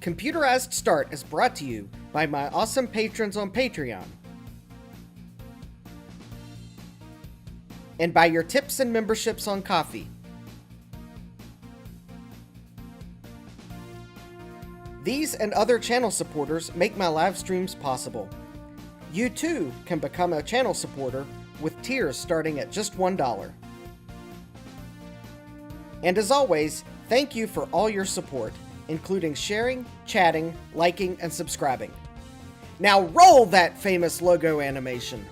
Computerized Start is brought to you by my awesome patrons on Patreon, and by your tips and memberships on Ko-fi. These and other channel supporters make my live streams possible. You too can become a channel supporter with tiers starting at just $1. And as always, thank you for all your support, including sharing, chatting, liking, and subscribing. Now roll that famous logo animation!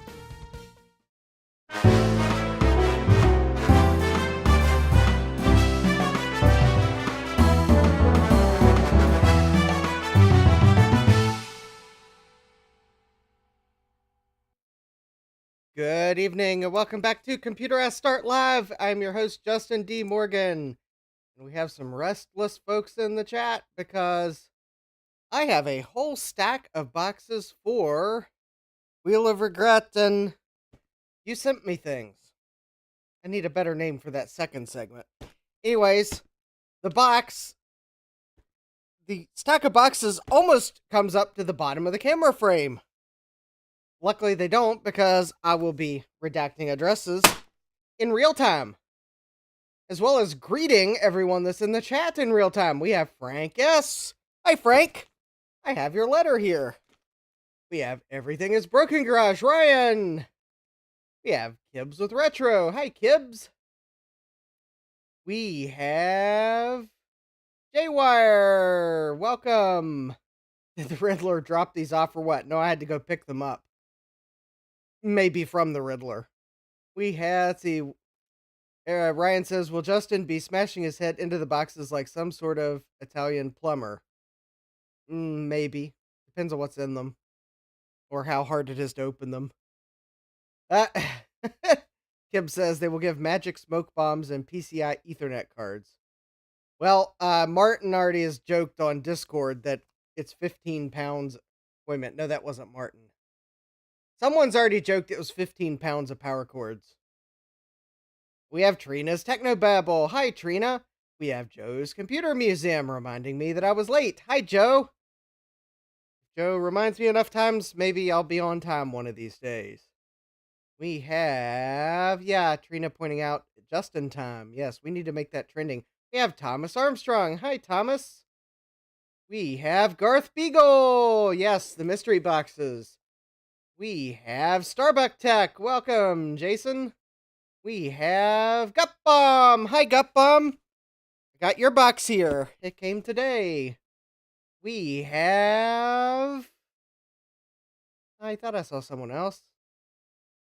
Good evening, and welcome back to Computerized Start Live. I'm your host, Justin D. Morgan. And we have some restless folks in the chat because I have a whole stack of boxes for Wheel of Regret, and you sent me things. I need a better name for that second segment. Anyways, the stack of boxes almost comes up to the bottom of the camera frame. Luckily they don't, because I will be redacting addresses in real time, as well as greeting everyone that's in the chat in real time. We have Frank S. Hi, Frank. I have your letter here. We have Everything is Broken Garage, Ryan. We have Kibbs with Retro. Hi, Kibbs. We have J-Wire. Welcome. Did the Riddler drop these off or what? No, I had to go pick them up. Maybe from the Riddler. We had, let's see, Ryan says, will Justin be smashing his head into the boxes like some sort of Italian plumber? Maybe. Depends on what's in them. Or how hard it is to open them. Kib says they will give magic smoke bombs and PCI Ethernet cards. Well, Martin already has joked on Discord that it's 15 pounds. Wait a minute. No, that wasn't Martin. Someone's already joked it was 15 pounds of power cords. We have Trina's Technobabble. Hi, Trina. We have Joe's Computer Museum reminding me that I was late. Hi, Joe. Joe reminds me enough times, maybe I'll be on time one of these days. We have, Trina pointing out just in time. Yes, we need to make that trending. We have Thomas Armstrong. Hi, Thomas. We have Garth Beagle. Yes, the mystery boxes. We have Starbuck Tech. Welcome, Jason. We have Gutbomb. Hi, Gutbomb. I got your box here. It came today. We have... I thought I saw someone else.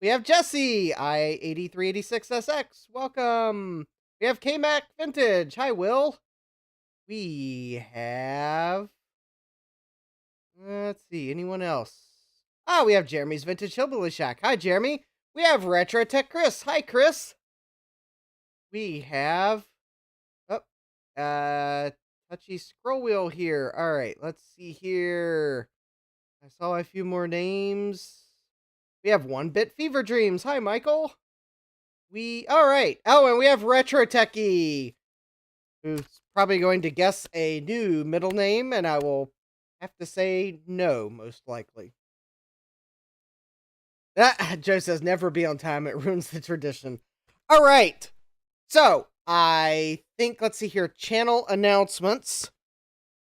We have Jesse. I8386SX. Welcome. We have K-Mac Vintage. Hi, Will. We have... Let's see. Anyone else? We have Jeremy's Vintage Hillbilly Shack. Hi, Jeremy. We have RetroTech Chris. Hi, Chris. We have... touchy scroll wheel here. All right, let's see here. I saw a few more names. We have 1-Bit Fever Dreams. Hi, Michael. All right. Oh, and we have RetroTechy, who's probably going to guess a new middle name, and I will have to say no, most likely. Joe says, never be on time. It ruins the tradition. All right. So, I think, let's see here, channel announcements.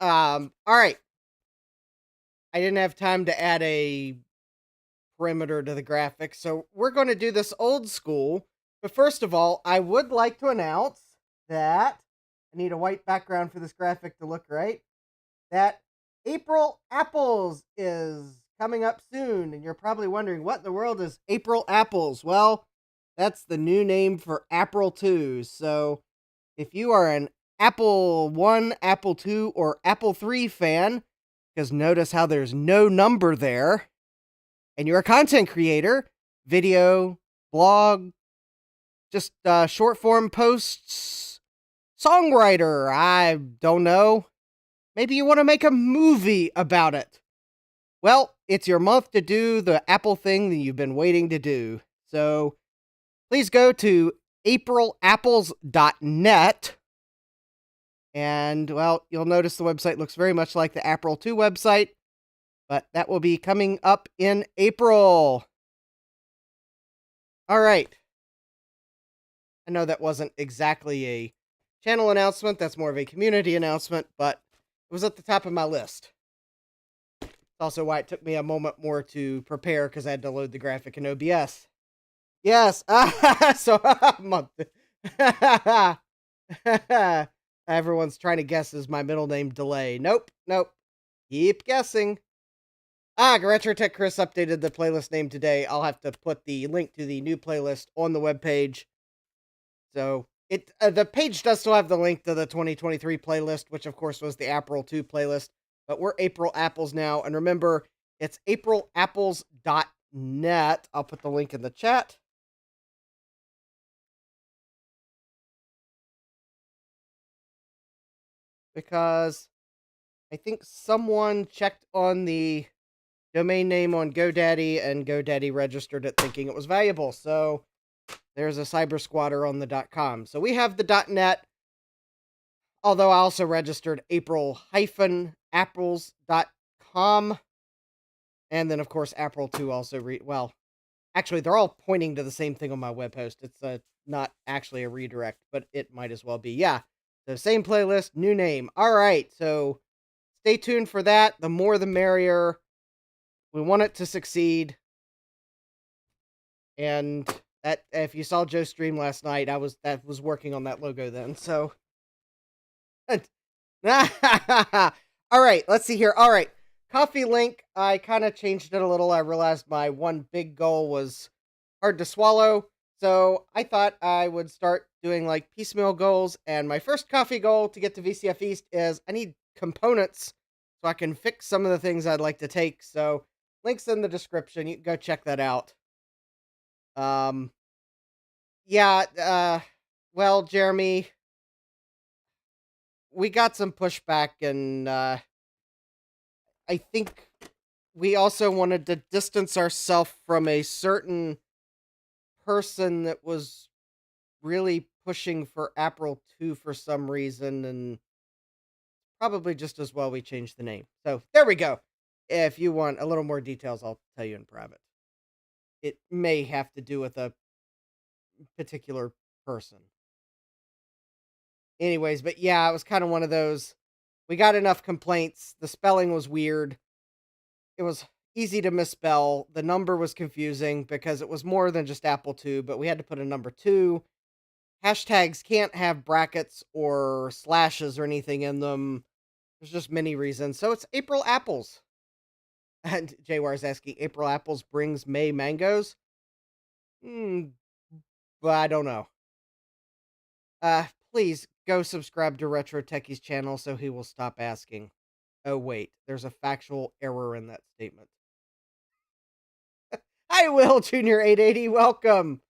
All right. I didn't have time to add a perimeter to the graphics, so we're going to do this old school. But first of all, I would like to announce that I need a white background for this graphic to look right. That April Apples is coming up soon, and you're probably wondering, what in the world is April Apples? Well, that's the new name for April 2. So if you are an Apple 1, Apple 2, or Apple 3 fan, because notice how there's no number there, and you're a content creator, video, blog, just short form posts, songwriter, I don't know, maybe you want to make a movie about it. Well, it's your month to do the Apple thing that you've been waiting to do. So please go to aprilapples.net And, well, you'll notice the website looks very much like the April 2 website, but that will be coming up in April. All right. I know that wasn't exactly a channel announcement, that's more of a community announcement, but it was at the top of my list. It's also why it took me a moment more to prepare, because I had to load the graphic in OBS. Yes, so month. Everyone's trying to guess is my middle name Delay. Nope, nope. Keep guessing. RetroTech Chris updated the playlist name today. I'll have to put the link to the new playlist on the webpage. So the page does still have the link to the 2023 playlist, which of course was the April 2 playlist, but we're April Apples now. And remember, it's aprilapples.net. I'll put the link in the chat. Because I think someone checked on the domain name on GoDaddy, and GoDaddy registered it thinking it was valuable. So there's a cyber squatter on the .com. So we have the .net, although I also registered april-apples.com. And then, of course, April 2 also well, actually, they're all pointing to the same thing on my web host. It's not actually a redirect, but it might as well be. Yeah, the same playlist, new name. All right, so stay tuned for that. The more the merrier. We want it to succeed. And that, if you saw Joe's stream last night, I was working on that logo then. So all right, let's see here. All right. Coffee link, I kind of changed it a little. I realized my one big goal was hard to swallow. So I thought I would start doing like piecemeal goals. And my first coffee goal to get to VCF East is I need components so I can fix some of the things I'd like to take. So links in the description. You can go check that out. Yeah, well, Jeremy, we got some pushback, and I think we also wanted to distance ourselves from a certain person that was really pushing for April 2 for some reason, and probably just as well we changed the name. So there we go. If you want a little more details, I'll tell you in private. It may have to do with a particular person. Anyways, but yeah, it was kind of one of those. We got enough complaints. The spelling was weird. It was easy to misspell. The number was confusing because it was more than just Apple 2, but we had to put a number 2. Hashtags can't have brackets or slashes or anything in them. There's just many reasons. So it's April Apples. And JWar is asking, April Apples brings May mangoes? But I don't know. Please go subscribe to Retro Techie's channel so he will stop asking. Oh, wait, there's a factual error in that statement. Hi, Will Junior 880, welcome.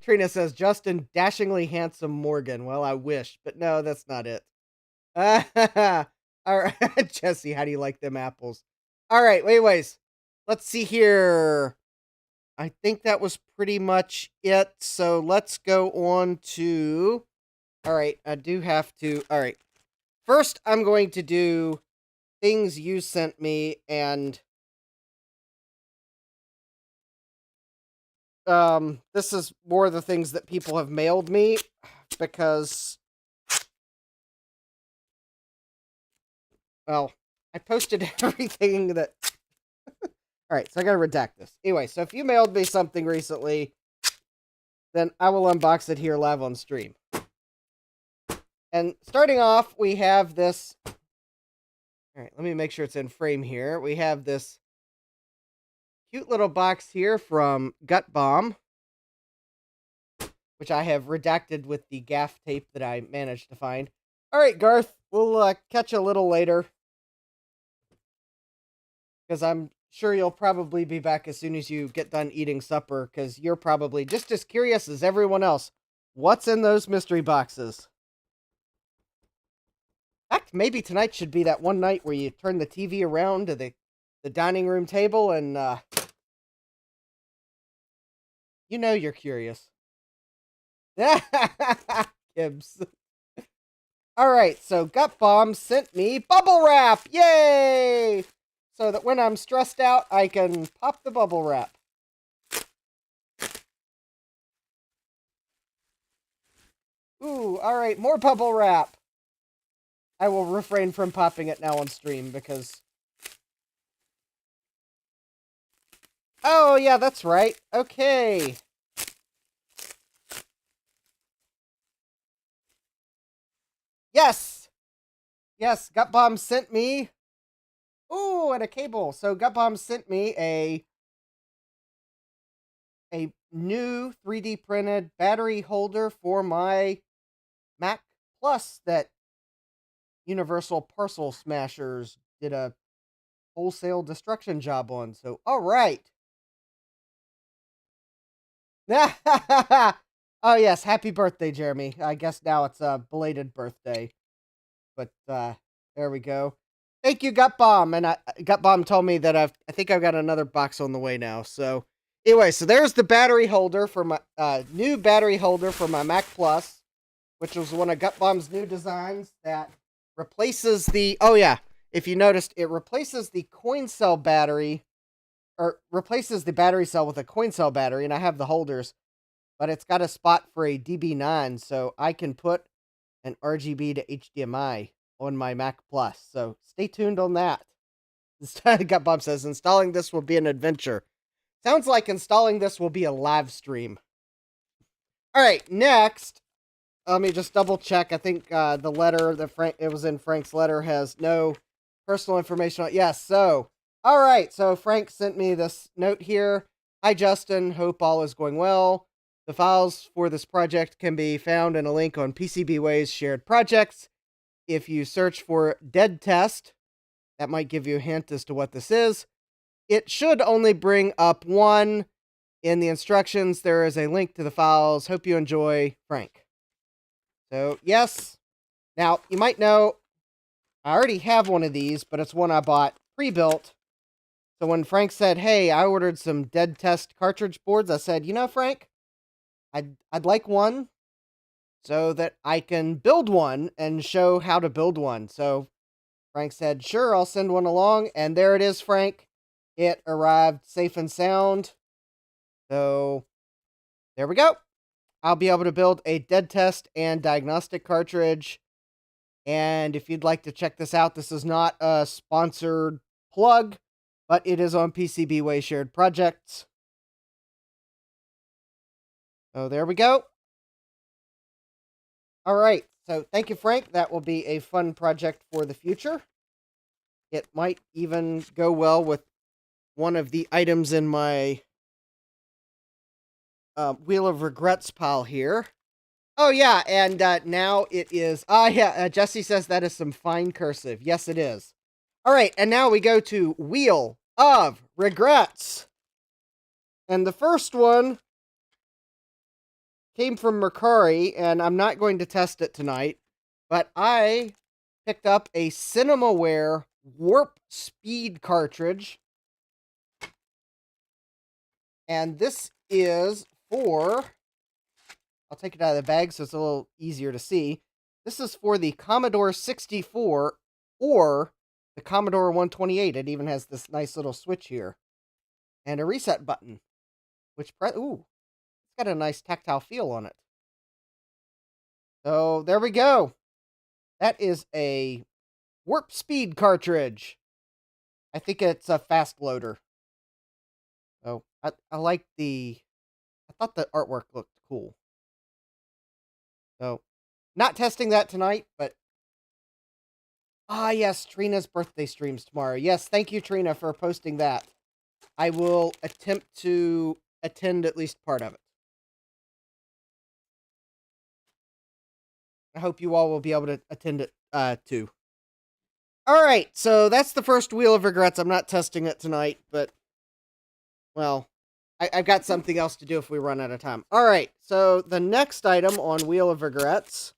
Trina says, Justin, dashingly handsome Morgan. Well, I wish, but no, that's not it. All right, Jesse, how do you like them apples? All right, anyways, let's see here. I think that was pretty much it. So let's go on to, all right, I do have to, all right. First, I'm going to do things you sent me, and this is more the things that people have mailed me, because, well, I posted everything that, all right, so I gotta redact this. Anyway, so if you mailed me something recently, then I will unbox it here live on stream. And starting off, we have this, all right, let me make sure it's in frame here. We have this cute little box here from Gut Bomb, which I have redacted with the gaff tape that I managed to find. All right, Garth, we'll catch you a little later, because I'm sure you'll probably be back as soon as you get done eating supper, because you're probably just as curious as everyone else. What's in those mystery boxes? In fact, maybe tonight should be that one night where you turn the TV around to the dining room table and, you know you're curious. Gibbs. Alright, so Gut Bomb sent me bubble wrap! Yay! So that when I'm stressed out, I can pop the bubble wrap. Ooh, alright, more bubble wrap! I will refrain from popping it now on stream, because... Oh, yeah, that's right. Okay. Yes! Yes, Gut Bomb sent me... Ooh, and a cable. So Gut Bomb sent me a new 3D printed battery holder for my Mac Plus that Universal Parcel Smashers did a wholesale destruction job on. So, alright. Oh, yes. Happy birthday, Jeremy. I guess now it's a belated birthday. But, there we go. Thank you, Gut Bomb. And Gut Bomb told me that I think I've got another box on the way now. So, anyway, so there's the battery holder for my, new battery holder for my Mac Plus, which was one of Gut Bomb's new designs that replaces the, oh yeah, if you noticed, it replaces the coin cell battery, or replaces the battery cell with a coin cell battery, and I have the holders, but it's got a spot for a DB9, so I can put an RGB to HDMI on my Mac Plus, so stay tuned on that. Gut Bomb says, installing this will be an adventure. Sounds like installing this will be a live stream. Alright, next, let me just double check. I think the letter that it was in Frank's letter has no personal information on it. Yes, so, alright, so Frank sent me this note here. Hi, Justin. Hope all is going well. The files for this project can be found in a link on PCBWay's shared projects. If you search for dead test, that might give you a hint as to what this is. It should only bring up one. In the instructions, there is a link to the files. Hope you enjoy, Frank. So, yes. Now, you might know, I already have one of these, but it's one I bought pre-built. So when Frank said, hey, I ordered some dead test cartridge boards, I said, you know, Frank, I'd like one so that I can build one and show how to build one. So Frank said, sure, I'll send one along. And there it is, Frank. It arrived safe and sound. So there we go. I'll be able to build a dead test and diagnostic cartridge. And if you'd like to check this out, this is not a sponsored plug, but it is on PCBWay shared projects. So there we go. All right. So thank you, Frank. That will be a fun project for the future. It might even go well with one of the items in my Wheel of Regrets pile here. Oh, yeah, and now it is... Jesse says that is some fine cursive. Yes, it is. All right, and now we go to Wheel of Regrets. And the first one came from Mercari, and I'm not going to test it tonight, but I picked up a Cinemaware Warp Speed cartridge. And this is for... I'll take it out of the bag so it's a little easier to see. This is for the Commodore 64 or the Commodore 128. It even has this nice little switch here. And a reset button. Ooh, it's got a nice tactile feel on it. So, there we go. That is a Warp Speed cartridge. I think it's a fast loader. So, I like the... I thought the artwork looked cool. So, not testing that tonight, but... Ah, yes, Trina's birthday stream's tomorrow. Yes, thank you, Trina, for posting that. I will attempt to attend at least part of it. I hope you all will be able to attend it, too. Alright, so that's the first Wheel of Regrets. I'm not testing it tonight, but... Well... I've got something else to do if we run out of time. Alright, so the next item on Wheel of Regrets...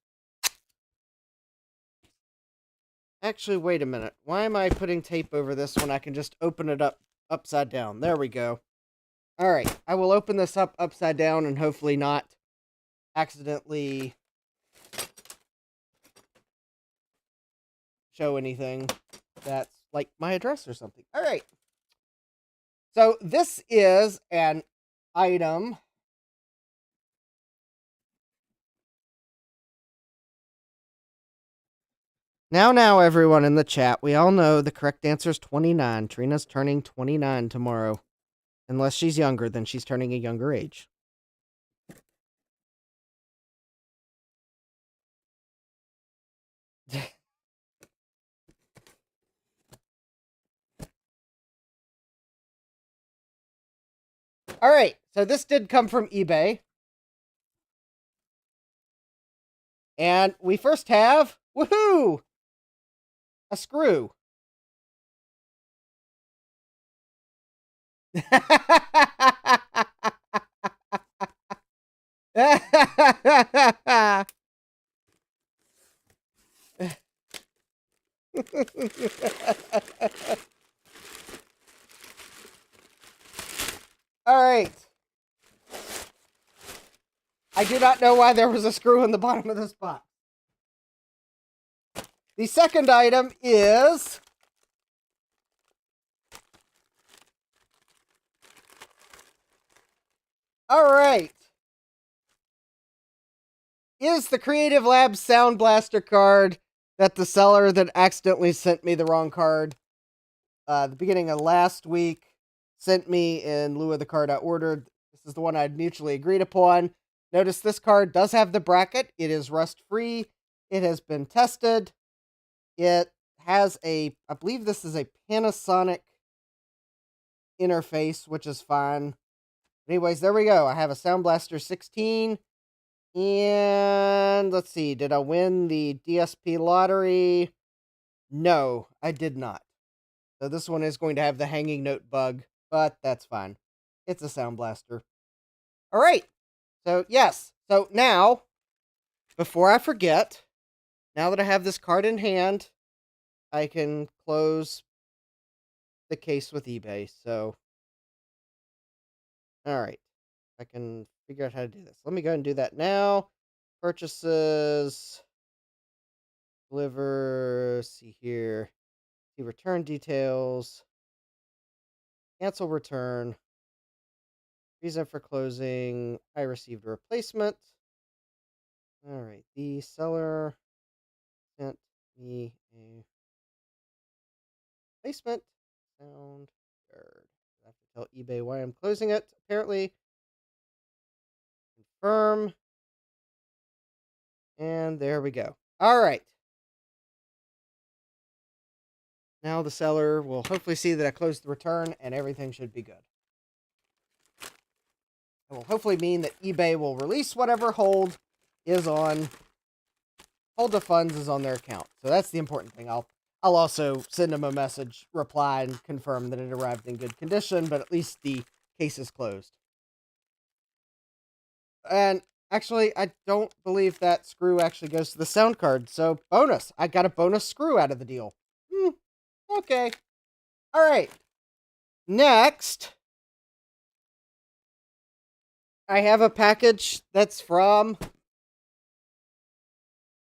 Actually, wait a minute. Why am I putting tape over this when I can just open it up upside down? There we go. Alright, I will open this up upside down and hopefully not accidentally show anything that's like my address or something. All right. So this is an item. Now, everyone in the chat, we all know the correct answer is 29. Trina's turning 29 tomorrow. Unless she's younger, then she's turning a younger age. All right, so this did come from eBay. And we first have, woohoo, a screw. All right. I do not know why there was a screw in the bottom of this box. The second item is all right. Is the Creative Labs Sound Blaster card that the seller that accidentally sent me the wrong card the beginning of last week sent me in lieu of the card I ordered. This is the one I'd mutually agreed upon. Notice this card does have the bracket. It is rust-free. It has been tested. It has I believe this is a Panasonic interface, which is fine. Anyways, there we go. I have a Sound Blaster 16. And let's see, did I win the DSP lottery? No, I did not. So this one is going to have the hanging note bug, but that's fine. It's a Sound Blaster. All right. So, yes. So now, before I forget, now that I have this card in hand, I can close the case with eBay. So, all right. I can figure out how to do this. Let me go ahead and do that now. Purchases. Deliver. See here. See return details. Cancel return. Reason for closing. I received a replacement. All right. The seller sent me a replacement. Sound card. I have to tell eBay why I'm closing it. Apparently. Confirm. And there we go. All right. Now the seller will hopefully see that I closed the return and everything should be good. It will hopefully mean that eBay will release whatever hold the funds is on their account. So that's the important thing. I'll also send them a message, reply, and confirm that it arrived in good condition, but at least the case is closed. And actually, I don't believe that screw actually goes to the sound card. So bonus. I got a bonus screw out of the deal. Okay. All right. Next, I have a package that's from,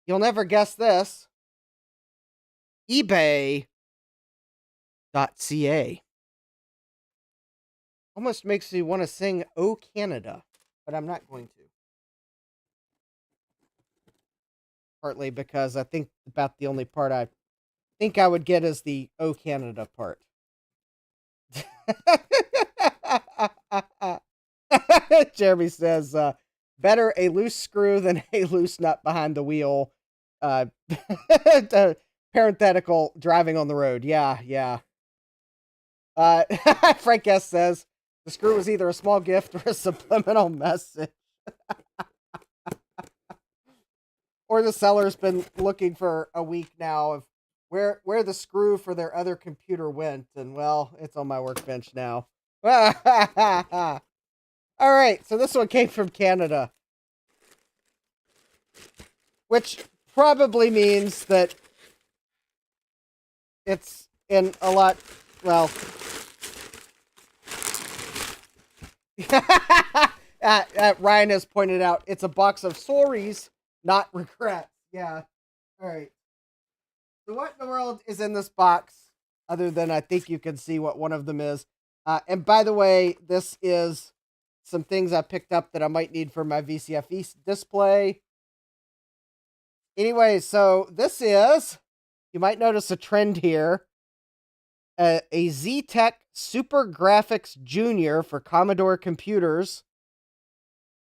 you'll never guess this, eBay.ca. Almost makes me want to sing "Oh Canada," but I'm not going to. Partly because I think about the only part I think I would get is the "Oh Canada" part. Jeremy says, better a loose screw than a loose nut behind the wheel. Parenthetical, driving on the road. Yeah. Frank S. says, the screw was either a small gift or a subliminal message. Or the seller's been looking for a week now of where the screw for their other computer went. And, well, it's on my workbench now. All right, so this one came from Canada. Which probably means that it's in a lot, well... Ryan has pointed out it's a box of sorries, not regrets. Yeah. All right. So what in the world is in this box? Other than I think you can see what one of them is. And by the way, this is some things I picked up that I might need for my VCFE display. Anyway, so this is, you might notice a trend here, a Z-Tech Super Graphics Junior for Commodore computers.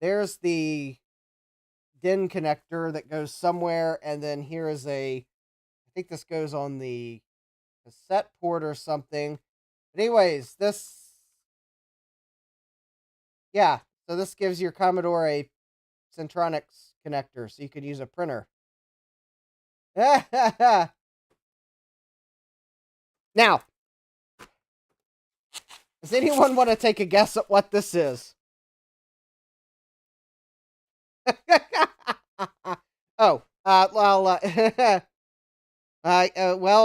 There's the DIN connector that goes somewhere, and then here is I think this goes on the cassette port or something. But anyways, so this gives your Commodore a Centronics connector, so you could use a printer. Now, does anyone want to take a guess at what this is? Oh, well,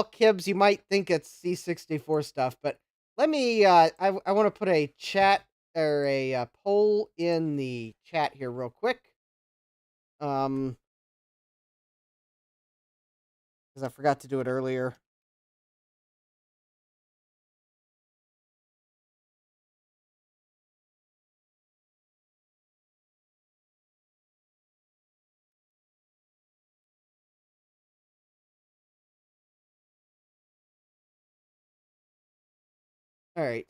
Kibbs, you might think it's C64 stuff, but let me, I want to put a chat or a poll in the chat here real quick. Because I forgot to do it earlier. All right.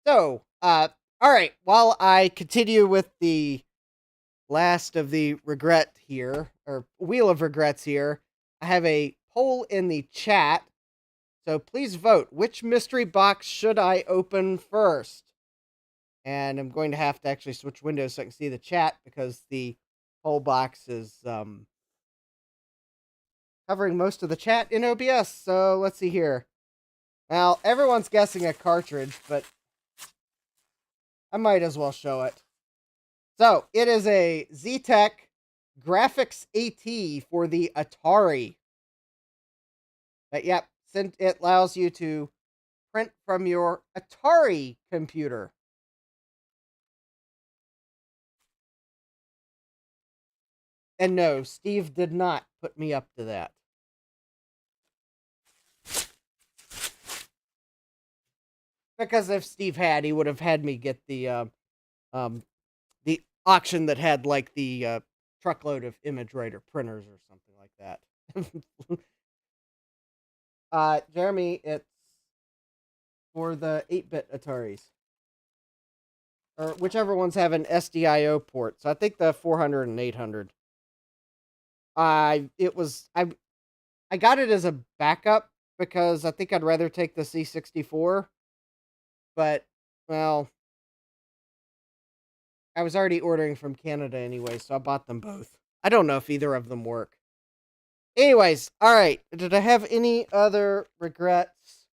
So, all right. While I continue with the last of the regret here, or wheel of regrets here, I have a poll in the chat. So please vote. Which mystery box should I open first? And I'm going to have to actually switch windows so I can see the chat because the poll box is covering most of the chat in OBS. So let's see here. Now, everyone's guessing a cartridge, but I might as well show it. So, it is a Z-Tech Graphics AT for the Atari. But yep, it allows you to print from your Atari computer. And no, Steve did not put me up to that. Because if Steve had, he would have had me get the auction that had like the truckload of image writer printers or something like that. Jeremy, it's for the 8-bit Ataris. Or whichever ones have an SDIO port. So I think the 400 and 800. I got it as a backup because I think I'd rather take the C64. But, well, I was already ordering from Canada anyway, so I bought them both. I don't know if either of them work. Anyways, alright. Did I have any other regrets?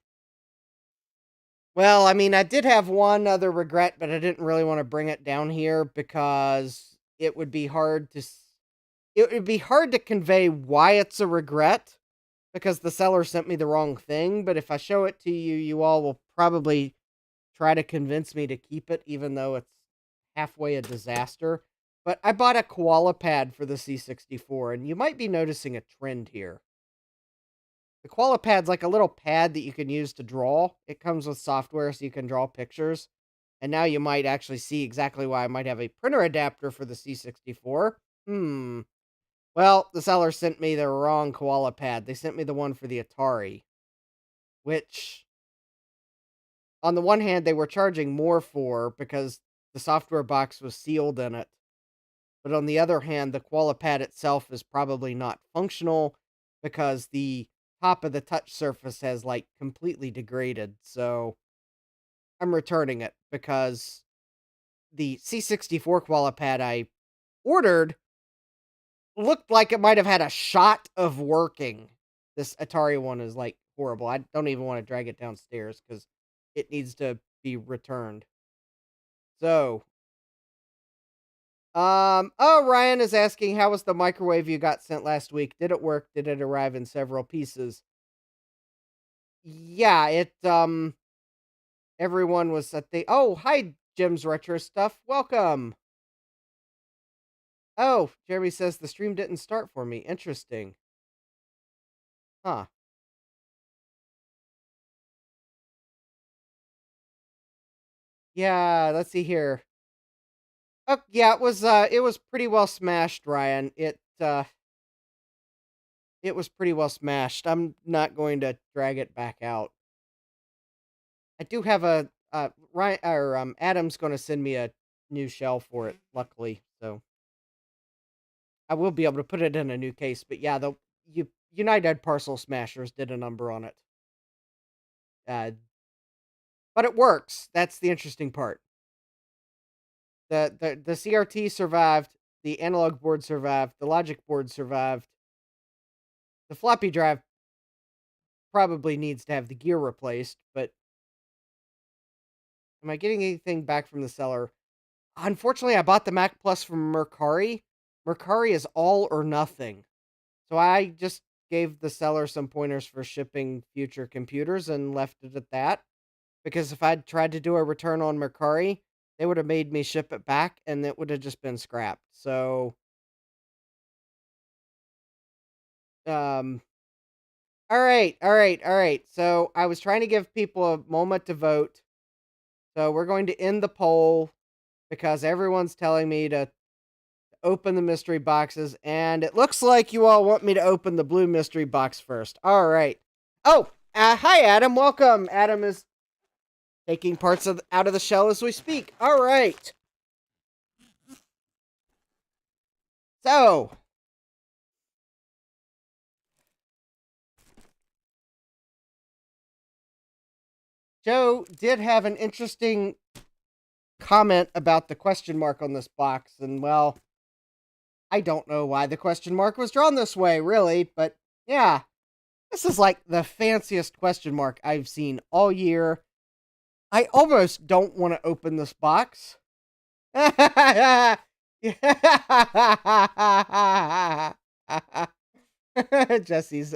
Well, I mean, I did have one other regret, but I didn't really want to bring it down here because it would be hard to convey why it's a regret because the seller sent me the wrong thing. But if I show it to you, you all will probably try to convince me to keep it, even though it's halfway a disaster. But I bought a koala pad for the C64, and you might be noticing a trend here. The koala pad's like a little pad that you can use to draw. It comes with software so you can draw pictures. And now you might actually see exactly why I might have a printer adapter for the C64. Well, the seller sent me the wrong koala pad. They sent me the one for the Atari. Which, on the one hand, they were charging more for because the software box was sealed in it. But on the other hand, the koala pad itself is probably not functional because the top of the touch surface has, like, completely degraded. So, I'm returning it because the C64 koala pad I ordered looked like it might have had a shot of working. This Atari one is, like, horrible. I don't even want to drag it downstairs because it needs to be returned. So, Ryan is asking, how was the microwave you got sent last week? Did it work? Did it arrive in several pieces? Yeah, everyone was at the... Oh, hi, Jim's Retro Stuff. Welcome. Oh, Jeremy says the stream didn't start for me. Interesting. Huh. Yeah, let's see here. Oh, yeah, it was pretty well smashed, Ryan. It was pretty well smashed. I'm not going to drag it back out. I do have a Ryan or Adam's going to send me a new shell for it, luckily. So I will be able to put it in a new case. But yeah, the United Parcel Smashers did a number on it. But it works. That's the interesting part. The CRT survived. The analog board survived. The logic board survived. The floppy drive probably needs to have the gear replaced, but am I getting anything back from the seller? Unfortunately, I bought the Mac Plus from Mercari. Mercari is all or nothing. So I just gave the seller some pointers for shipping future computers and left it at that. Because if I'd tried to do a return on Mercari, they would have made me ship it back and it would have just been scrapped. So, all right. So I was trying to give people a moment to vote. So we're going to end the poll because everyone's telling me to open the mystery boxes, and it looks like you all want me to open the blue mystery box first. All right. Oh, hi, Adam. Welcome. Adam is taking parts out of the shell as we speak. All right. So, Joe did have an interesting comment about the question mark on this box, and well, I don't know why the question mark was drawn this way, really, but yeah, this is like the fanciest question mark I've seen all year. I almost don't want to open this box. Jesse's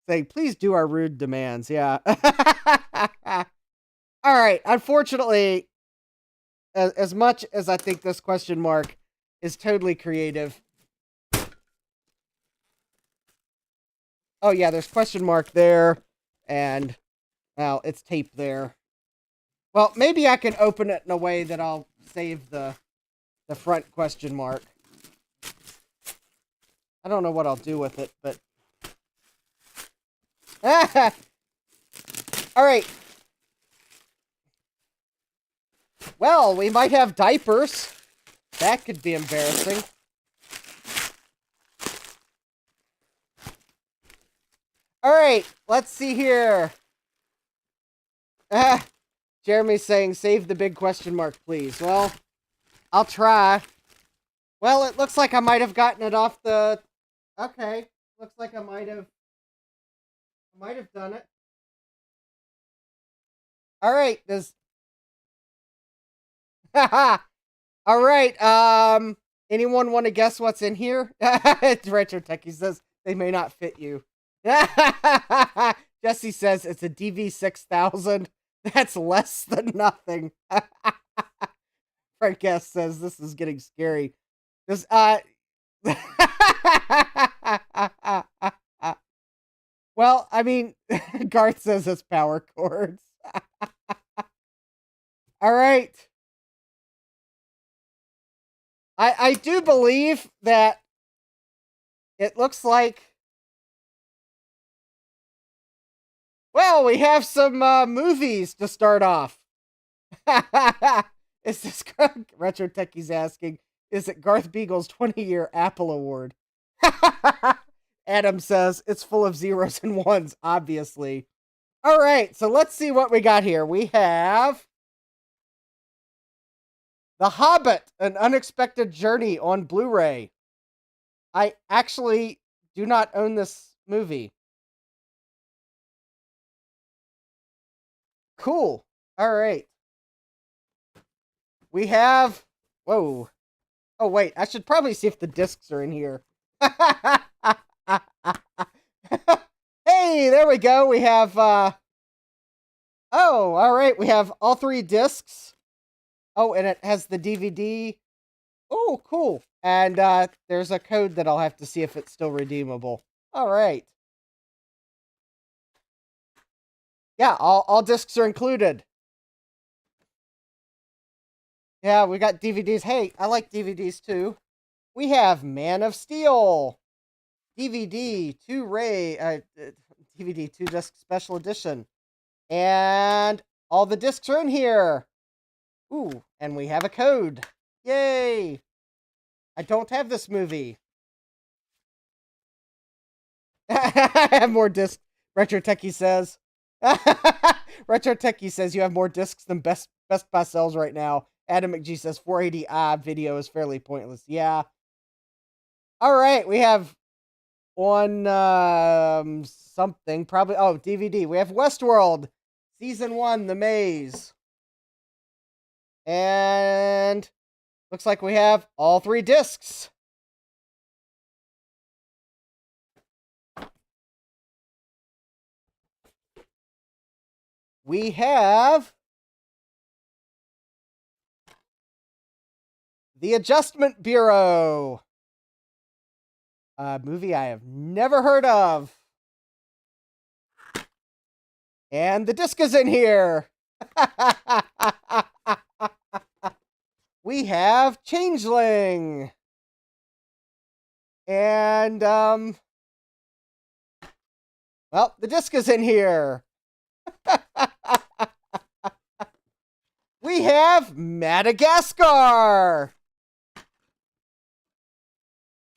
saying, please do our rude demands. Yeah. All right. Unfortunately, as much as I think this question mark is totally creative. Oh, yeah, there's question mark there. And, well, it's tape there. Well, maybe I can open it in a way that I'll save the front question mark. I don't know what I'll do with it, but... All right. Well, we might have diapers. That could be embarrassing. All right, let's see here. Jeremy's saying, save the big question mark, please. Well, I'll try. Well, it looks like I might have gotten it off the... Okay, looks like I might have done it. All right, All right, anyone want to guess what's in here? RetroTech, he says, they may not fit you. Jesse says it's a DV6000. That's less than nothing. Frank S says this is getting scary. This well, I mean, Garth says it's power cords. All right. I do believe that it looks like... Well, we have some movies to start off. Is this Retro Techie's asking? Is it Garth Beagle's 20-year Apple Award? Adam says it's full of zeros and ones, obviously. All right, so let's see what we got here. We have The Hobbit: An Unexpected Journey on Blu-ray. I actually do not own this movie. Cool. All right. We have... Whoa. Oh, wait. I should probably see if the discs are in here. Hey, there we go. We have Oh, all right. We have all 3 discs. Oh, and it has the DVD. Oh, cool. And there's a code that I'll have to see if it's still redeemable. All right. Yeah, all discs are included. Yeah, we got DVDs. Hey, I like DVDs too. We have Man of Steel. DVD, DVD 2-disc special edition. And all the discs are in here. Ooh, and we have a code. Yay! I don't have this movie. I have more discs, RetroTechie says. RetroTechie says you have more discs than Best Buy sells right now. Adam McGee says 480i video is fairly pointless. Yeah. All right, we have one something probably. Oh, DVD. We have Westworld season 1, The Maze, and looks like we have all 3 discs. We have The Adjustment Bureau, a movie I have never heard of. And the disc is in here. We have Changeling. And, well, the disc is in here. We have Madagascar.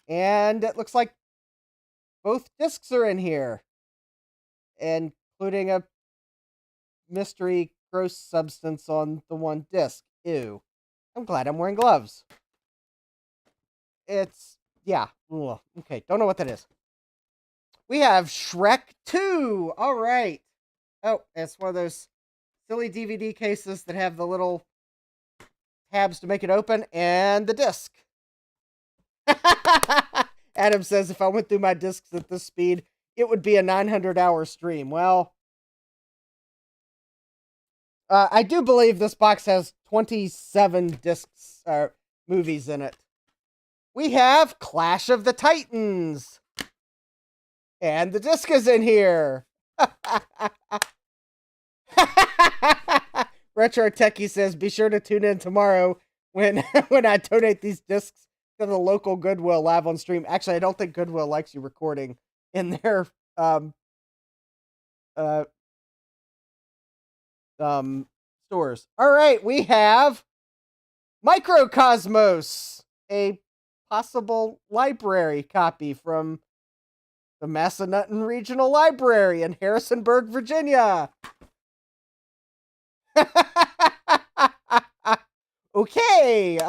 And it looks like both discs are in here, including a mystery gross substance on the one disc. Ew. I'm glad I'm wearing gloves. It's, yeah. Ugh. Okay, don't know what that is. We have Shrek 2. All right. Oh, it's one of those silly DVD cases that have the little tabs to make it open, and the disc. Adam says if I went through my discs at this speed, it would be a 900-hour stream. Well, I do believe this box has 27 discs, movies in it. We have Clash of the Titans. And the disc is in here. Retro Techie says, be sure to tune in tomorrow when I donate these discs to the local Goodwill live on stream. Actually, I don't think Goodwill likes you recording in their stores. All right, we have Microcosmos, a possible library copy from the Massanutten Regional Library in Harrisonburg, Virginia. Okay,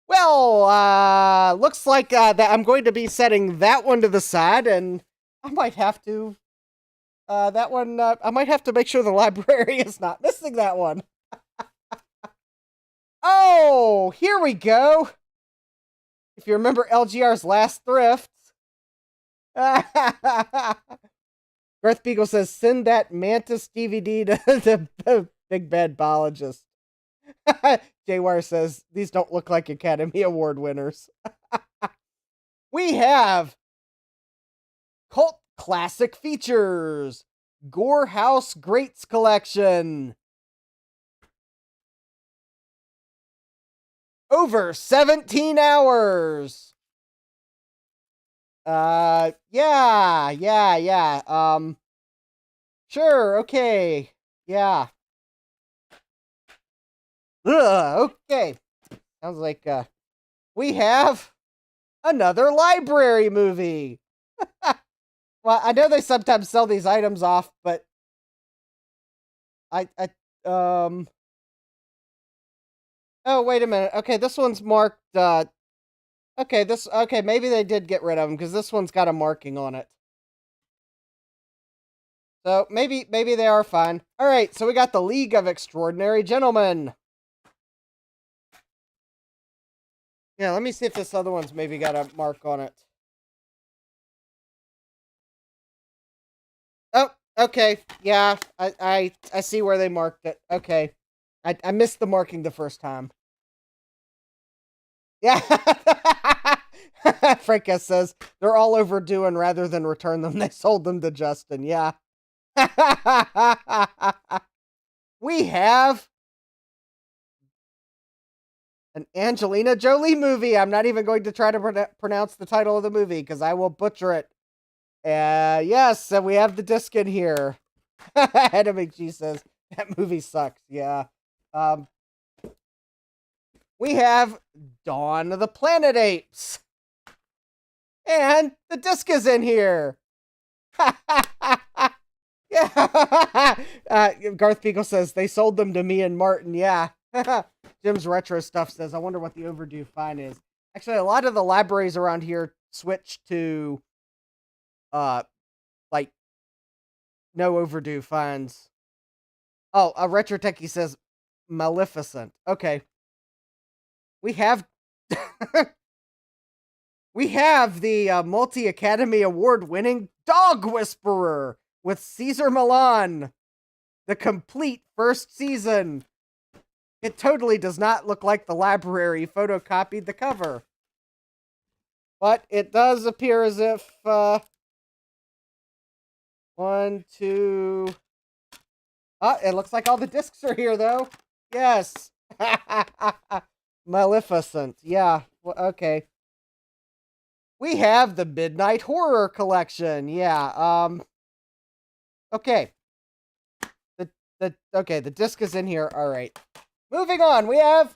well, looks like that I'm going to be setting that one to the side, and I might have to, that one, I might have to make sure the library is not missing that one. Oh, here we go. If you remember LGR's last thrift. Garth Beagle says, send that Mantis DVD to the Big Bad Biologist. J-Wire says, these don't look like Academy Award winners. We have Cult Classic Features, Gore House Greats Collection. Over 17 hours. Yeah. Sure, okay. Yeah. Okay. Sounds like, we have another library movie. Well, I know they sometimes sell these items off, but oh, wait a minute. Okay, this one's marked, okay, maybe they did get rid of them, because this one's got a marking on it. So, maybe they are fine. Alright, so we got the League of Extraordinary Gentlemen. Yeah, let me see if this other one's maybe got a mark on it. Oh, Okay, yeah, I see where they marked it. Okay. I missed the marking the first time. Yeah. Franca says they're all overdue, and rather than return them, they sold them to Justin. Yeah. We have an Angelina Jolie movie. I'm not even going to try to pronounce the title of the movie because I will butcher it. Yes, and we have the disc in here. Adam McGee says that movie sucks. Yeah. We have Dawn of the Planet Apes. And the disc is in here. Yeah. Garth Beagle says they sold them to me and Martin. Yeah. Jim's retro stuff says, I wonder what the overdue fine is. Actually, a lot of the libraries around here switched to like no overdue fines. Oh, a retro techie says Maleficent. Okay. We have we have the multi-Academy Award winning Dog Whisperer with Caesar Milan. The complete first season. It totally does not look like the library photocopied the cover. But it does appear as if, 1, 2... Oh, it looks like all the discs are here, though. Yes. Maleficent. Yeah, well, okay. We have the Midnight Horror Collection. Yeah, okay. Okay, the disc is in here. All right. Moving on, we have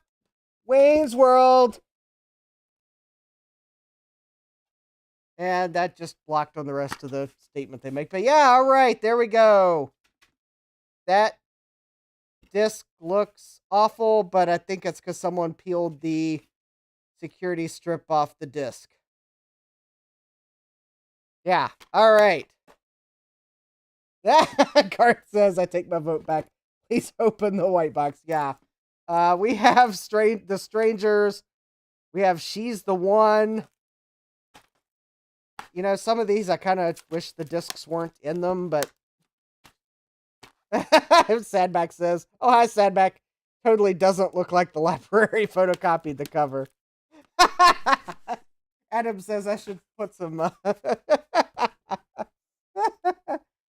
Wayne's World. And that just blocked on the rest of the statement they make. But yeah, all right, there we go. That disc looks awful, but I think it's because someone peeled the security strip off the disc. Yeah, all right. Garth says, I take my vote back. Please open the white box. Yeah. We have the Strangers. We have She's the One. You know, some of these I kind of wish the discs weren't in them, but... Sadback says, oh, hi, Sadback. Totally doesn't look like the library photocopied the cover. Adam says I should put some...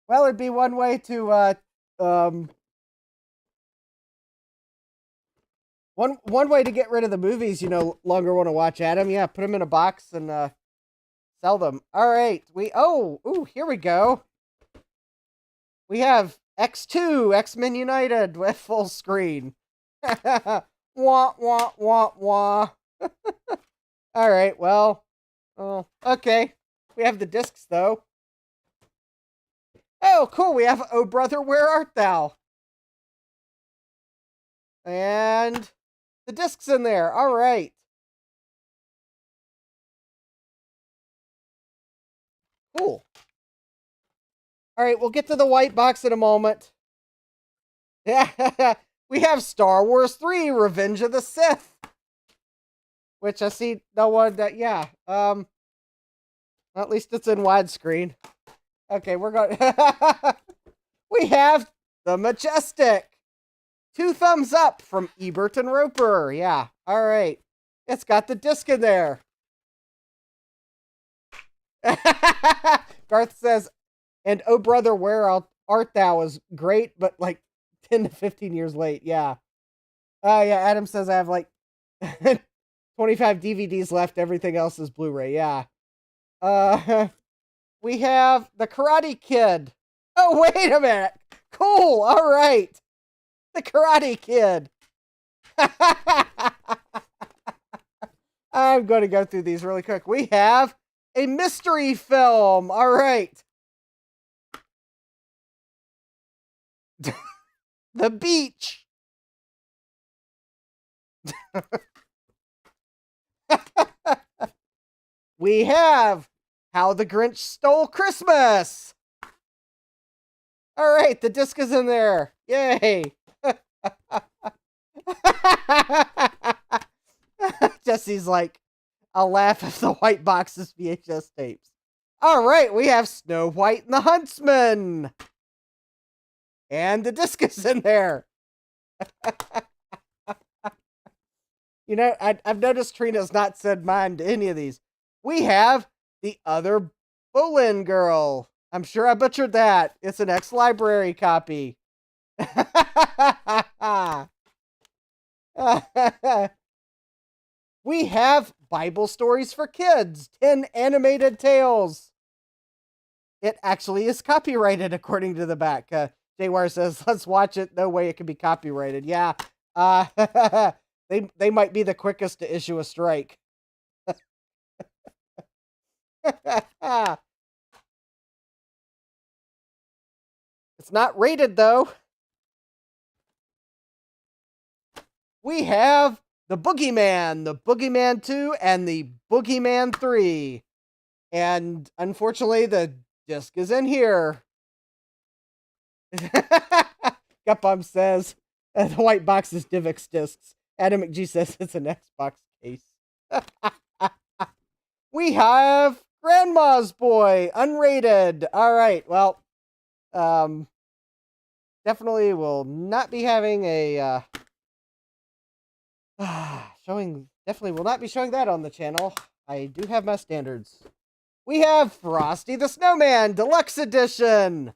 Well, it'd be one way to... One way to get rid of the movies you no longer want to watch, Adam. Yeah, put them in a box and sell them. All right. Here we go. We have X2, X-Men United with full screen. Wah, wah, wah, wah. All right, well, okay. We have the discs, though. Oh, cool. We have Oh Brother, Where Art Thou? And the discs in there. All right. Cool. All right, we'll get to the white box in a moment. Yeah, we have Star Wars 3, Revenge of the Sith. Which I see no one that, yeah. At least it's in widescreen. Okay, we're going... We have The Majestic. 2 thumbs up from Ebert and Roper. Yeah, all right. It's got the disc in there. Garth says, and Oh Brother, Where Art Thou is great, but like 10 to 15 years late. Yeah. Yeah, Adam says I have like 25 DVDs left. Everything else is Blu-ray. Yeah. We have The Karate Kid. Oh, wait a minute. Cool. All right. The Karate Kid. I'm going to go through these really quick. We have a mystery film. All right. The Beach. We have How the Grinch Stole Christmas. All right, the disc is in there. Yay. Jesse's like, I'll laugh if the white box is VHS tapes. All right, we have Snow White and the Huntsman. And the disc is in there. You know, I've noticed Trina's not said mine to any of these. We have the other Bolin girl. I'm sure I butchered that. It's an ex-library copy. We have Bible stories for kids. 10 animated tales. It actually is copyrighted according to the back. Jaywire says, let's watch it. No way it can be copyrighted. Yeah. They might be the quickest to issue a strike. It's not rated, though. We have the Boogeyman 2, and the Boogeyman 3. And unfortunately, the disc is in here. Gutbomb says, the white box is DivX discs. Adam McG says it's an Xbox case. We have Grandma's Boy, unrated. All right, well, definitely will not be having a definitely will not be showing that on the channel. I do have my standards. We have Frosty the Snowman Deluxe Edition.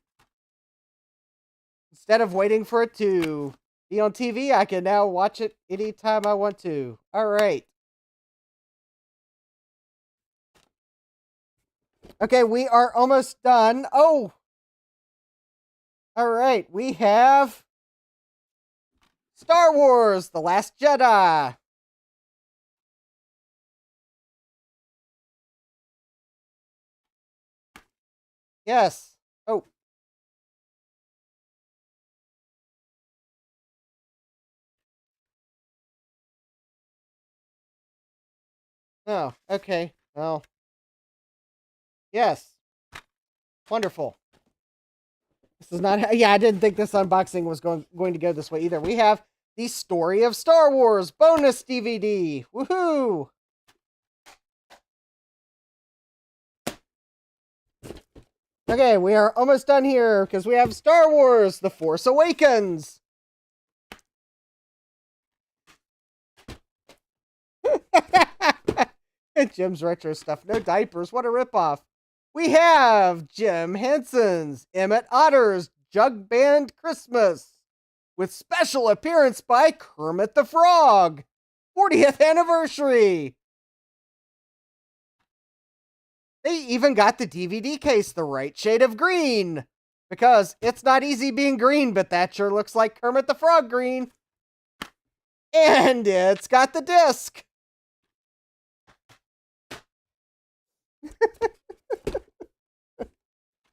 Instead of waiting for it to be on TV, I can now watch it anytime I want to. All right. Okay, we are almost done. Oh! All right, we have Star Wars: The Last Jedi. Yes. Oh. Oh, okay. Well. Yes. Wonderful. This is not... Yeah, I didn't think this unboxing was going to go this way either. We have the Story of Star Wars bonus DVD. Woohoo! Okay, we are almost done here because we have Star Wars: The Force Awakens. Jim's retro stuff. No diapers. What a ripoff. We have Jim Henson's Emmett Otter's Jug Band Christmas with special appearance by Kermit the Frog. 40th anniversary. They even got the DVD case the right shade of green. Because it's not easy being green, but that sure looks like Kermit the Frog green. And it's got the disc.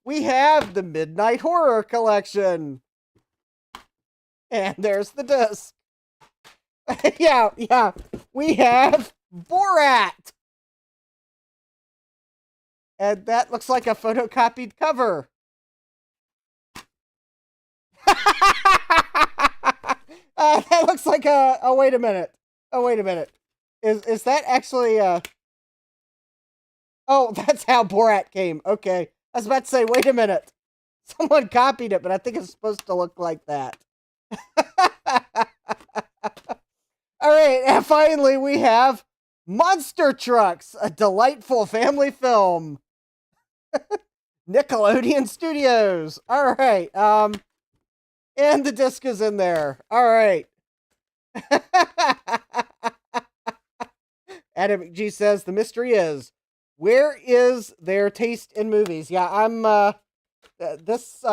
We have the Midnight Horror Collection. And there's the disc. Yeah. We have Borat. And that looks like a photocopied cover. That looks like a... Oh, wait a minute. Is that actually... Oh, that's how Borat came. Okay. I was about to say, wait a minute. Someone copied it, but I think it's supposed to look like that. All right, and finally we have Monster Trucks, a delightful family film. Nickelodeon Studios. All right, and the disc is in there. All right. Adam G says the mystery is, where is their taste in movies? Yeah, I'm, this,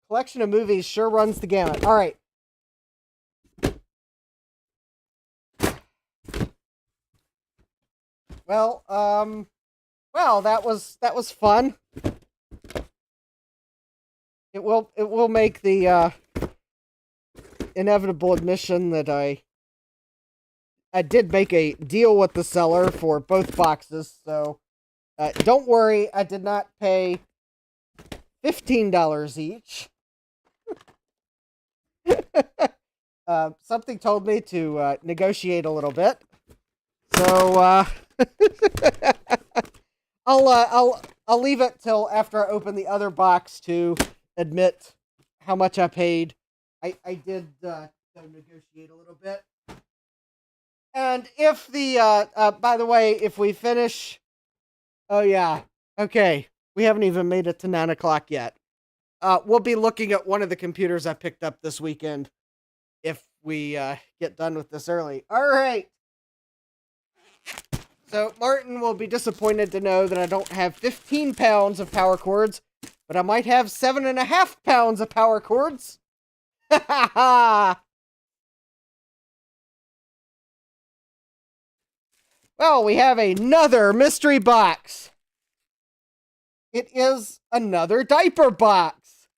collection of movies sure runs the gamut. All right. Well, that was fun. It will make the, inevitable admission that I did make a deal with the seller for both boxes, so don't worry, I did not pay $15 each. Something told me to negotiate a little bit, so I'll leave it till after I open the other box to admit how much I paid. I did negotiate a little bit. And if the, by the way, if we finish, oh yeah, okay, we haven't even made it to 9 o'clock yet. We'll be looking at one of the computers I picked up this weekend if we get done with this early. All right. So Martin will be disappointed to know that I don't have 15 pounds of power cords, but I might have 7.5 pounds of power cords. Ha ha ha! Well, we have another mystery box. It is another diaper box.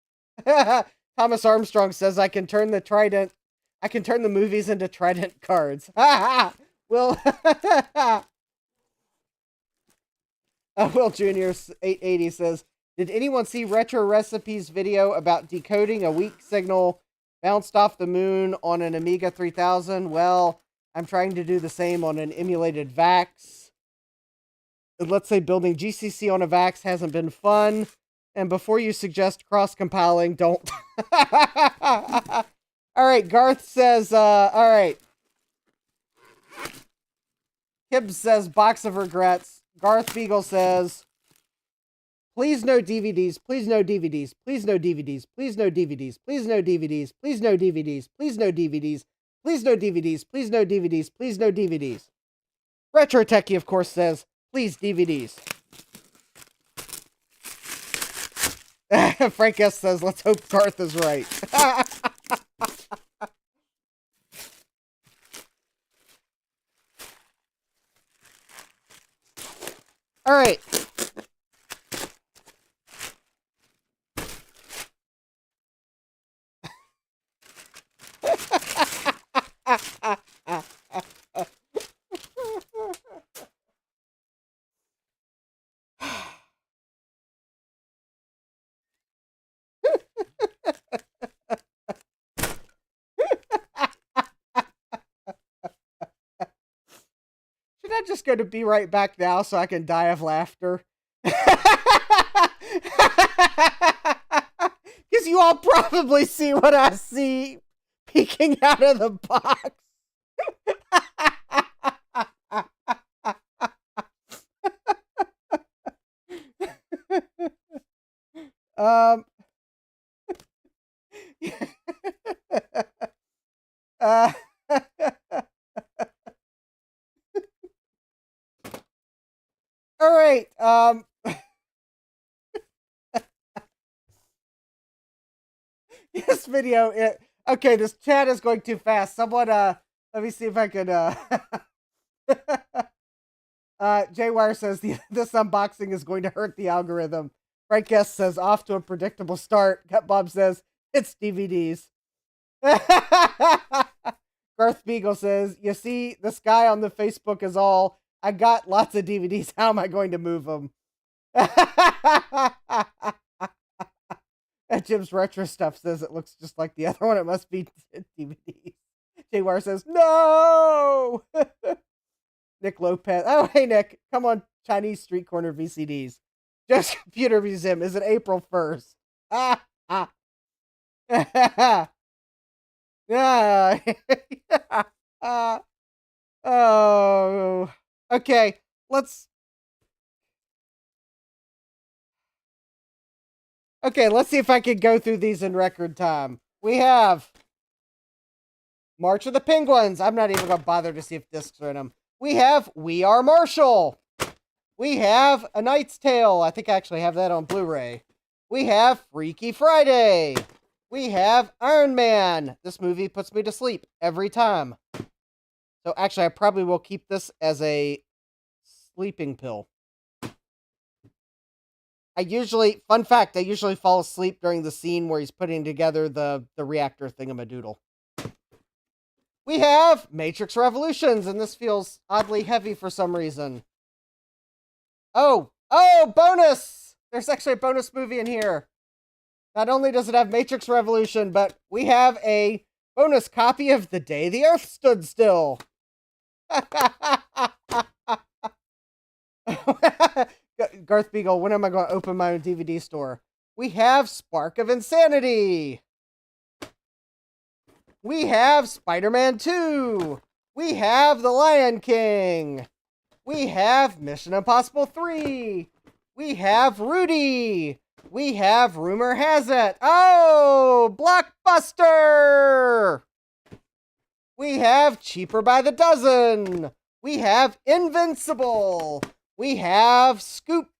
Thomas Armstrong says I can turn the movies into Trident cards. Will Will Jr. 880 says, did anyone see Retro Recipes video about decoding a weak signal bounced off the moon on an Amiga 3000? Well, I'm trying to do the same on an emulated VAX. Let's say building GCC on a VAX hasn't been fun. And before you suggest cross-compiling, don't. All right, Garth says, all right. Hibbs says, box of regrets. Garth Beagle says, please no DVDs, please no DVDs, please no DVDs, please no DVDs, please no DVDs, please no DVDs, please no DVDs, please no DVDs, please no DVDs, please no DVDs. RetroTech, of course, says, please DVDs. Frank S. says, let's hope Garth is right. All right. Should I just go to Be Right Back now so I can die of laughter? Because you all probably see what I see peeking out of the box. All right. This video, okay, this chat is going too fast. Someone, let me see if I can, J-Wire says, this unboxing is going to hurt the algorithm. Frank Guest says, off to a predictable start. Cut Bob says, it's DVDs. Garth Beagle says, you see, this guy on the Facebook is all, I got lots of DVDs. How am I going to move them? And Jim's retro stuff says it looks just like the other one. It must be DVDs. J-Wire says, no! Nick Lopez. Oh, hey, Nick. Come on, Chinese Street Corner VCDs. Just Computer Museum. Is it April 1st? Oh. Okay, let's see if I can go through these in record time. We have March of the Penguins. I'm not even going to bother to see if discs are in them. We have We Are Marshall. We have A Knight's Tale. I think I actually have that on Blu-ray. We have Freaky Friday. We have Iron Man. This movie puts me to sleep every time. So actually, I probably will keep this as a sleeping pill. Fun fact, I usually fall asleep during the scene where he's putting together the reactor thingamadoodle. We have Matrix Revolutions, and this feels oddly heavy for some reason. Oh, bonus! There's actually a bonus movie in here. Not only does it have Matrix Revolution, but we have a bonus copy of The Day the Earth Stood Still. Garth Beagle, when am I going to open my own DVD store? We have Spark of Insanity. We have Spider-Man 2. We have The Lion King. We have Mission Impossible 3. We have Rudy. We have Rumor Has It. Oh, Blockbuster. We have Cheaper by the Dozen. We have Invincible. We have Scoop.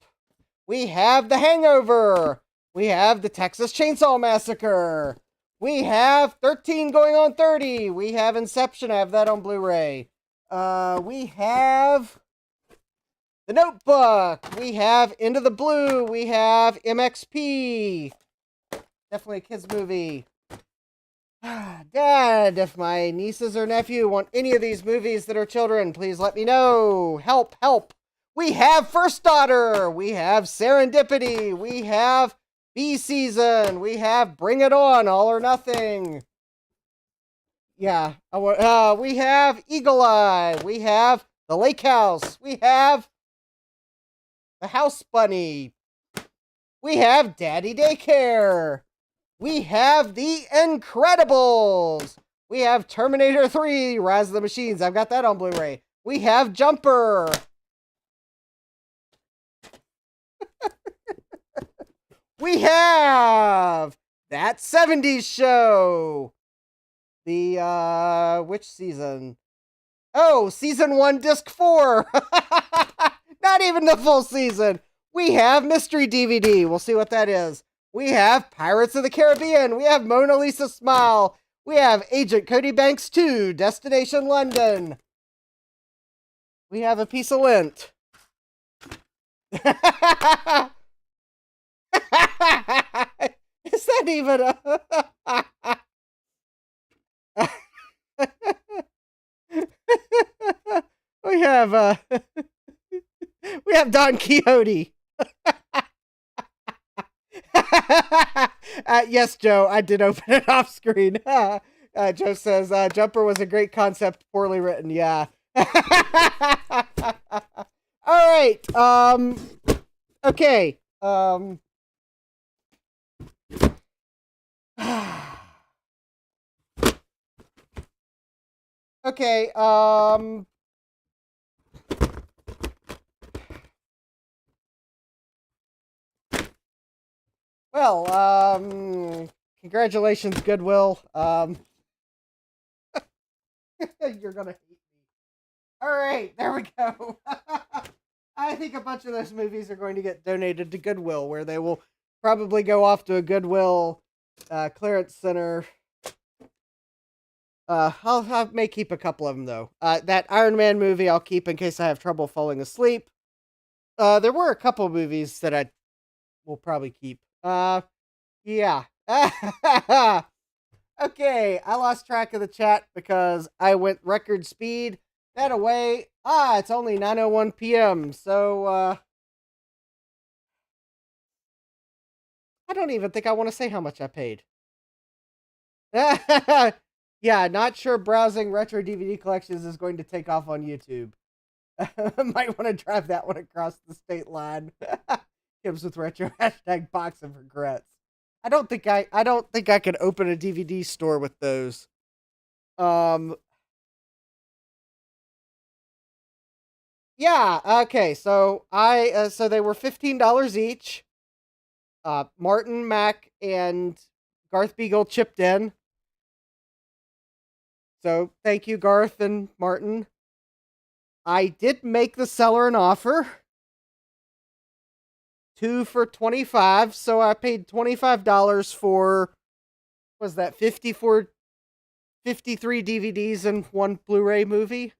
We have The Hangover. We have The Texas Chainsaw Massacre. We have 13 going on 30. We have Inception. I have that on Blu-ray. We have The Notebook. We have Into the Blue. We have MXP. Definitely a kids movie. Dad, if my nieces or nephew want any of these movies that are children, please let me know. Help, help. We have First Daughter. We have Serendipity. We have B Season. We have Bring It On, All or Nothing. Yeah. We have Eagle Eye. We have The Lake House. We have The House Bunny. We have Daddy Daycare. We have The Incredibles. We have Terminator 3, Rise of the Machines. I've got that on Blu-ray. We have Jumper. We have That 70s Show. The, which season? Oh, season 1, disc 4. Not even the full season. We have Mystery DVD. We'll see what that is. We have Pirates of the Caribbean. We have Mona Lisa Smile. We have Agent Cody Banks 2, Destination London. We have A Piece of Lint. Is that even a... we have Don Quixote. Yes, Joe, I did open it off screen. Joe says, Jumper was a great concept, poorly written. Yeah. All right. Okay. Okay. Well, congratulations, Goodwill. You're gonna hate me. All right, there we go. I think a bunch of those movies are going to get donated to Goodwill, where they will probably go off to a Goodwill clearance center. I may keep a couple of them, though. That Iron Man movie I'll keep in case I have trouble falling asleep. There were a couple movies that I will probably keep. Yeah. Okay, I lost track of the chat because I went record speed. That away. It's only 9:01 p.m. So, I don't even think I want to say how much I paid. Yeah, not sure browsing retro DVD collections is going to take off on YouTube. Might want to drive that one across the state line. Gives with retro hashtag box of regrets. I don't think I could open a DVD store with those. Yeah, okay, so so they were $15 each. Martin, Mac, and Garth Beagle chipped in. So thank you, Garth and Martin. I did make the seller an offer. 2 for $25, so I paid $25 for, was that 53 DVDs and 1 Blu-ray movie?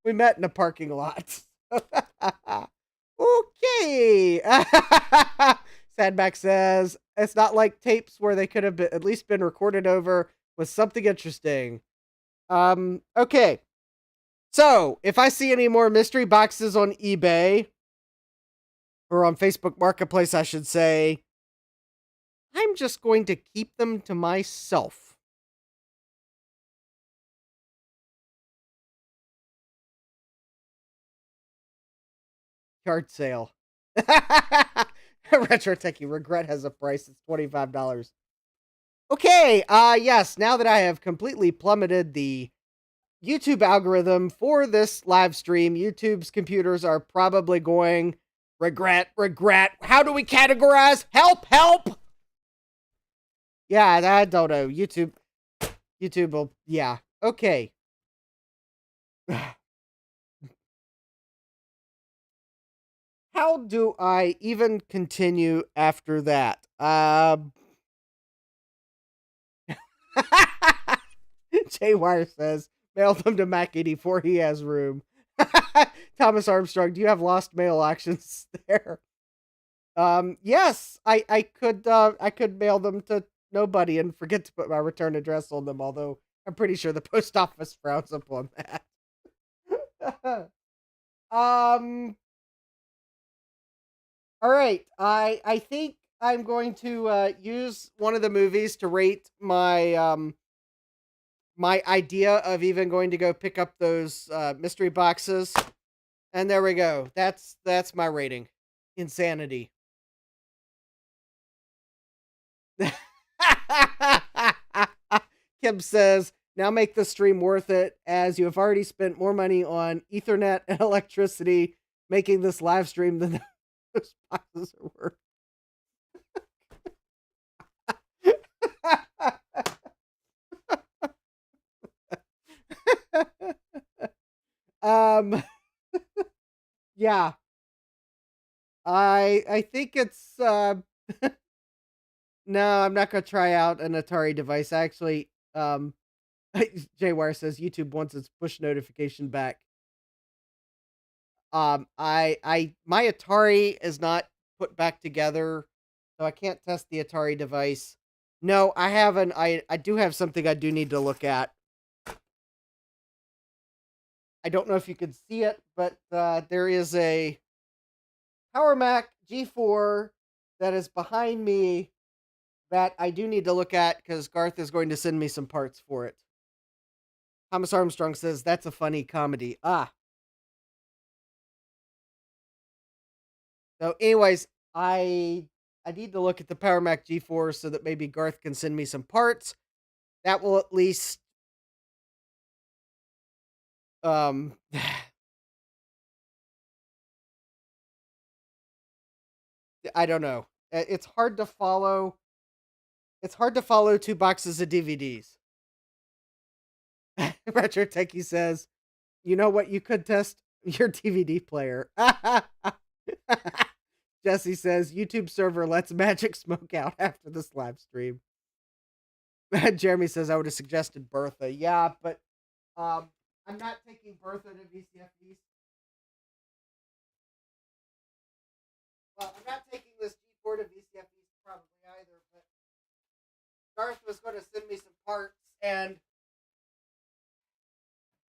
We met in a parking lot. Okay. Sadback says, it's not like tapes where they could have at least been recorded over with something interesting. Okay. So, if I see any more mystery boxes on eBay, or on Facebook Marketplace, I should say, I'm just going to keep them to myself. Yard sale. RetroTech, you regret has a price. It's $25. Okay, yes, now that I have completely plummeted the YouTube algorithm for this live stream, YouTube's computers are probably going, regret, regret. How do we categorize? Help, help. Yeah, I don't know. YouTube will, yeah. Okay. How do I even continue after that? J-Wire says, mail them to Mac 84. He has room. Thomas Armstrong, do you have lost mail auctions there? Yes, I could mail them to nobody and forget to put my return address on them, although I'm pretty sure the post office frowns upon that. All right. I think I'm going to use one of the movies to rate my my idea of even going to go pick up those mystery boxes. And there we go. That's my rating. Insanity. Kim says, now make the stream worth it, as you have already spent more money on Ethernet and electricity making this live stream than those boxes are worth. Yeah. I think it's no, I'm not gonna try out an Atari device. Actually, J-Wire says YouTube wants its push notification back. My Atari is not put back together, so I can't test the Atari device. No, I haven't. I do have something I do need to look at. I don't know if you can see it, but there is a Power Mac G4 that is behind me that I do need to look at because Garth is going to send me some parts for it. Thomas Armstrong says, that's a funny comedy. So anyways, I need to look at the Power Mac G4 so that maybe Garth can send me some parts. That will at least I don't know. It's hard to follow. It's hard to follow 2 boxes of DVDs. Retro Techie says, you know what? You could test your DVD player. Jesse says, YouTube server lets Magic smoke out after this live stream. Jeremy says, I would have suggested Bertha. Yeah, but I'm not taking Bertha to VCFDs. Well, I'm not taking this G4 to VCFDs probably either, but Garth was going to send me some parts, and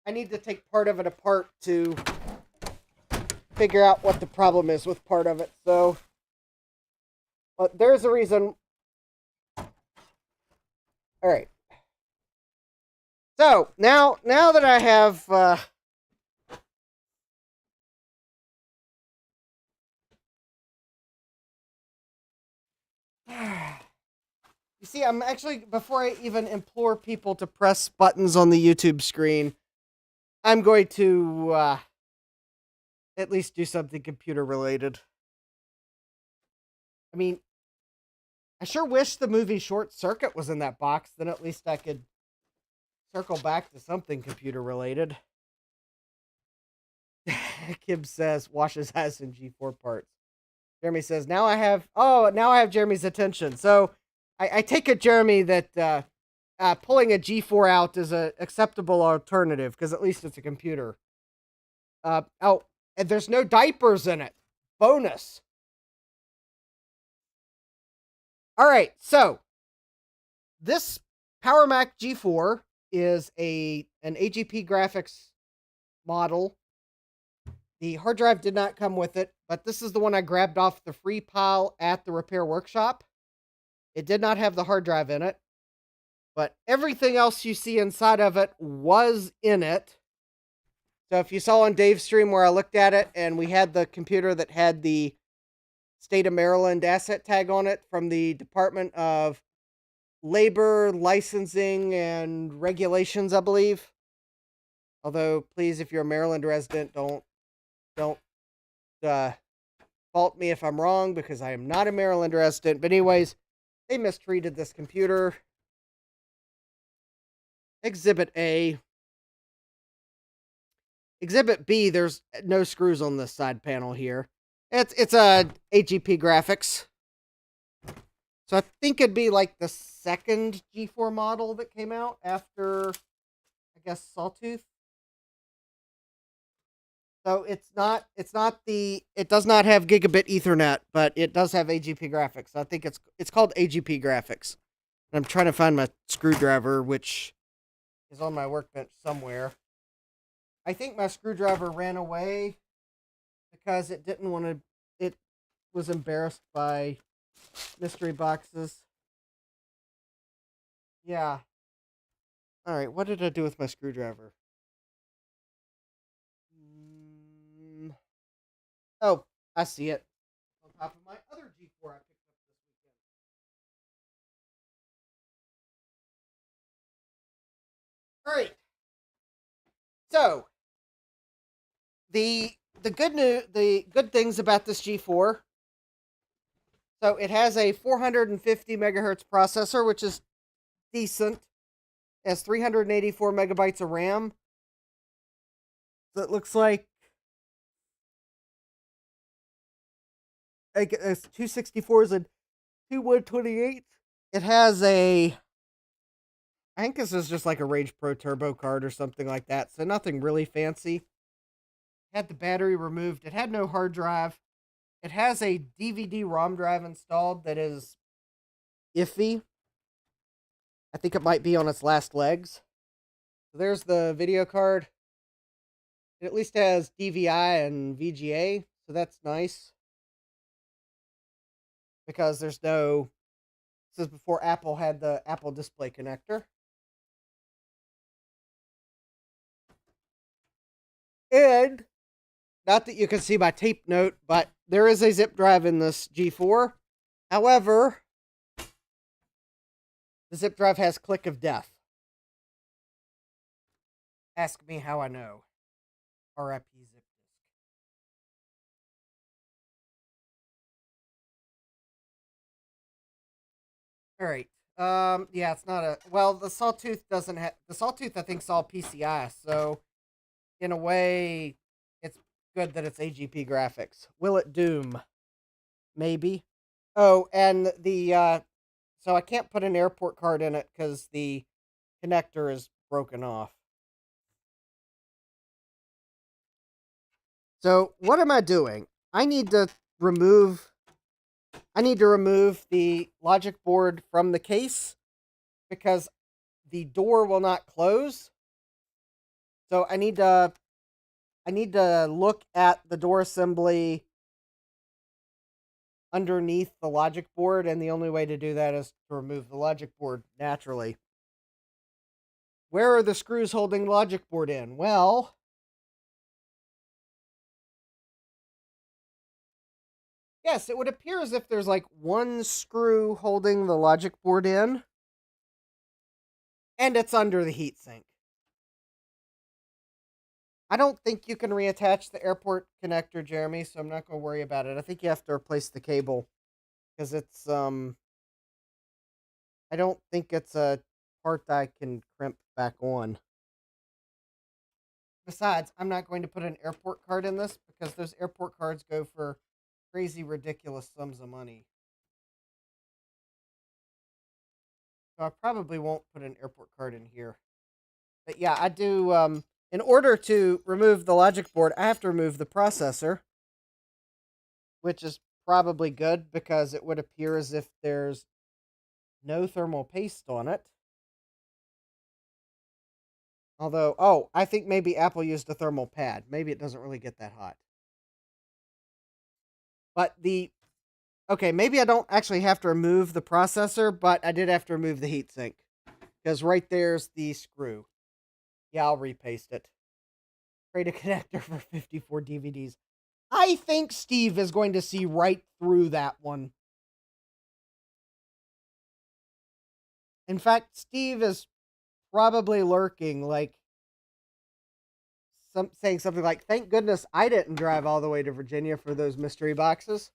I need to take part of it apart to figure out what the problem is with part of it. So, but there's a reason. All right. So now that I have you see, I'm actually, before I even implore people to press buttons on the YouTube screen, I'm going to at least do something computer related. I mean, I sure wish the movie Short Circuit was in that box. Then at least I could circle back to something computer related. Kib says, washes has in G4 parts. Jeremy says, now I have Jeremy's attention. So I take it, Jeremy, that pulling a G4 out is an acceptable alternative because at least it's a computer. Oh, and there's no diapers in it. Bonus. All right, so this Power Mac G4 is an AGP graphics model. The hard drive did not come with it, but this is the one I grabbed off the free pile at the repair workshop. It did not have the hard drive in it, but everything else you see inside of it was in it. So if you saw on Dave's stream where I looked at it and we had the computer that had the state of Maryland asset tag on it from the Department of Labor, Licensing, and Regulations, I believe. Although, please, if you're a Maryland resident, don't fault me if I'm wrong, because I am not a Maryland resident. But anyways, they mistreated this computer. Exhibit A. Exhibit B, there's no screws on this side panel here. It's a AGP graphics. So I think it'd be like the second G4 model that came out after, I guess, Sawtooth. So it does not have gigabit Ethernet, but it does have AGP graphics. I think it's called AGP graphics. And I'm trying to find my screwdriver, which is on my workbench somewhere. I think my screwdriver ran away because it didn't want to. It was embarrassed by mystery boxes. Yeah. All right. What did I do with my screwdriver? Oh, I see it. On top of my other G4 I picked up this weekend. All right. So the good things about this G4. So it has a 450 megahertz processor, which is decent. It has 384 megabytes of RAM. So it looks like it's 264s and two 128s. It has I think this is just like a Rage Pro Turbo card or something like that. So nothing really fancy. Had the battery removed. It had no hard drive. It has a DVD-ROM drive installed that is iffy. I think it might be on its last legs. So there's the video card. It at least has DVI and VGA, so that's nice. Because there's no... This is before Apple had the Apple Display connector. And, not that you can see my tape note, but there is a zip drive in this G4. However, the zip drive has click of death. Ask me how I know. RIP zip disk. All right. Yeah, it's not a... Well, the Sawtooth doesn't have... The Sawtooth, I think, saw PCI, so in a way, it's good that it's AGP graphics. Will it doom? Maybe. Oh, and the... So I can't put an airport card in it because the connector is broken off. So what am I doing? I need to remove the logic board from the case because the door will not close. So I need to look at the door assembly underneath the logic board, and the only way to do that is to remove the logic board naturally. Where are the screws holding the logic board in? Well, yes, it would appear as if there's like one screw holding the logic board in, and it's under the heatsink. I don't think you can reattach the airport connector, Jeremy, so I'm not going to worry about it. I think you have to replace the cable because it's I don't think it's a part that I can crimp back on. Besides, I'm not going to put an airport card in this because those airport cards go for crazy, ridiculous sums of money. So I probably won't put an airport card in here. But yeah, I do, in order to remove the logic board, I have to remove the processor, which is probably good because it would appear as if there's no thermal paste on it. Although, oh, I think maybe Apple used a thermal pad. Maybe it doesn't really get that hot. But okay, maybe I don't actually have to remove the processor, but I did have to remove the heatsink. Because right there's the screw. Yeah, I'll repaste it. Trade a connector for 54 DVDs. I think Steve is going to see right through that one. In fact, Steve is probably lurking, like saying something like, "Thank goodness I didn't drive all the way to Virginia for those mystery boxes."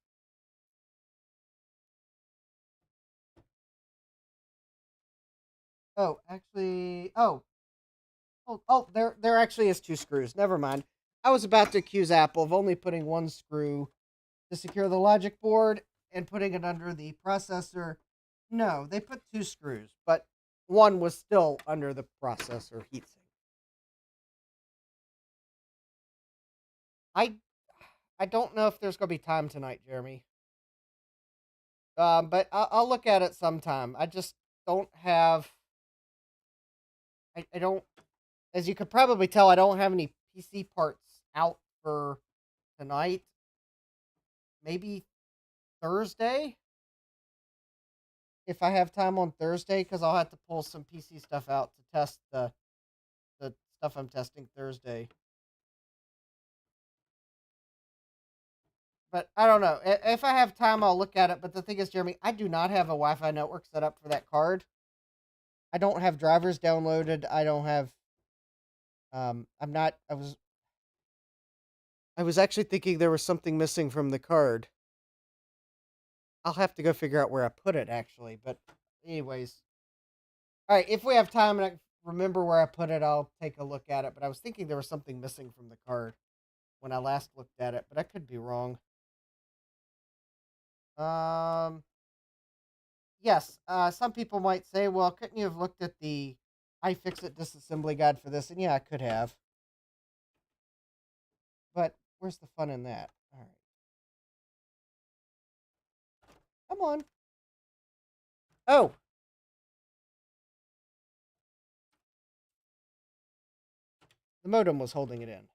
Oh, actually, there actually is 2 screws. Never mind. I was about to accuse Apple of only putting 1 screw to secure the logic board and putting it under the processor. No, they put 2 screws, but 1 was still under the processor heatsink. I I don't know if there's going to be time tonight, Jeremy. But I'll look at it sometime. I just don't have. I don't. As you could probably tell, I don't have any PC parts out for tonight. Maybe Thursday, if I have time on Thursday, because I'll have to pull some PC stuff out to test the stuff I'm testing Thursday. But I don't know. If I have time, I'll look at it. But the thing is, Jeremy, I do not have a Wi-Fi network set up for that card. I don't have drivers downloaded. I don't have. I'm not. I was actually thinking there was something missing from the card. I'll have to go figure out where I put it actually. But anyways, all right. If we have time and I remember where I put it, I'll take a look at it. But I was thinking there was something missing from the card when I last looked at it, but I could be wrong. Um. Yes. Some people might say, well, couldn't you have looked at the iFixit disassembly guide for this? And yeah, I could have. But where's the fun in that? All right. Come on. Oh, the modem was holding it in.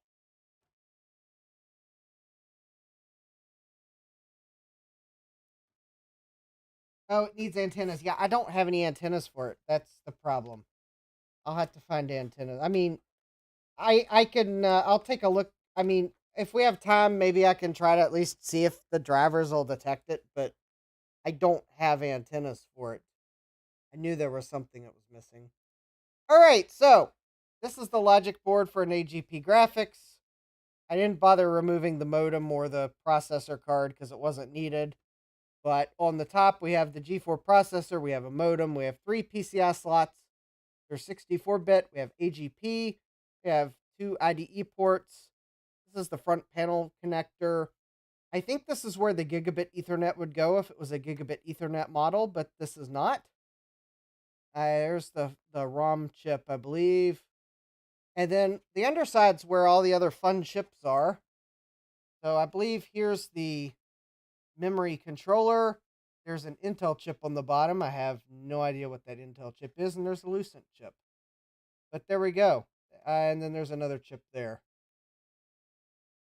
Oh, it needs antennas. Yeah, I don't have any antennas for it. That's the problem. I'll have to find antennas. I mean, I can I'll take a look. I mean, if we have time, maybe I can try to at least see if the drivers will detect it, but I don't have antennas for it. I knew there was something that was missing. All right, so this is the logic board for an AGP graphics. I didn't bother removing the modem or the processor card because it wasn't needed. But on the top, we have the G4 processor, we have a modem, we have 3 PCI slots. They're 64-bit. We have AGP. We have 2 IDE ports. This is the front panel connector. I think this is where the gigabit Ethernet would go if it was a gigabit Ethernet model, but this is not. There's the ROM chip, I believe. And then the underside's where all the other fun chips are. So I believe here's the memory controller. There's an Intel chip on the bottom. I have no idea what that Intel chip is. And there's a Lucent chip. But there we go. And then there's another chip there.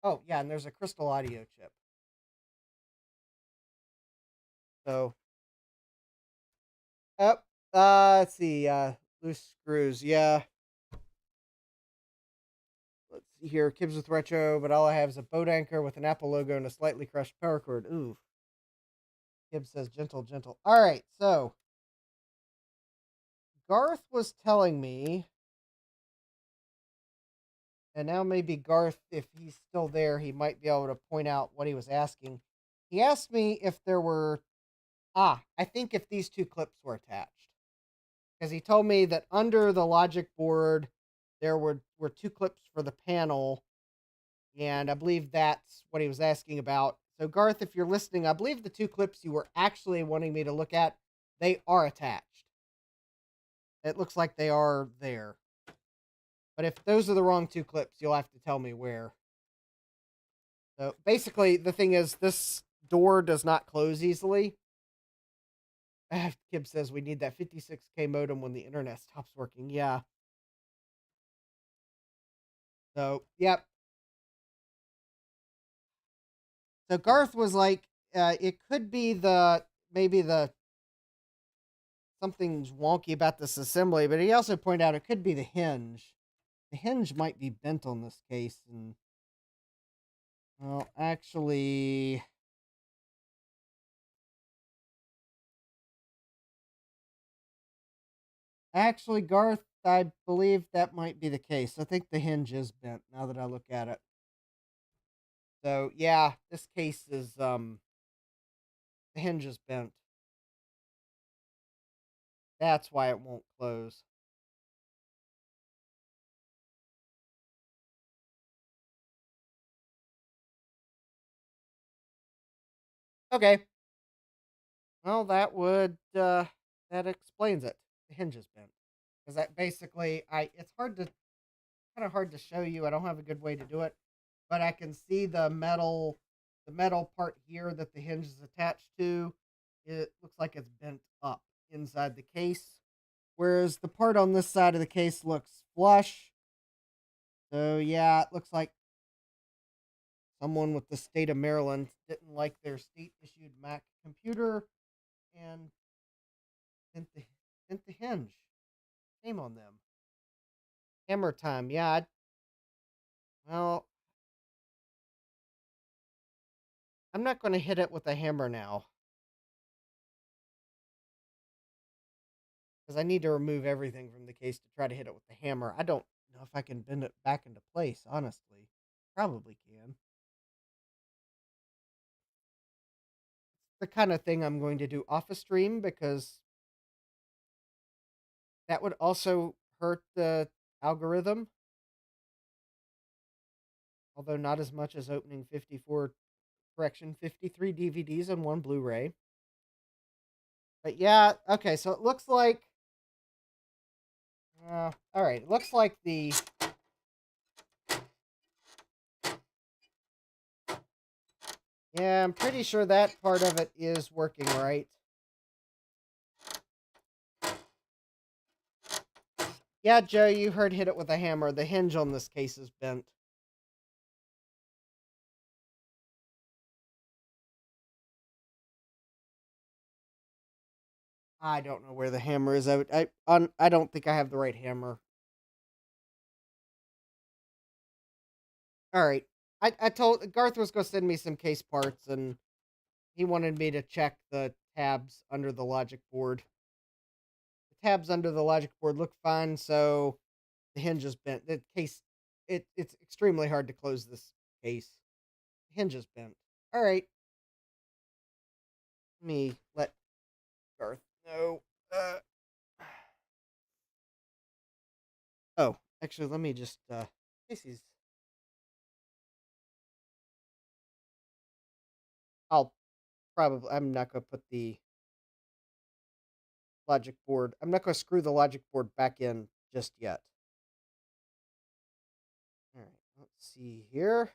Oh, yeah, and there's a Crystal Audio chip. So, up. Let's see. Loose screws. Yeah. Let's see here. Kibbs with retro, but all I have is a boat anchor with an Apple logo and a slightly crushed power cord. Ooh. Kibbs says gentle, gentle. All right, so Garth was telling me, and now maybe Garth, if he's still there, he might be able to point out what he was asking. He asked me if there were, I think if these 2 clips were attached. Because he told me that under the logic board, there were 2 clips for the panel, and I believe that's what he was asking about. So Garth, if you're listening, I believe the 2 clips you were actually wanting me to look at, they are attached. It looks like they are there. But if those are the wrong 2 clips, you'll have to tell me where. So basically, the thing is, this door does not close easily. Kib says we need that 56K modem when the internet stops working. Yeah. So, yep. So Garth was like, it could be maybe something's wonky about this assembly, but he also pointed out it could be the hinge. The hinge might be bent on this case, and Well, actually, Garth, I believe that might be the case. I think the hinge is bent now that I look at it. So yeah, this case is the hinge is bent. That's why it won't close. Okay. Well, that explains it. The hinge is bent. Because that basically it's kind of hard to show you. I don't have a good way to do it, but I can see the metal part here that the hinge is attached to. It looks like it's bent up inside the case, whereas the part on this side of the case looks flush. So yeah, it looks like someone with the state of Maryland didn't like their state issued Mac computer and bent the hinge. Shame on them. Hammer time. Yeah. Well, I'm not going to hit it with a hammer now because I need to remove everything from the case to try to hit it with the hammer. I don't know if I can bend it back into place, honestly. Probably can. The kind of thing I'm going to do off a stream because that would also hurt the algorithm, although not as much as opening 53 DVDs and one Blu-ray. But yeah, okay, so it looks like all right, it looks like yeah, I'm pretty sure that part of it is working right. Yeah, Joe, you heard hit it with a hammer. The hinge on this case is bent. I don't know where the hammer is. I don't think I have the right hammer. All right. I told Garth was going to send me some case parts, and he wanted me to check the tabs under the logic board. The tabs under the logic board look fine, so the hinge is bent. The case, it's extremely hard to close this case. The hinge is bent. All right. Let me let Garth know. Oh, actually, let me just Casey's. I'll I'm not going to put the logic board. I'm not going to screw the logic board back in just yet. All right, let's see here.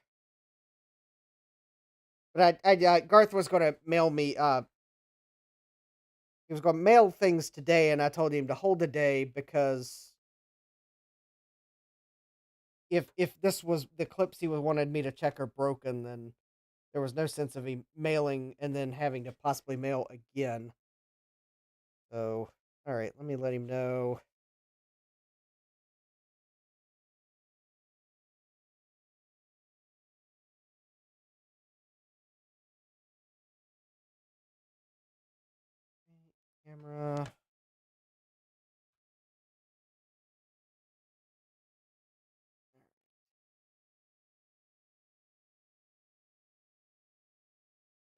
But Garth was going to mail me. He was going to mail things today, and I told him to hold a day because if this was the clips he wanted me to check are broken, then there was no sense of him mailing and then having to possibly mail again. So, all right, let me let him know. Camera.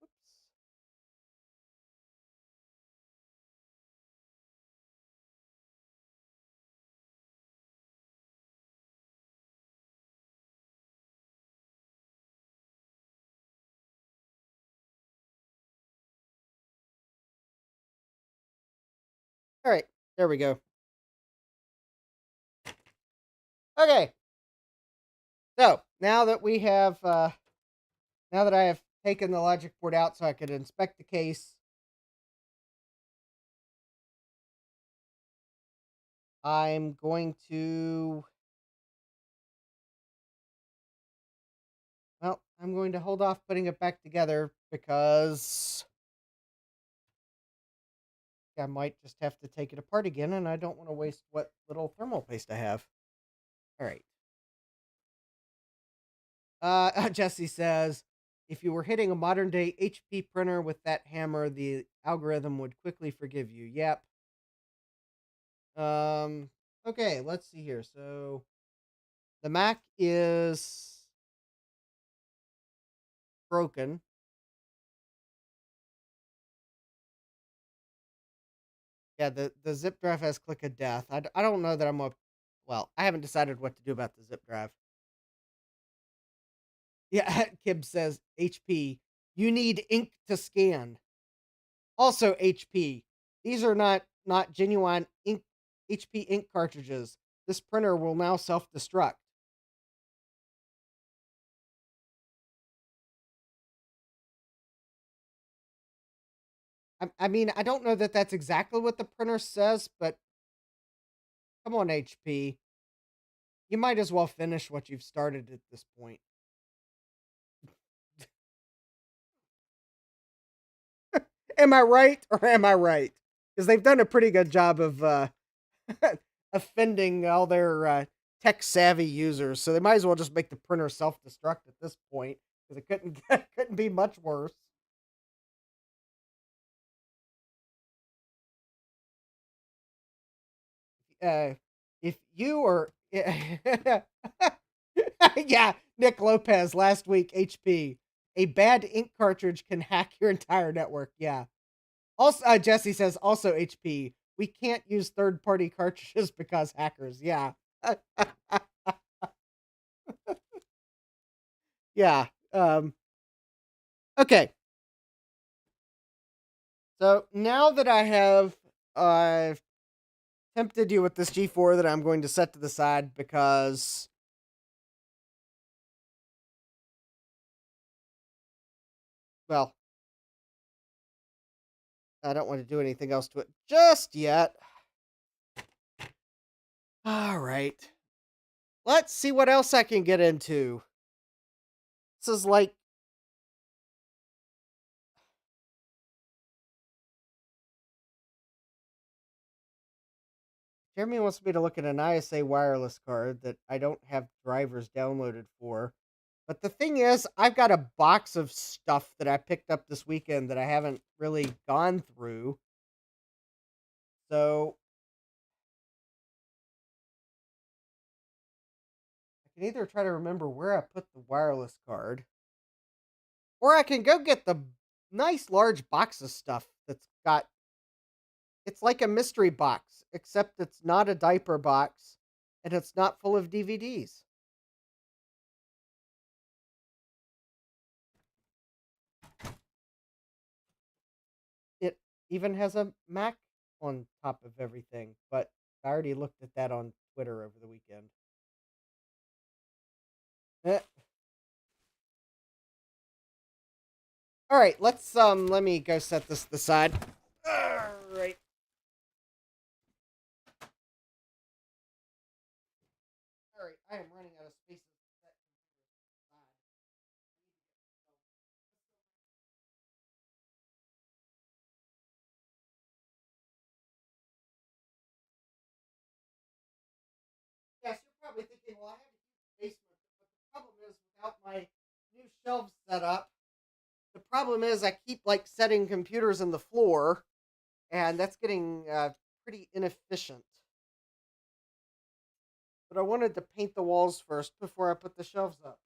Oops. All right, there we go. Okay. So now that we have, now that I have taken the logic board out so I could inspect the case, I'm going to, well, I'm going to hold off putting it back together because I might just have to take it apart again, and I don't want to waste what little thermal paste I have. All right. Jesse says, if you were hitting a modern day HP printer with that hammer, the algorithm would quickly forgive you. Yep. Okay, let's see here. So the Mac is broken. Yeah, the zip drive has click of death. I don't know that I'm a. Well, I haven't decided what to do about the zip drive. Yeah, Kib says HP. You need ink to scan. Also HP. These are not genuine ink HP ink cartridges. This printer will now self-destruct. I mean, I don't know that that's exactly what the printer says, but come on, HP. You might as well finish what you've started at this point. Am I right or am I right? Because they've done a pretty good job of offending all their tech savvy users, so they might as well just make the printer self destruct at this point because it couldn't be much worse. Uh, if you or yeah, Nick Lopez last week, HP, a bad ink cartridge can hack your entire network. Yeah. Also, Jesse says also HP. We can't use third party cartridges because hackers. Yeah. Yeah. Okay. So now that I have uh, tempted you with this G4 that I'm going to set to the side because, well, I don't want to do anything else to it just yet. All right. Let's see what else I can get into. This is like Jeremy wants me to look at an ISA wireless card that I don't have drivers downloaded for. But the thing is, I've got a box of stuff that I picked up this weekend that I haven't really gone through. So I can either try to remember where I put the wireless card, or I can go get the nice large box of stuff that's got. It's like a mystery box, except it's not a diaper box and it's not full of DVDs. It even has a Mac on top of everything, but I already looked at that on Twitter over the weekend. Eh. All right, let me go set this to the side. All right. All right, I am running out of space. Yes, you're probably thinking, well, I have a huge basement, but the problem is without my new shelves set up, the problem is I keep like setting computers in the floor, and that's getting pretty inefficient. But I wanted to paint the walls first before I put the shelves up.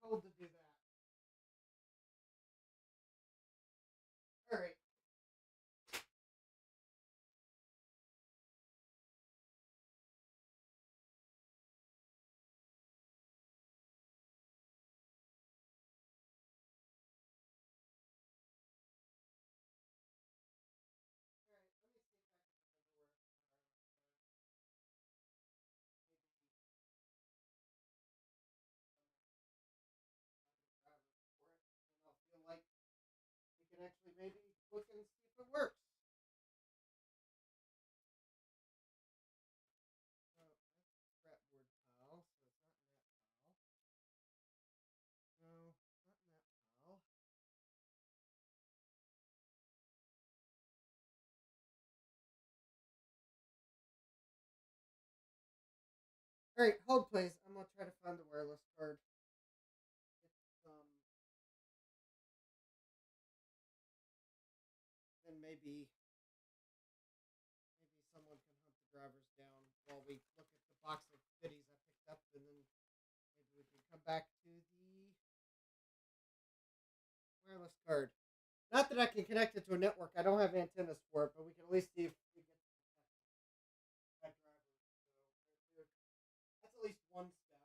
I'm told to do that. All right. I'll feel like we can actually maybe look and see if it works. Fretboard pile, so it's not in that pile. No, not in that pile. All right, hold please. I'm gonna try to find the wireless card. Then maybe someone can hunt the drivers down while we look at the box of goodies I picked up, and then maybe we can come back to the wireless card. Not that I can connect it to a network. I don't have antennas for it, but we can at least see if we get that driver. So that's at least one step.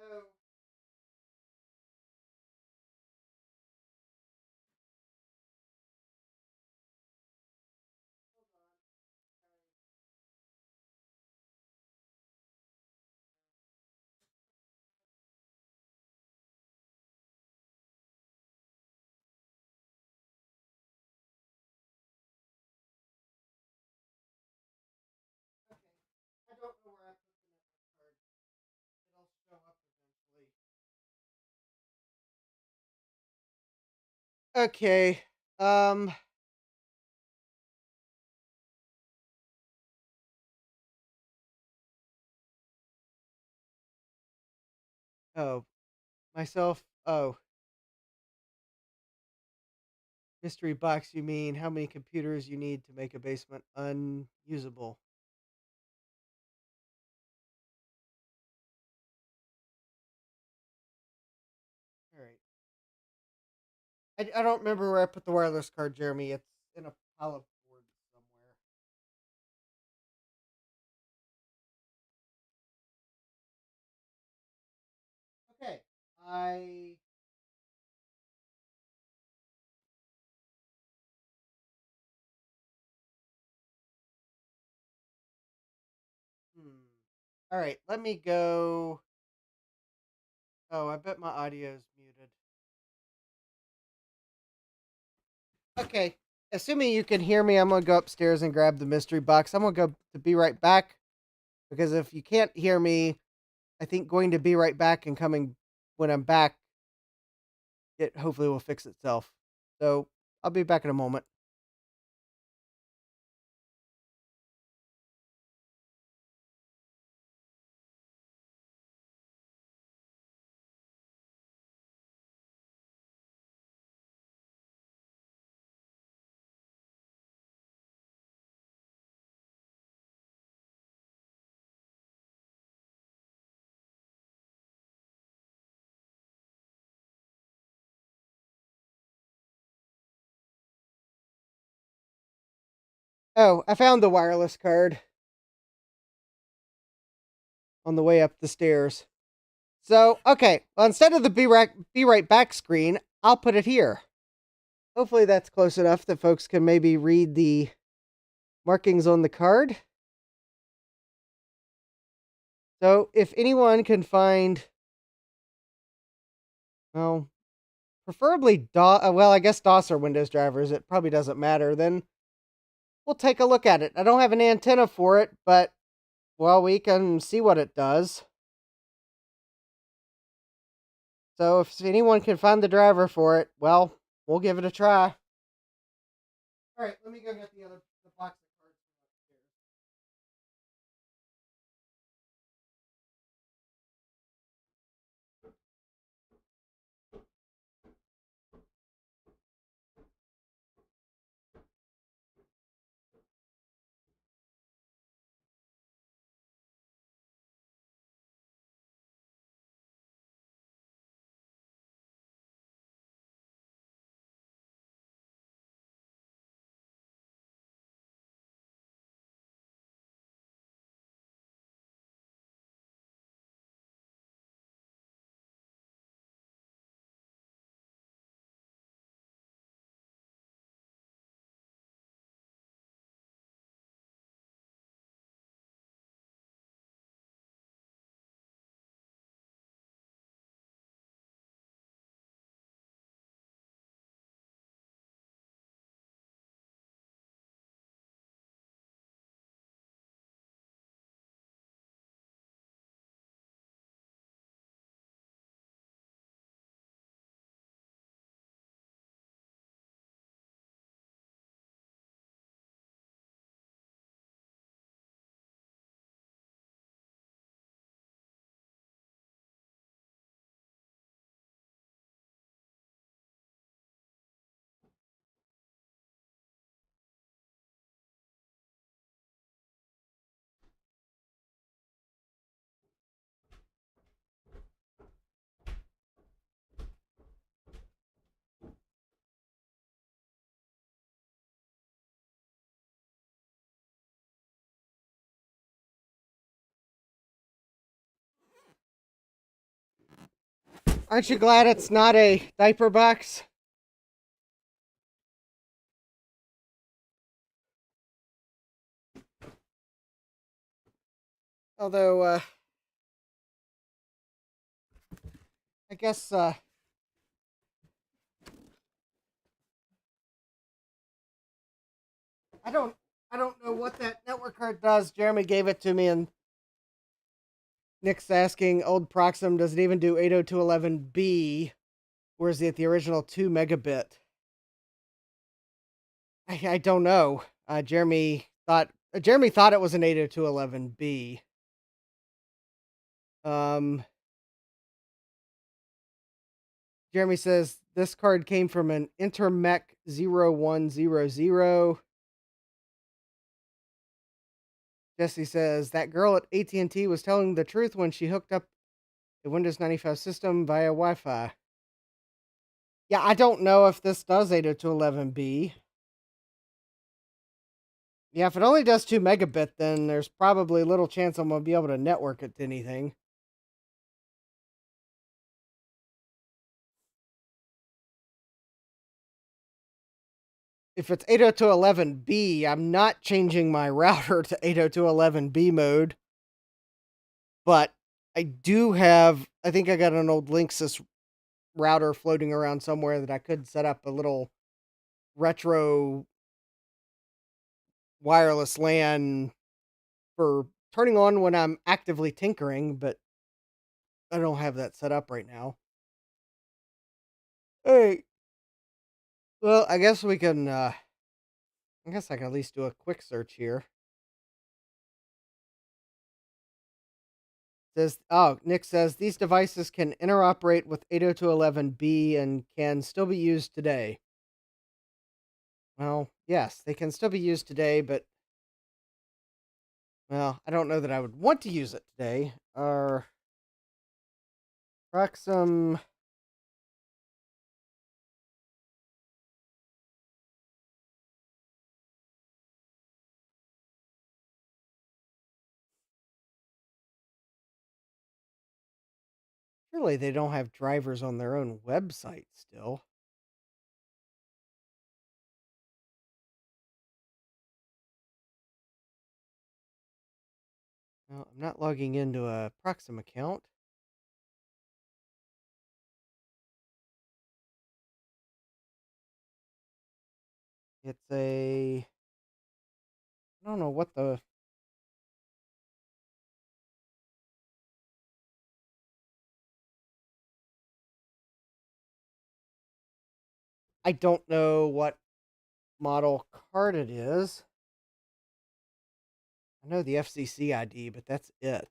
Oh, hold on. Okay. I don't know where I put the network card. It'll show up eventually. Okay. Um. Oh, myself. Oh, mystery box. You mean how many computers you need to make a basement unusable? All right. I don't remember where I put the wireless card, Jeremy. It's in a pile of boards somewhere. Okay. I. Hmm. All right. Let me go. Oh, I bet my audio is muted. Okay. Assuming you can hear me, I'm gonna go upstairs and grab the mystery box. I'm gonna go to be right back because if you can't hear me, I think going to be right back and coming when I'm back, it hopefully will fix itself. So I'll be back in a moment. Oh, I found the wireless card on the way up the stairs. So, okay, well, instead of the be right back screen, I'll put it here. Hopefully that's close enough that folks can maybe read the markings on the card. So, if anyone can find, well, preferably well, I guess DOS or Windows drivers, it probably doesn't matter, then we'll take a look at it. I don't have an antenna for it, but, well, we can see what it does. So, if anyone can find the driver for it, well, we'll give it a try. All right, let me go get the box of cards from upstairs. Aren't you glad it's not a diaper box? Although, I guess, I don't, I don't know what that network card does. Jeremy gave it to me, and Nick's asking, old Proxim, does it even do 802.11b? Or is it the original 2 megabit? I don't know. Jeremy thought it was an 802.11b. Jeremy says this card came from an Intermec 0100. Jesse says that girl at AT&T was telling the truth when she hooked up the Windows 95 system via Wi-Fi. Yeah, I don't know if this does 802.11b. Yeah, if it only does 2 megabit, then there's probably little chance I'm going to be able to network it to anything. If it's 802.11b, I'm not changing my router to 802.11b mode. But I do have, I think I got an old Linksys router floating around somewhere that I could set up a little retro wireless LAN for turning on when I'm actively tinkering, but I don't have that set up right now. Hey, well, I guess we can, I guess I can at least do a quick search here. Nick says these devices can interoperate with 802.11b and can still be used today. Well, yes, they can still be used today, but well, I don't know that I would want to use it today. Proxim. Surely they don't have drivers on their own website still. Well, I'm not logging into a Proxim account. It's a. I don't know what the. I don't know what model card it is. I know the FCC ID, but that's it.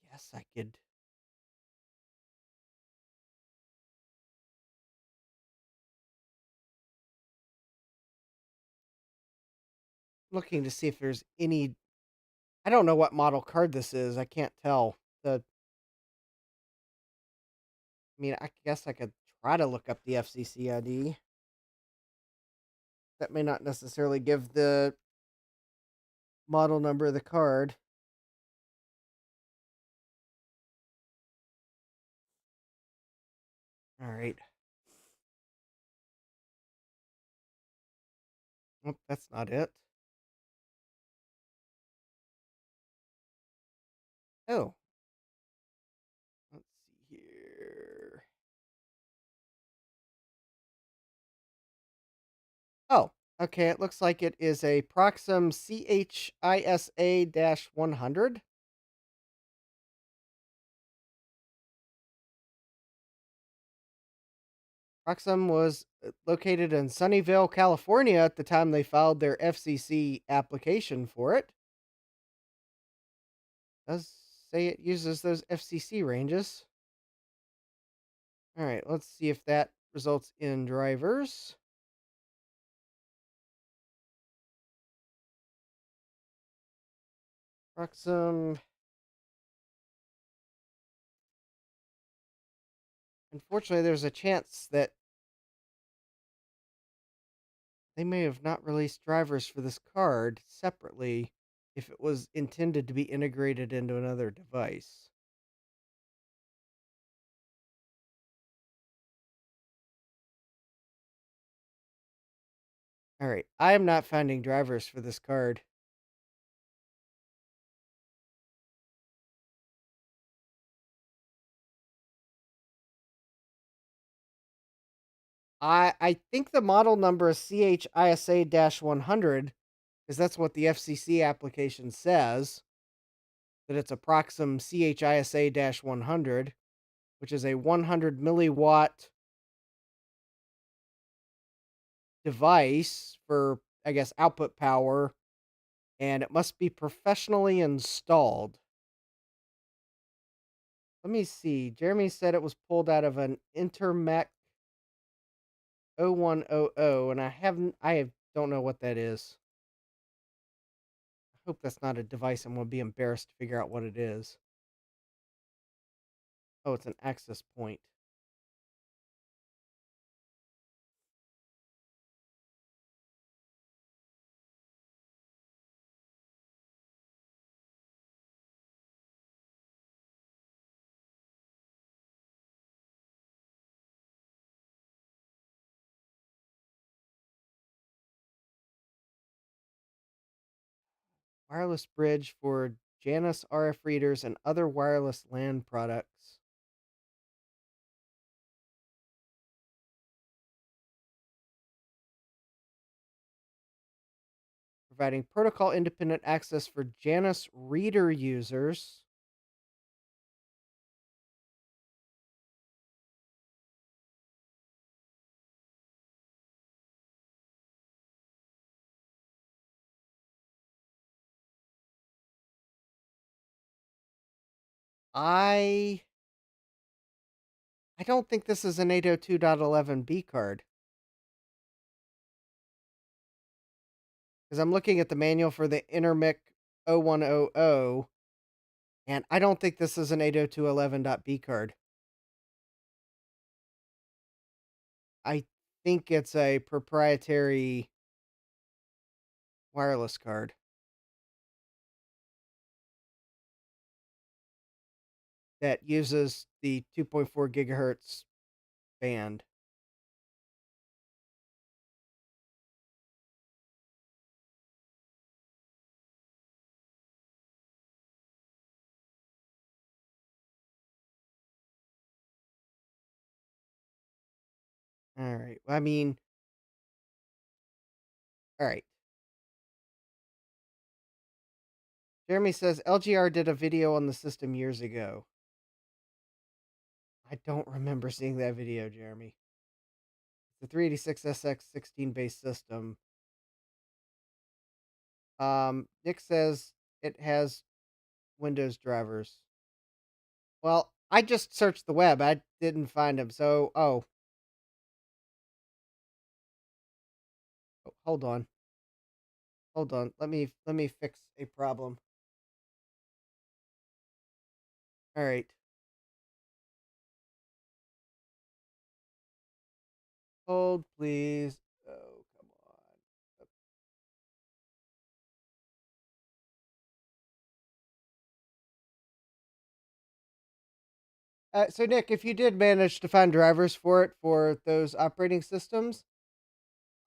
Yes, I could. Looking to see if there's any. I don't know what model card this is. I can't tell. I guess I could try to look up the FCC ID. That may not necessarily give the model number of the card. All right. Well, that's not it. Oh. Let's see here. Oh, okay. It looks like it is a Proxim CHISA 100. Proxim was located in Sunnyvale, California at the time they filed their FCC application for it. It does say it uses those FCC ranges. All right, let's see if that results in drivers. Proxim. Unfortunately, there's a chance that they may have not released drivers for this card separately if it was intended to be integrated into another device. All right, I am not finding drivers for this card. I think the model number is CHISA-100, because that's what the FCC application says, that it's a Proxim CHISA-100, which is a 100 milliwatt device for, I guess, output power, and it must be professionally installed. Let me see. Jeremy said it was pulled out of an Intermec 0100, and I don't know what that is. I hope that's not a device I'm going to be embarrassed to figure out what it is. Oh, it's an access point. Wireless bridge for Janus RF readers and other wireless LAN products. Providing protocol independent access for Janus reader users. I don't think this is an 802.11b card. Because I'm looking at the manual for the Intermic 0100, and I don't think this is an 802.11.b card. I think it's a proprietary wireless card. That uses the 2.4 gigahertz band. All right. I mean, all right. Jeremy says LGR did a video on the system years ago. I don't remember seeing that video, Jeremy. The 386SX 16 base system. Nick says it has Windows drivers. Well, I just searched the web. I didn't find them. So, hold on. Hold on. Let me fix a problem. All right. Hold, please. Oh, come on. So, Nick, if you did manage to find drivers for it for those operating systems,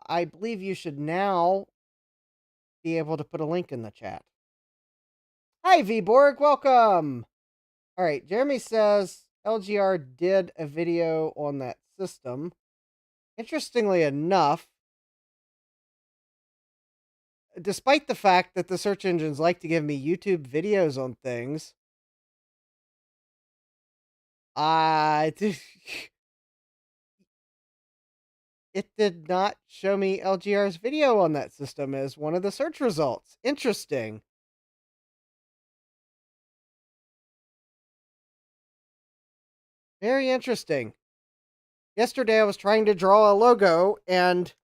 I believe you should now be able to put a link in the chat. Hi, VBorg. Welcome. All right. Jeremy says LGR did a video on that system. Interestingly enough, despite the fact that the search engines like to give me YouTube videos on things, it did not show me LGR's video on that system as one of the search results. Interesting. Very interesting. Yesterday I was trying to draw a logo, and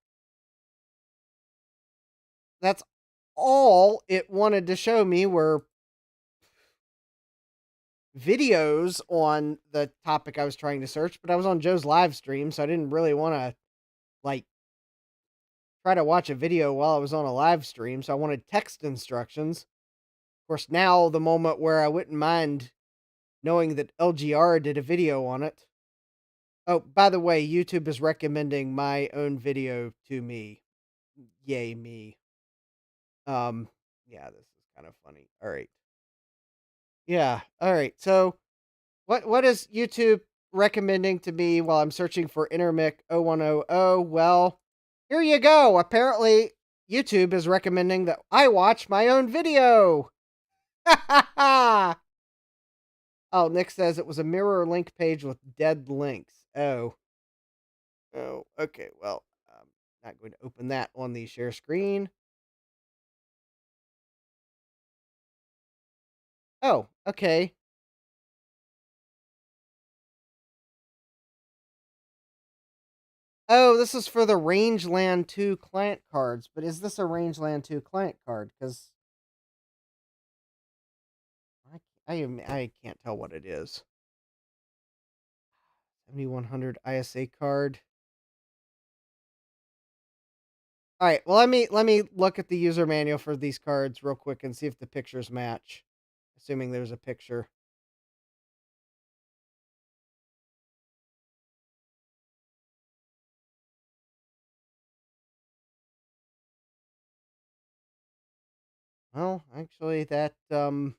that's all it wanted to show me were videos on the topic I was trying to search, but I was on Joe's live stream, so I didn't really want to like try to watch a video while I was on a live stream. So I wanted text instructions. Of course, now the moment where I wouldn't mind knowing that LGR did a video on it. Oh, by the way, YouTube is recommending my own video to me. Yay me. Um, yeah, this is kind of funny. All right. Yeah. All right. So what is YouTube recommending to me while I'm searching for Intermic 0100? Well, here you go. Apparently, YouTube is recommending that I watch my own video. Oh, Nick says it was a mirror link page with dead links. Oh. Oh, okay. Well, I'm not going to open that on the share screen. Oh, okay. Oh, this is for the Rangeland 2 client cards, but is this a Rangeland 2 client card? Because I can't tell what it is. 7100 ISA card. All right, well let me look at the user manual for these cards real quick and see if the pictures match. Assuming there's a picture. Well, actually that oh,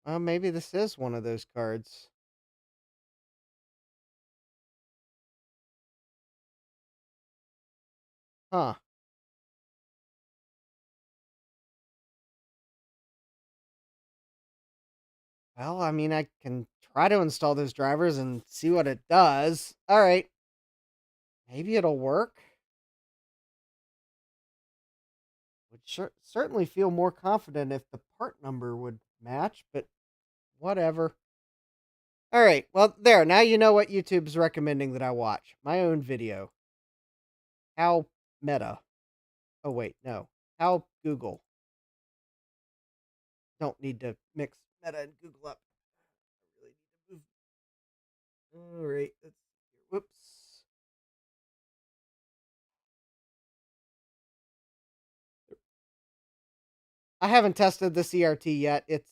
well, maybe this is one of those cards. Huh. Well, I mean, I can try to install those drivers and see what it does. All right. Maybe it'll work. Would certainly feel more confident if the part number would match, but whatever. All right. Well, there. Now you know what YouTube's recommending that I watch. My own video. How meta. Oh, wait. No. How Google. Don't need to mix meta and Google up. I really need to move. All right. Whoops. I haven't tested the CRT yet. It's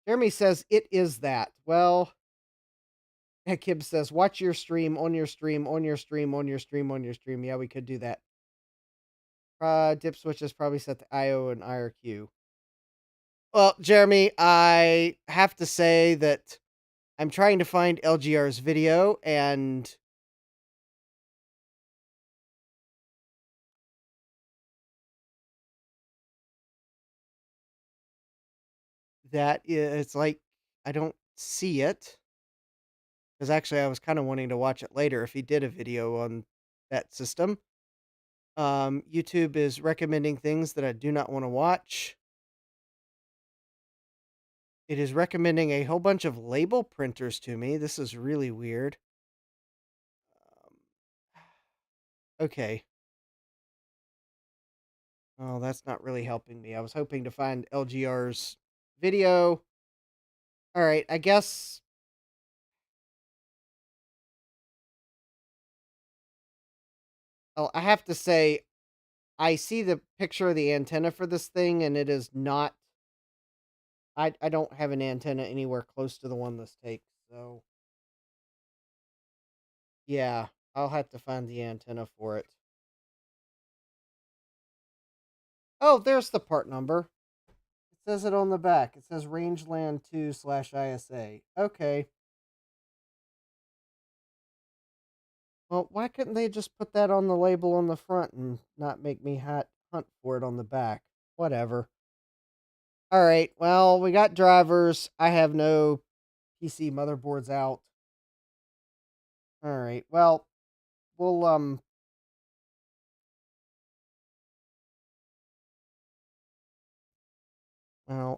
Jeremy says it is that. Well, Kib says watch your stream on your stream on your stream on your stream on your stream. Yeah, we could do that. Dip switch is probably set to IO and IRQ. Well, Jeremy, I have to say that I'm trying to find LGR's video, and that it's like I don't see it. Because actually, I was kind of wanting to watch it later if he did a video on that system. YouTube is recommending things that I do not want to watch. It is recommending a whole bunch of label printers to me. This is really weird. Okay. Oh, that's not really helping me. I was hoping to find LGR's video. All right, I guess. Oh, I have to say, I see the picture of the antenna for this thing, and it is not. I don't have an antenna anywhere close to the one this takes, so yeah, I'll have to find the antenna for it. Oh, there's the part number. It says it on the back. It says Rangeland 2/ISA. Okay. Well, why couldn't they just put that on the label on the front and not make me hunt for it on the back? Whatever. All right. Well, we got drivers. I have no PC motherboards out. All right. Well, we'll well,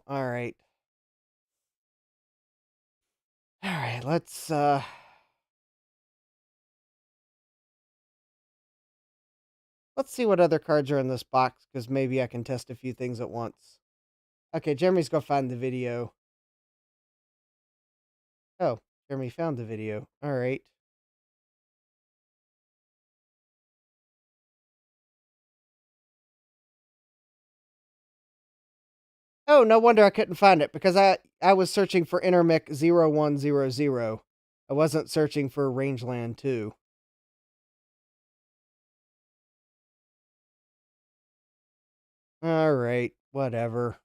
all right. All right, let's Let's see what other cards are in this box, because maybe I can test a few things at once. Okay, Jeremy's going to find the video. Oh, Jeremy found the video. All right. Oh, no wonder I couldn't find it, because I was searching for Intermic 0100. I wasn't searching for Rangeland 2. All right, whatever.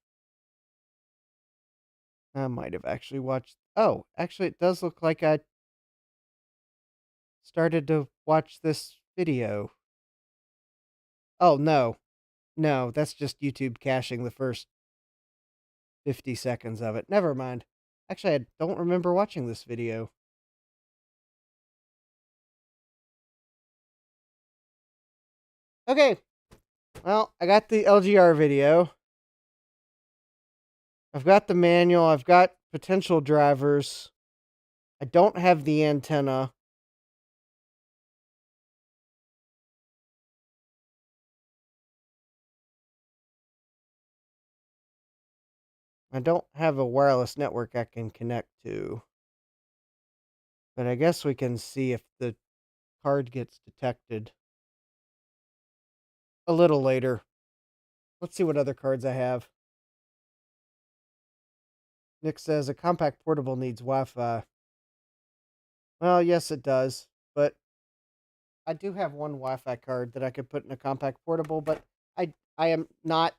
I might have actually watched... Oh, actually, it does look like I started to watch this video. Oh, no. No, that's just YouTube caching the first 50 seconds of it. Never mind. Actually, I don't remember watching this video. Okay. Well, I got the LGR video. I've got the manual. I've got potential drivers. I don't have the antenna. I don't have a wireless network I can connect to. But I guess we can see if the card gets detected a little later. Let's see what other cards I have. Nick says a compact portable needs Wi-Fi. Well, yes, it does. But I do have one Wi-Fi card that I could put in a compact portable, but I am not,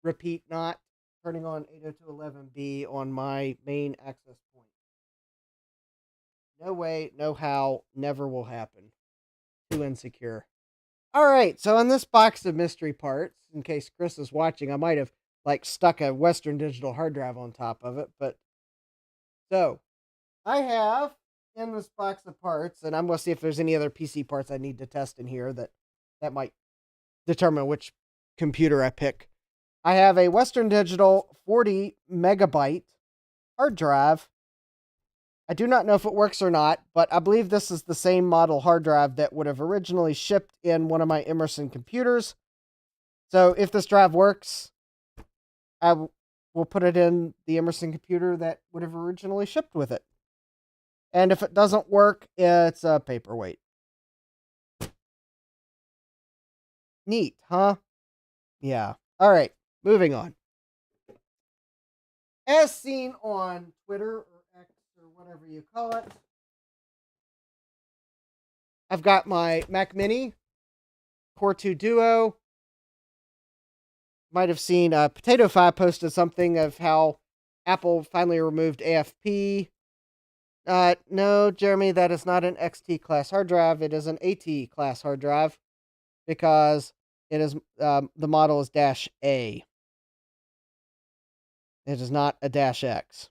repeat, not turning on 802.11b on my main access point. No way, no how, never will happen. Too insecure. All right, so in this box of mystery parts, in case Chris is watching, I might have stuck a Western Digital hard drive on top of it, but so I have in this box of parts, and I'm going to see if there's any other PC parts I need to test in here that might determine which computer I pick. I have a Western Digital 40 megabyte hard drive. I do not know if it works or not, but I believe this is the same model hard drive that would have originally shipped in one of my Emerson computers. So if this drive works, I will put it in the Emerson computer that would have originally shipped with it. And if it doesn't work, it's a paperweight. Neat, huh? Yeah. All right, moving on. As seen on Twitter or X or whatever you call it, I've got my Mac Mini, Core 2 Duo. Might have seen Potato Fi posted something of how Apple finally removed AFP. No, Jeremy, that is not an XT class hard drive. It is an AT class hard drive because it is the model is -A. It is not a -X.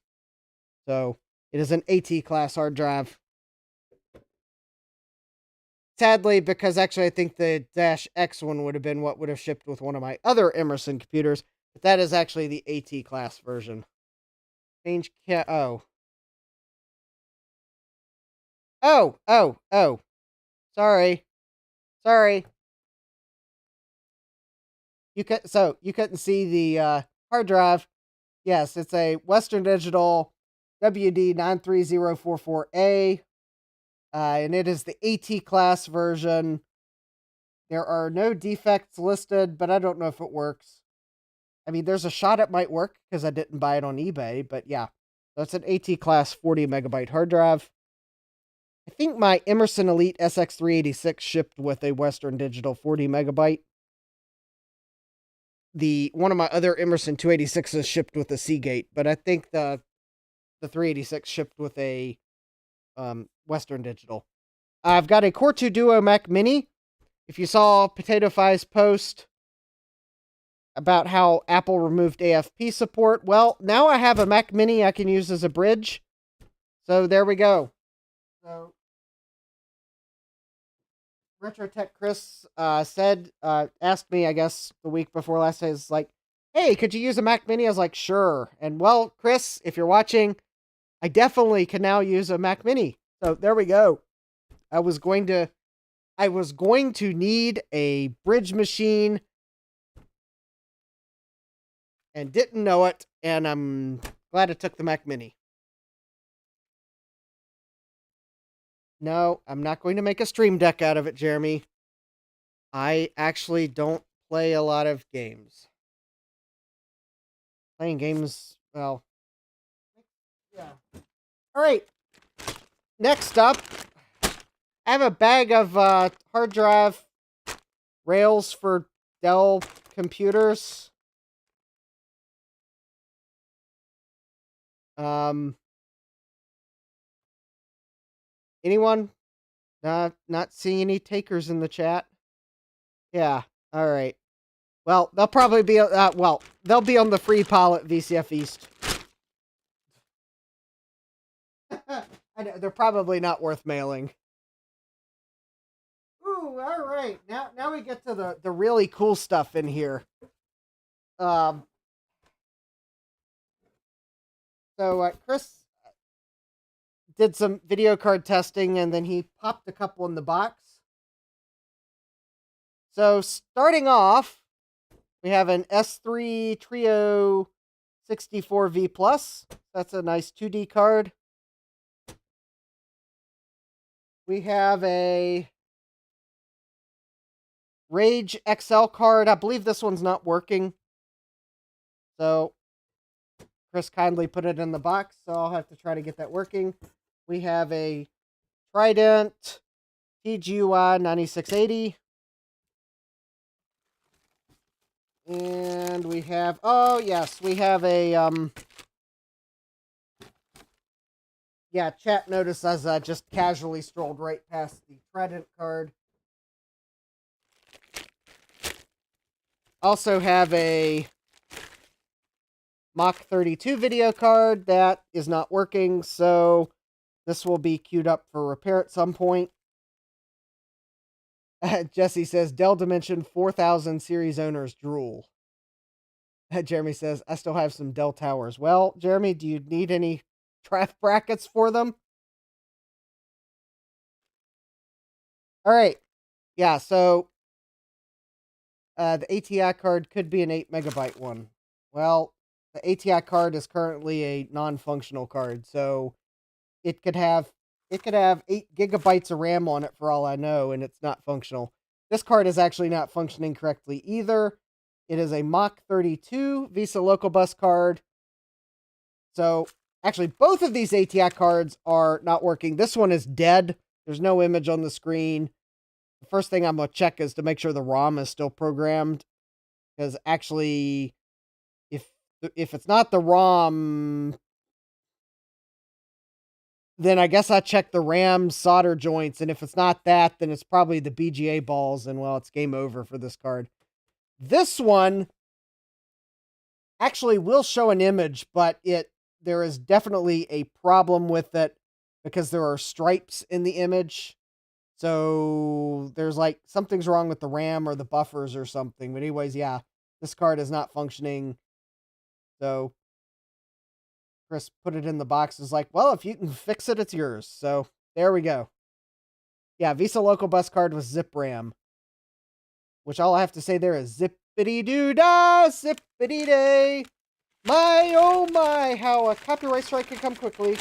So it is an AT class hard drive. Sadly, because actually I think the -X one would have been what would have shipped with one of my other Emerson computers, but that is actually the AT class version. Change oh. Oh. Sorry. You couldn't see the hard drive. Yes, it's a Western Digital WD93044A. And it is the AT class version. There are no defects listed, but I don't know if it works. I mean, there's a shot it might work because I didn't buy it on eBay, but yeah. So it's an AT class 40 megabyte hard drive. I think my Emerson Elite SX386 shipped with a Western Digital 40 megabyte. One of my other Emerson 286s shipped with a Seagate, but I think the 386 shipped with a Western Digital. I've got a Core 2 Duo Mac Mini. If you saw Potato Fi's post about how Apple removed AFP support, well, now I have a Mac Mini I can use as a bridge. So there we go. So RetroTech Chris asked me, I guess, the week before last, is like, hey, could you use a Mac Mini? I was like, sure. And well, Chris, if you're watching, I definitely can now use a Mac Mini. So there we go. I was going to I was going to need a bridge machine and didn't know it, and I'm glad I took the Mac Mini. No, I'm not going to make a stream deck out of it, Jeremy. I actually don't play a lot of games. Playing games, well, yeah. All right. Next up, I have a bag of hard drive rails for Dell computers. Anyone? Not seeing any takers in the chat. Yeah. All right. Well, they'll probably be they'll be on the free pile at VCF East. I know, they're probably not worth mailing. Ooh, all right. Now we get to the really cool stuff in here. So Chris did some video card testing, and then he popped a couple in the box. So starting off, we have an S3 Trio 64V Plus. That's a nice 2D card. We have a Rage XL card. I believe this one's not working. So Chris kindly put it in the box, so I'll have to try to get that working. We have a Trident TGUI 9680. And we have, oh yes, we have a, yeah, chat notice as I just casually strolled right past the Trident card. Also have a Mach 32 video card that is not working, so this will be queued up for repair at some point. Jesse says, Dell Dimension 4000 series owners drool. Jeremy says, I still have some Dell towers. Well, Jeremy, do you need any draft brackets for them? All right. Yeah, so the ATI card could be an 8 megabyte one. Well, the ATI card is currently a non-functional card, so it could have 8 gigabytes of RAM on it for all I know, and it's not functional. This card is actually not functioning correctly either. It is a Mach 32 Visa Local Bus card. So, actually, both of these ATI cards are not working. This one is dead. There's no image on the screen. The first thing I'm going to check is to make sure the ROM is still programmed. Because actually, if it's not the ROM, then I guess I check the RAM solder joints. And if it's not that, then it's probably the BGA balls. And, well, it's game over for this card. This one actually will show an image, but there is definitely a problem with it because there are stripes in the image. So there's like something's wrong with the RAM or the buffers or something. But anyways, yeah, this card is not functioning. So Chris put it in the box. Is like, well, if you can fix it, it's yours. So there we go. Yeah, Visa Local Bus card with zip RAM. Which all I have to say there is zippity-doo-dah, zippity-day. My, oh my, how a copyright strike can come quickly.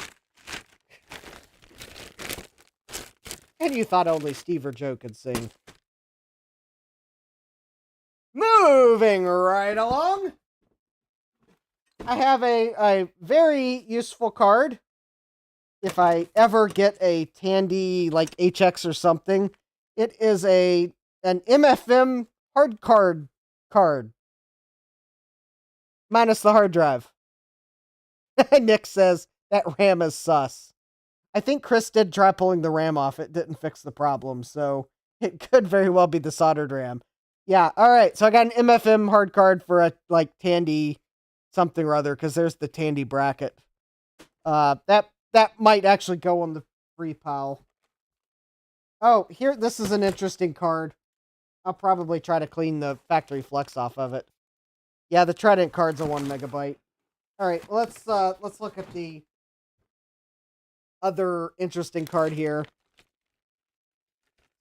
And you thought only Steve or Joe could sing. Moving right along. I have a very useful card. If I ever get a Tandy like HX or something, it is an MFM hard card. Minus the hard drive. Nick says, that RAM is sus. I think Chris did try pulling the RAM off. It didn't fix the problem, so it could very well be the soldered RAM. Yeah, alright, so I got an MFM hard card for a, like, Tandy something or other, because there's the Tandy bracket. That might actually go on the free pile. Oh, here, this is an interesting card. I'll probably try to clean the factory flex off of it. Yeah, the Trident card's a 1 megabyte. All right, let's look at the other interesting card here.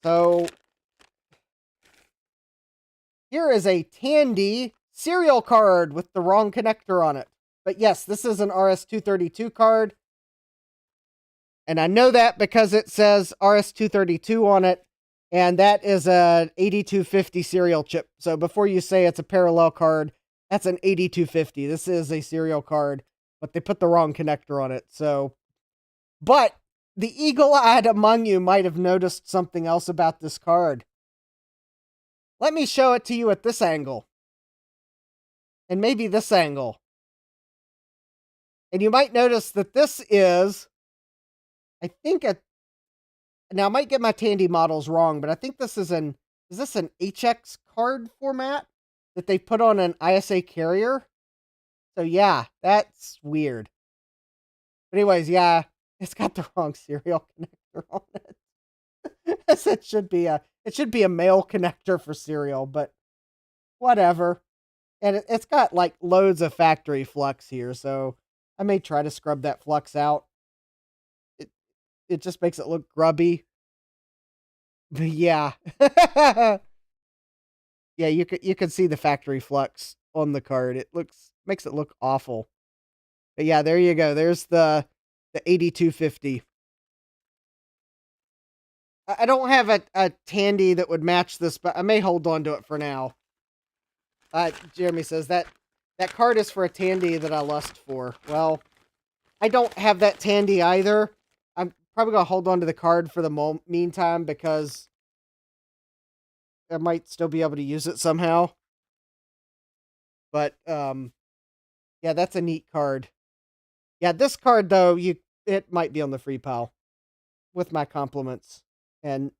So here is a Tandy serial card with the wrong connector on it. But yes, this is an RS-232 card. And I know that because it says RS-232 on it. And that is a 8250 serial chip. So before you say it's a parallel card, that's an 8250. This is a serial card, but they put the wrong connector on it. So, but the eagle-eyed among you might have noticed something else about this card. Let me show it to you at this angle. And maybe this angle. And you might notice that this is, I think, now I might get my Tandy models wrong, but I think this is is this an HX card format that they put on an ISA carrier? So yeah, that's weird. But anyways, yeah, it's got the wrong serial connector on it. it should be a male connector for serial, but whatever. And it's got like loads of factory flux here, so I may try to scrub that flux out. It just makes it look grubby. But yeah. Yeah, you can see the factory flux on the card. It makes it look awful. But yeah, there you go. There's the 8250. I don't have a Tandy that would match this, but I may hold on to it for now. Jeremy says that card is for a Tandy that I lust for. Well, I don't have that Tandy either. I'm probably going to hold on to the card for the meantime because I might still be able to use it somehow. But, yeah, that's a neat card. Yeah, this card, though, it might be on the free pile. With my compliments. And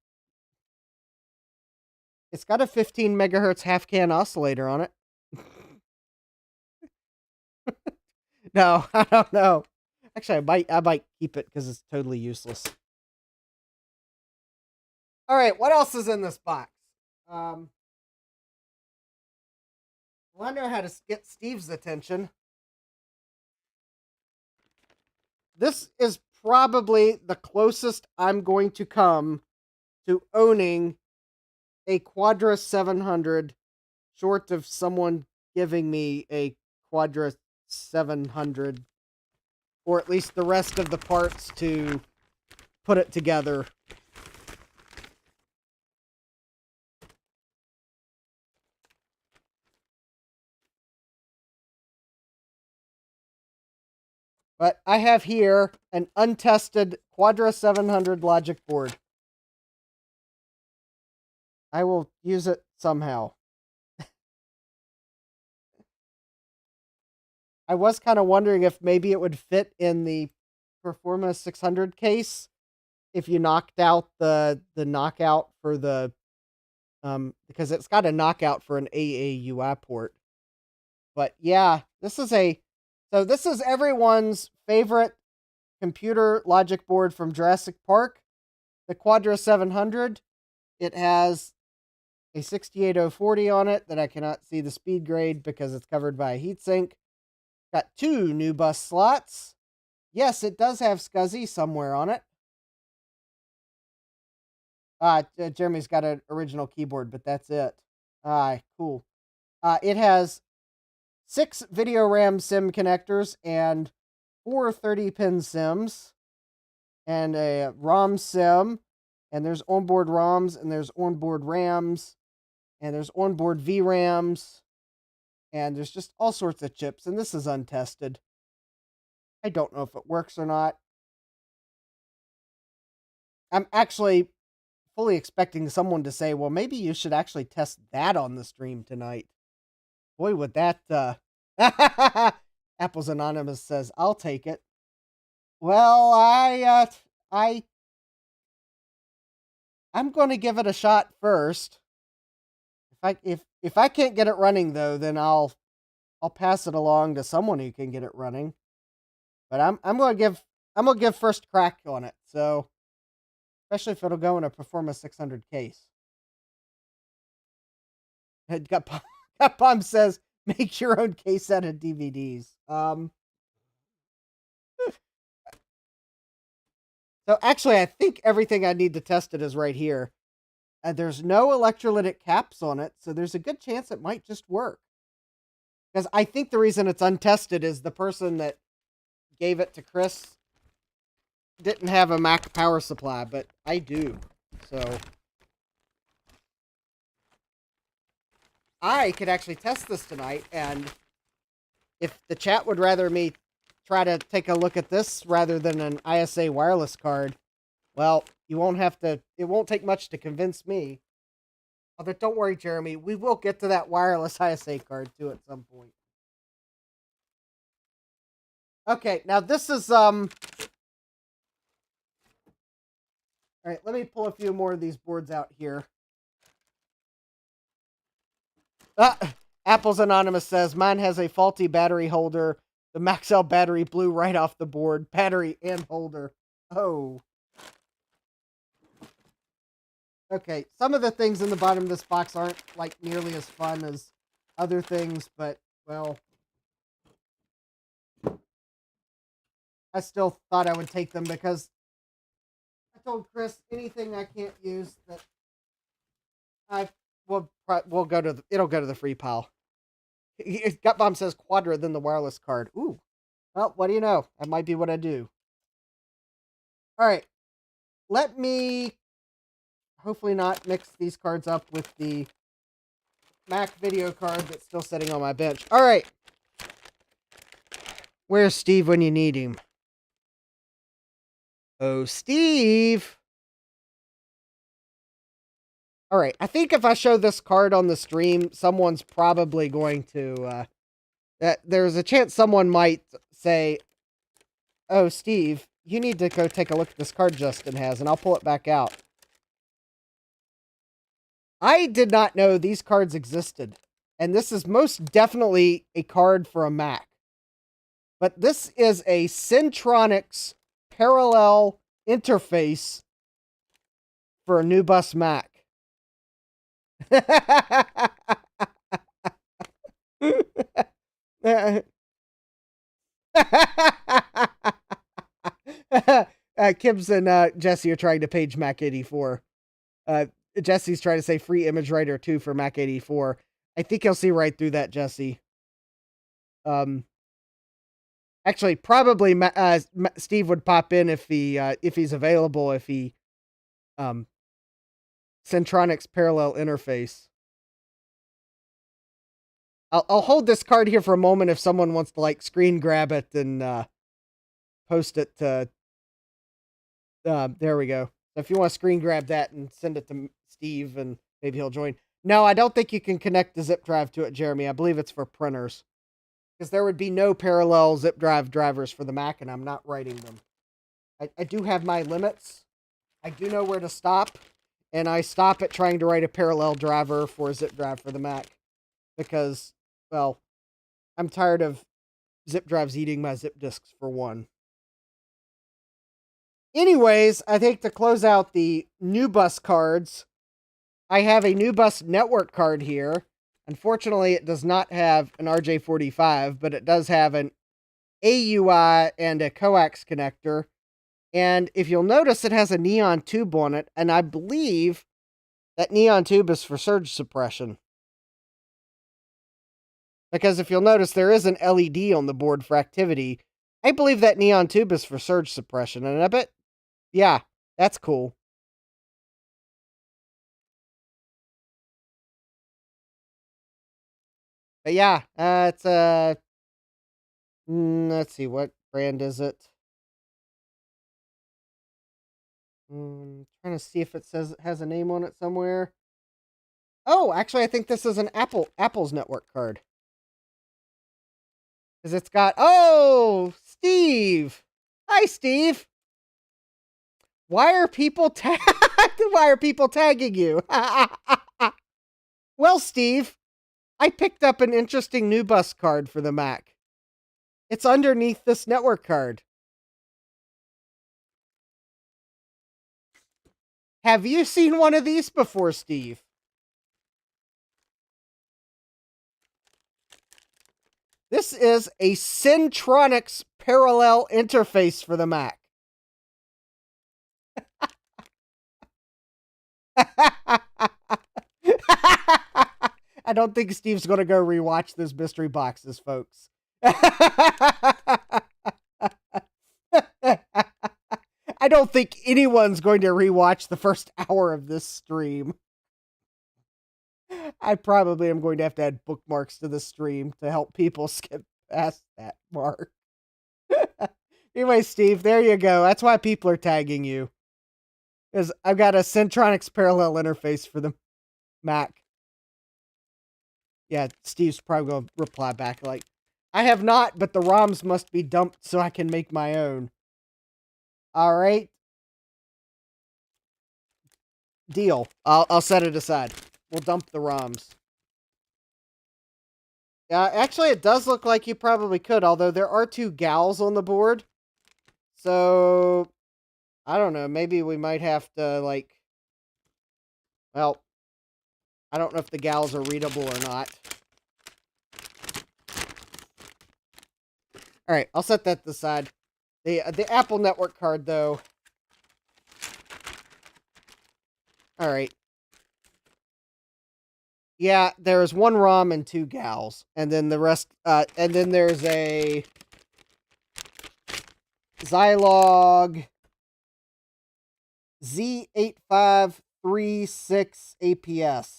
it's got a 15 megahertz half-can oscillator on it. No, I don't know. Actually, I might keep it because it's totally useless. All right, what else is in this box? Well, I know how to get Steve's attention. This is probably the closest I'm going to come to owning a Quadra 700, short of someone giving me a Quadra 700, or at least the rest of the parts to put it together. But I have here an untested Quadra 700 logic board. I will use it somehow. I was kind of wondering if maybe it would fit in the Performa 600 case if you knocked out the knockout for the because it's got a knockout for an AAUI port. But yeah, this is everyone's favorite computer logic board from Jurassic Park, the Quadra 700. It has a 68040 on it that I cannot see the speed grade because it's covered by a heatsink. Got 2 NuBus slots. Yes, it does have SCSI somewhere on it. Jeremy's got an original keyboard, but that's it. Cool. It has 6 video RAM SIM connectors and 4 30-pin SIMs and a ROM SIM, and there's onboard ROMs and there's onboard RAMs and there's onboard VRAMs and there's just all sorts of chips, and this is untested. I don't know if it works or not. I'm actually fully expecting someone to say, well, maybe you should actually test that on the stream tonight. Boy, would that, Apples Anonymous says, I'll take it. Well, I'm going to give it a shot first. If I can't get it running though, then I'll pass it along to someone who can get it running. But I'm going to give first crack on it. So, especially if it'll go in a Performa 600 case. Got Bomb says, make your own case set of DVDs. So actually, I think everything I need to test it is right here. There's no electrolytic caps on it, so there's a good chance it might just work. Because I think the reason it's untested is the person that gave it to Chris didn't have a Mac power supply, but I do. So I could actually test this tonight, and if the chat would rather me try to take a look at this rather than an ISA wireless card, well, you won't have to, it won't take much to convince me. Although, don't worry, Jeremy, we will get to that wireless ISA card too at some point. Okay, now this is, all right, let me pull a few more of these boards out here. Apples Anonymous says, mine has a faulty battery holder. The Maxell battery blew right off the board. Battery and holder. Oh. Okay, some of the things in the bottom of this box aren't, like, nearly as fun as other things, but, well, I still thought I would take them because I told Chris anything I can't use that we'll go to it'll go to the free pile. Gutbomb says Quadra, then the wireless card. Ooh. Well, what do you know? That might be what I do. All right. Let me hopefully not mix these cards up with the Mac video card that's still sitting on my bench. All right. Where's Steve when you need him? Oh, Steve. All right. I think if I show this card on the stream, someone's probably going to... there's a chance someone might say, oh, Steve, you need to go take a look at this card Justin has, and I'll pull it back out. I did not know these cards existed, and this is most definitely a card for a Mac. But this is a Centronics parallel interface for a NuBus Mac. Kibbs and Jesse are trying to page Mac 84. Jesse's trying to say free image writer 2 for Mac 84. I think he'll see right through that, Jesse. Actually, probably Steve would pop in if he's available. If he Centronics parallel interface. I'll hold this card here for a moment if someone wants to like screen grab it and post it to. There we go. So if you want to screen grab that and send it to Steve, and maybe he'll join. No, I don't think you can connect the zip drive to it, Jeremy. I believe it's for printers. Because there would be no parallel zip drive drivers for the Mac, and I'm not writing them. I do have my limits. I do know where to stop, and I stop at trying to write a parallel driver for a zip drive for the Mac. Because, well, I'm tired of zip drives eating my zip disks, for one. Anyways, I think to close out the NuBus cards, I have a NuBus network card here. Unfortunately, it does not have an RJ45, but it does have an AUI and a coax connector. And if you'll notice, it has a neon tube on it, and I believe that neon tube is for surge suppression. Because if you'll notice, there is an LED on the board for activity. I believe that neon tube is for surge suppression, and I bet, yeah, that's cool. But yeah, it's let's see, what brand is it? Trying to see if it says it has a name on it somewhere. Oh, actually, I think this is an Apple's network card. Because it's got, oh, Steve. Hi, Steve. Why are people tagging you? Well, Steve, I picked up an interesting NuBus card for the Mac. It's underneath this network card. Have you seen one of these before, Steve? This is a Centronics parallel interface for the Mac. I don't think Steve's going to go rewatch those mystery boxes, folks. I don't think anyone's going to rewatch the first hour of this stream. I probably am going to have to add bookmarks to the stream to help people skip past that mark. Anyway, Steve, there you go. That's why people are tagging you. Because I've got a Centronics parallel interface for the Mac. Yeah, Steve's probably going to reply back like, I have not, but the ROMs must be dumped so I can make my own. All right. Deal. I'll set it aside. We'll dump the ROMs. Yeah, actually, it does look like you probably could, although there are 2 gals on the board. So, I don't know. Maybe we might have to, like... Well, I don't know if the gals are readable or not. Alright, I'll set that aside. The Apple Network card, though. Alright. Yeah, there's 1 ROM and 2 gals. And then the rest... and then there's a... Zilog... Z8536 APS.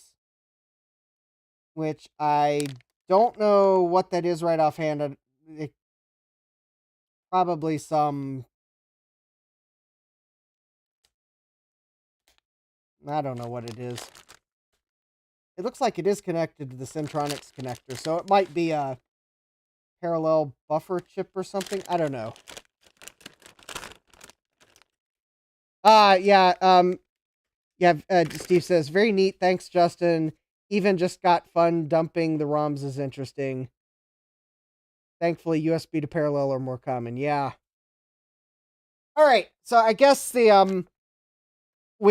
Which I don't know what that is right offhand. Probably some... I don't know what it is. It looks like it is connected to the Centronics connector, so it might be a parallel buffer chip or something. I don't know. Steve says, very neat. Thanks, Justin. Even just got fun. Dumping the ROMs is interesting. Thankfully, USB to parallel are more common. Yeah. All right. So I guess we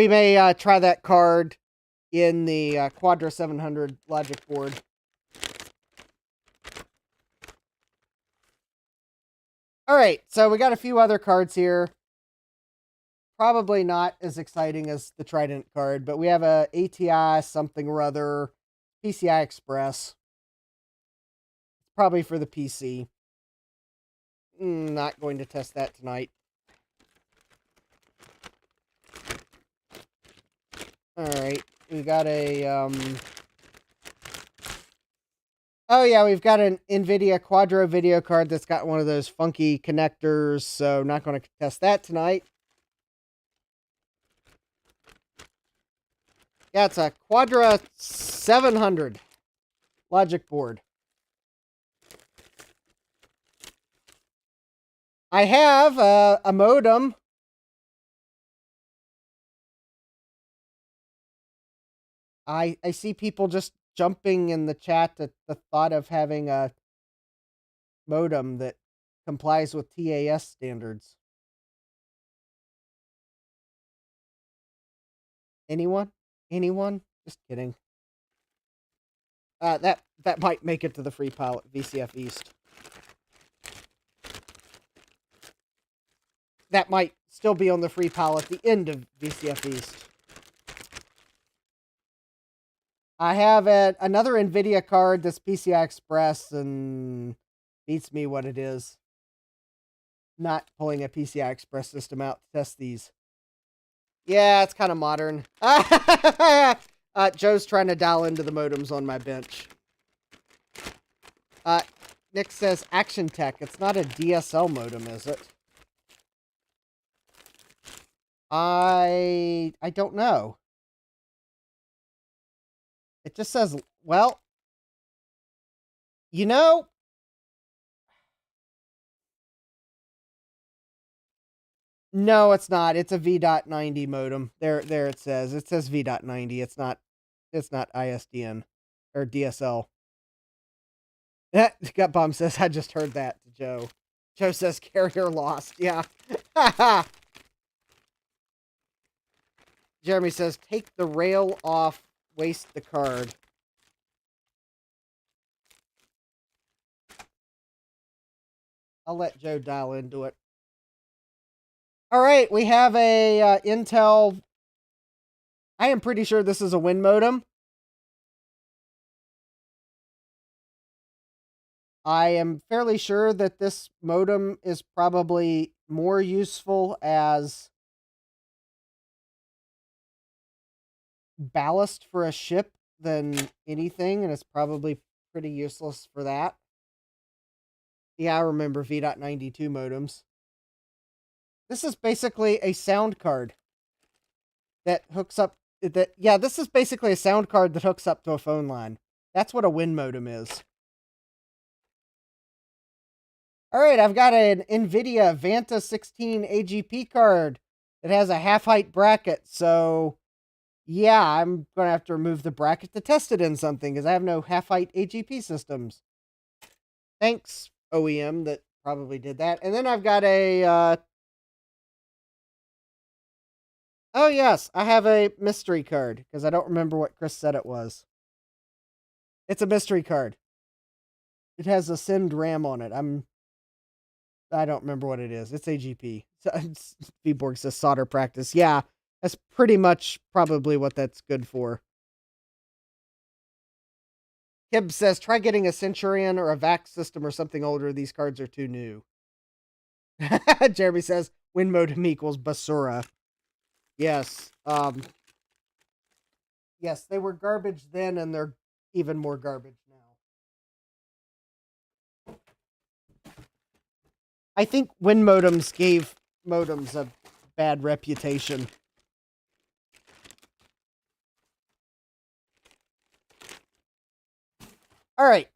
may try that card in the Quadra 700 logic board. All right. So we got a few other cards here. Probably not as exciting as the Trident card, but we have a ATI something or other, PCI Express. Probably for the PC. Not going to test that tonight. Alright, we got a, Oh yeah, we've got an NVIDIA Quadra video card that's got one of those funky connectors, so not going to test that tonight. Yeah, it's a Quadra 700 logic board. I have a modem. I see people just jumping in the chat at the thought of having a modem that complies with TAS standards. Anyone? Just kidding. That might make it to the free pilot VCF East. That might still be on the free pile at the end of VCF East. I have another NVIDIA card that's PCI Express and beats me what it is. Not pulling a PCI Express system out to test these. Yeah, it's kind of modern. Joe's trying to dial into the modems on my bench. Nick says Action Tech. It's not a DSL modem, is it? I don't know. It just says, well, you know, no, it's not. It's a V.90 modem. There it says. It says V.90. It's not ISDN or DSL. Gut Bomb says, I just heard that to Joe. Joe says carrier lost. Yeah. Jeremy says, take the rail off, waste the card. I'll let Joe dial into it. All right, we have a Intel. I am pretty sure this is a Win modem. I am fairly sure that this modem is probably more useful as ballast for a ship than anything, and it's probably pretty useless for that. Yeah, I remember V.92 modems. This is basically a sound card that hooks up. This is basically a sound card that hooks up to a phone line. That's what a WIN modem is. All right, I've got an NVIDIA Vanta 16 AGP card that has a half-height bracket, so yeah, I'm going to have to remove the bracket to test it in something because I have no half-height AGP systems. Thanks, OEM, that probably did that. And then I've got a... Oh, yes, I have a mystery card because I don't remember what Chris said it was. It's a mystery card. It has a send RAM on it. I don't remember what it is. It's AGP. VBorg says solder practice. Yeah, that's pretty much probably what that's good for. Kib says, try getting a Centurion or a VAX system or something older. These cards are too new. Jeremy says, win modem equals Basura. Yes. Yes, they were garbage then, and they're even more garbage now. I think WIN modems gave modems a bad reputation. All right.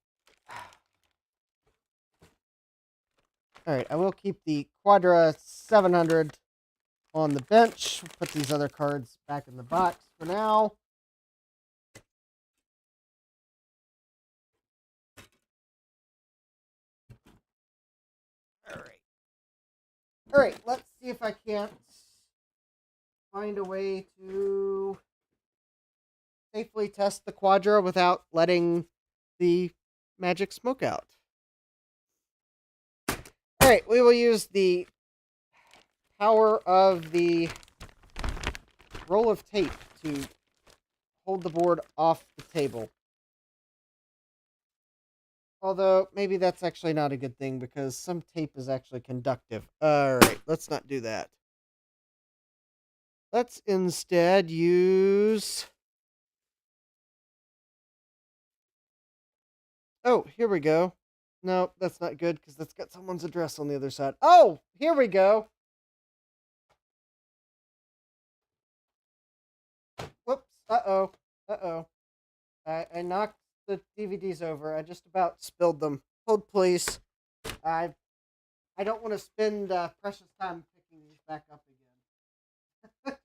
All right, I will keep the Quadra 700 on the bench. Put these other cards back in the box for now. All right, let's see if I can't find a way to safely test the Quadra without letting the magic smoke out. All right, we will use the power of the roll of tape to hold the board off the table. Although, maybe that's actually not a good thing because some tape is actually conductive. Alright, let's not do that. Let's instead use... Oh, here we go. No, that's not good because that's got someone's address on the other side. Oh, here we go. Whoops. Uh-oh. Uh-oh. I knocked the DVDs over. I just about spilled them. Hold, please. I don't want to spend precious time picking these back up again.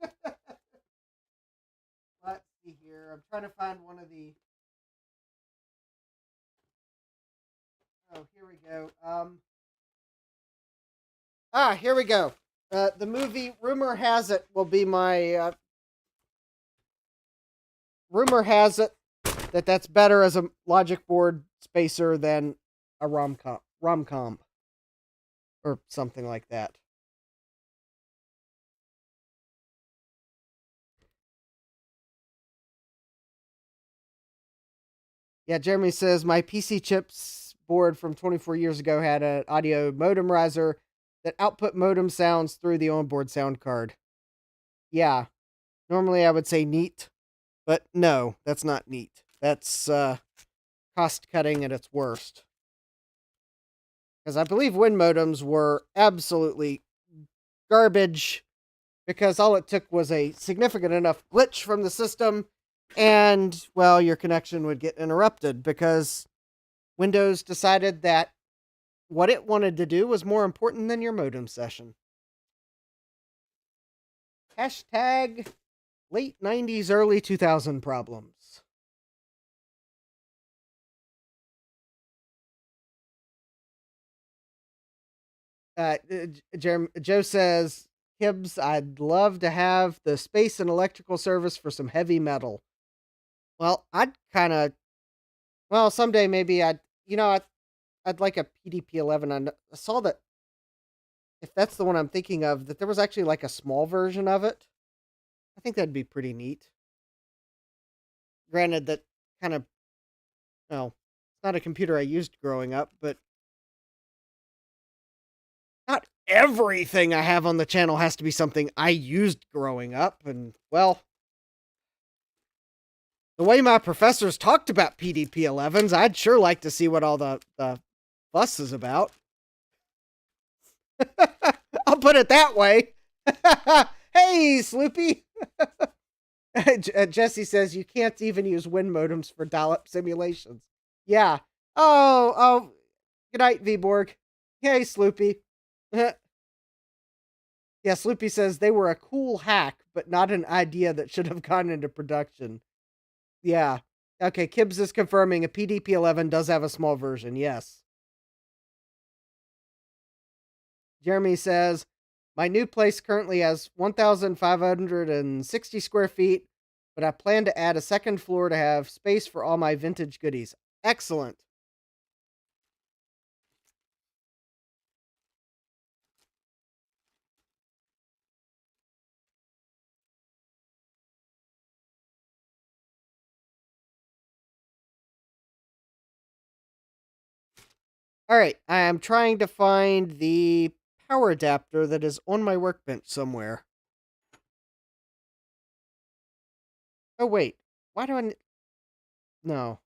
Let's see here. I'm trying to find one of the... Oh, here we go. Here we go. The movie Rumor Has It will be my... Rumor has it that that's better as a logic board spacer than a rom-com. Or something like that. Yeah, Jeremy says, my PC chips board from 24 years ago had an audio modem riser that output modem sounds through the onboard sound card. Yeah, normally I would say neat, but no, that's not neat. That's cost cutting at its worst. Because I believe WIN modems were absolutely garbage because all it took was a significant enough glitch from the system and, well, your connection would get interrupted because Windows decided that what it wanted to do was more important than your modem session. Hashtag late 90s, early 2000 problems. Joe says, Hibbs, I'd love to have the space and electrical service for some heavy metal. Well, I'd kind of... Well, someday maybe I'd like a PDP-11. I saw that, if that's the one I'm thinking of, that there was actually like a small version of it. I think that'd be pretty neat. Granted that kind of... Well, not a computer I used growing up, but not everything I have on the channel has to be something I used growing up. And, well, the way my professors talked about PDP-11s, I'd sure like to see what all the fuss is about. I'll put it that way. Hey, Sloopy! Jesse says you can't even use Win modems for dial-up simulations. Yeah. Oh, good night, Vborg. Hey, Sloopy. Yeah, Sloopy says they were a cool hack, but not an idea that should have gone into production. Yeah. Okay, Kibbs is confirming a PDP-11 does have a small version, yes. Jeremy says, my new place currently has 1,560 square feet, but I plan to add a second floor to have space for all my vintage goodies. Excellent. All right, I am trying to find the power adapter that is on my workbench somewhere. Oh, wait. Why do I... No.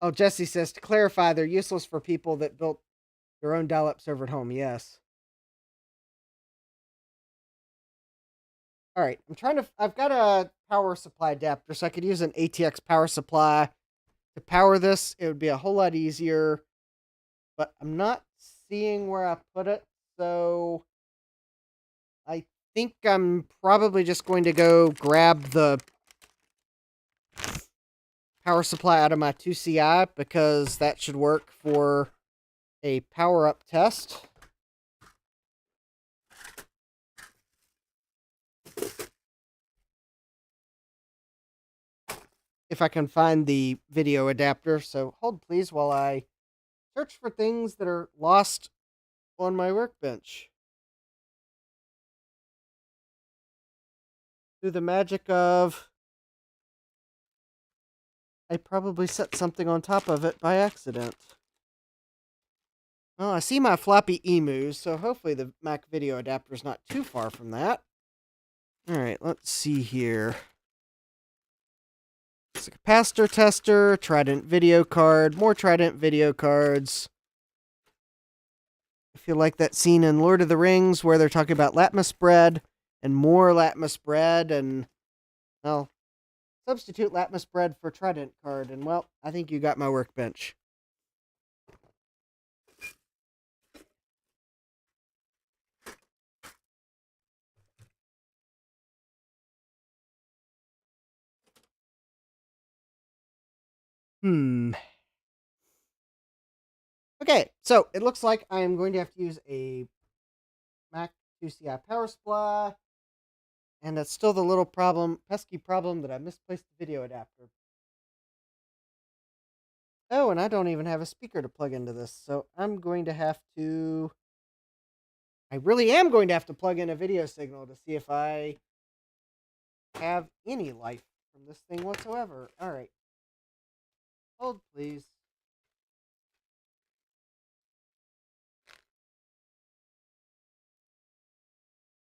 Oh, Jesse says, to clarify, they're useless for people that built their own dial-up server at home. Yes. All right, I've got a power supply adapter, so I could use an ATX power supply to power this. It would be a whole lot easier, but I'm not seeing where I put it, so I think I'm probably just going to go grab the power supply out of my 2CI, because that should work for a power-up test. If I can find the video adapter, so hold please while I search for things that are lost on my workbench. Through the magic of... I probably set something on top of it by accident. Well, I see my floppy emus, so hopefully the Mac video adapter is not too far from that. Alright, let's see here. It's a capacitor tester, Trident video card, more Trident video cards. I feel like that scene in Lord of the Rings where they're talking about Latmus bread and more Latmus bread, and, well, substitute Latmus bread for Trident card, and, well, I think you got my workbench. Okay, so it looks like I am going to have to use a Mac 2CI power supply, and that's still the little pesky problem that I misplaced the video adapter. Oh, and I don't even have a speaker to plug into this, so I'm going to have to... I really am going to have to plug in a video signal to see if I have any life from this thing whatsoever. Alright. Hold, please.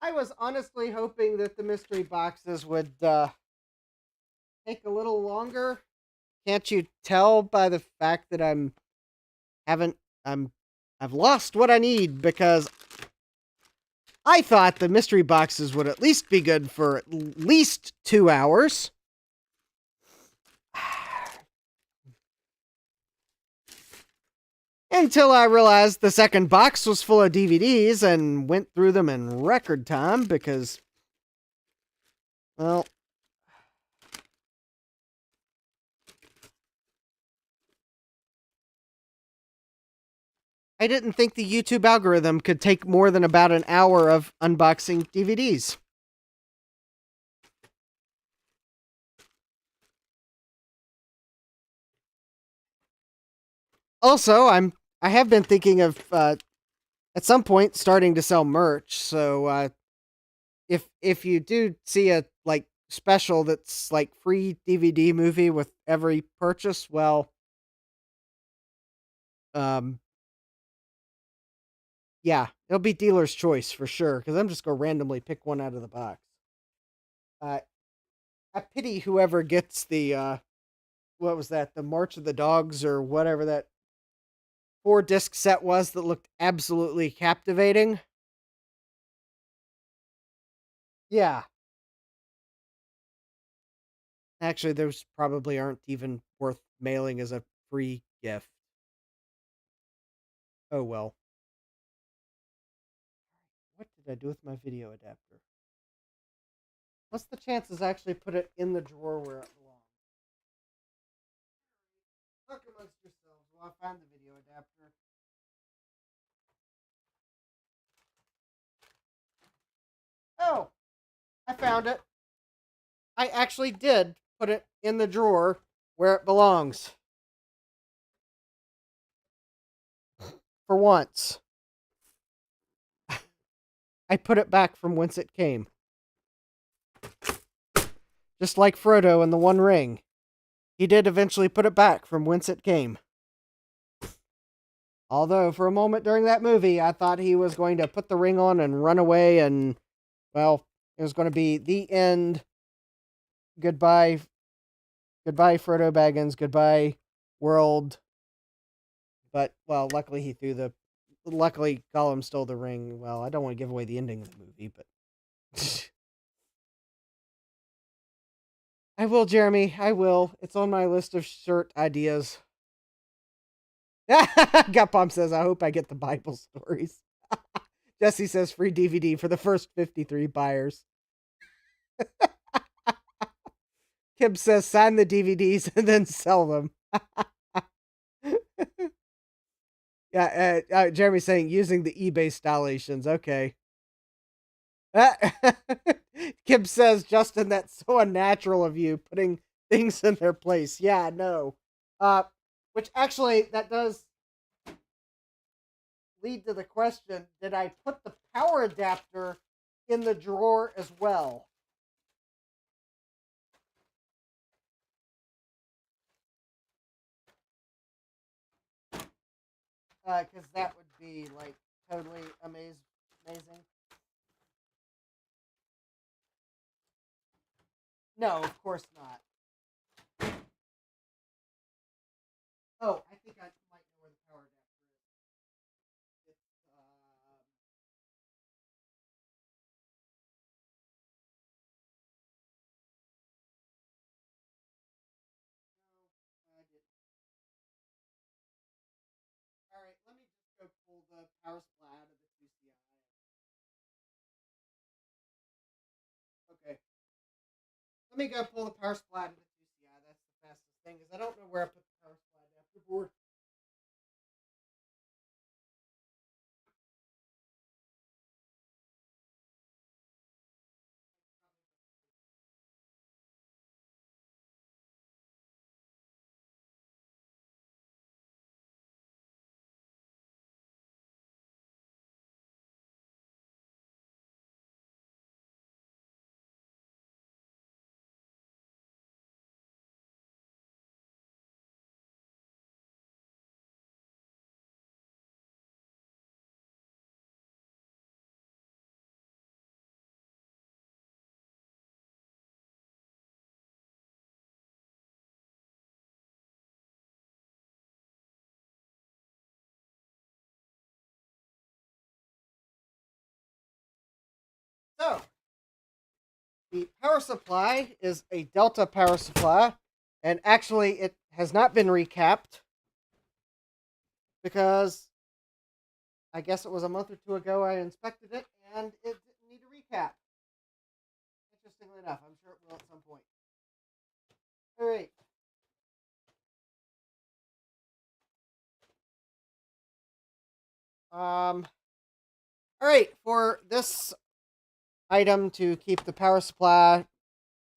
I was honestly hoping that the mystery boxes would take a little longer. Can't you tell by the fact that I've lost what I need, because I thought the mystery boxes would at least be good for at least 2 hours. Until I realized the second box was full of DVDs and went through them in record time because, well, I didn't think the YouTube algorithm could take more than about an hour of unboxing DVDs. Also, I have been thinking of at some point starting to sell merch. So if you do see a special that's like free DVD movie with every purchase, well, um, yeah, it'll be dealer's choice for sure, because I'm just going to randomly pick one out of the box. I pity whoever gets the, what was that, the March of the Dogs or whatever that 4-disc set was that looked absolutely captivating. Yeah. Actually, those probably aren't even worth mailing as a free gift. Oh well. What did I do with my video adapter? What's the chances I actually put it in the drawer where it belongs? Talk amongst yourselves while I find the video adapter. Oh, I found it. I actually did put it in the drawer where it belongs. For once. I put it back from whence it came. Just like Frodo in the One Ring. He did eventually put it back from whence it came. Although, for a moment during that movie, I thought he was going to put the ring on and run away, and, well, it was going to be the end. Goodbye. Goodbye, Frodo Baggins. Goodbye, world. But, well, luckily he threw the... Luckily, Gollum stole the ring. Well, I don't want to give away the ending of the movie, but... I will, Jeremy. I will. It's on my list of shirt ideas. Gutbomb says, I hope I get the Bible stories. Jesse says, free DVD for the first 53 buyers. Kim says, sign the DVDs and then sell them. Yeah, Jeremy's saying, using the eBay installations. Okay. Kim says, Justin, that's so unnatural of you, putting things in their place. Yeah, no. Which actually, that does lead to the question, did I put the power adapter in the drawer as well? Because that would be, like, totally amazing. No, of course not. Oh, I think I might know where the power adapter is. It's, no, I didn't. Alright, let me just go pull the power supply out of the 2CI. Okay. Let me go pull the power supply out of the 2CI. That's the fastest thing, because I don't know where I put the power supply adapter board. So, the power supply is a Delta power supply, and actually it has not been recapped because I guess it was a month or two ago I inspected it and it didn't need a recap. Interestingly enough, I'm sure it will at some point. All right. All right, for this item to keep the power supply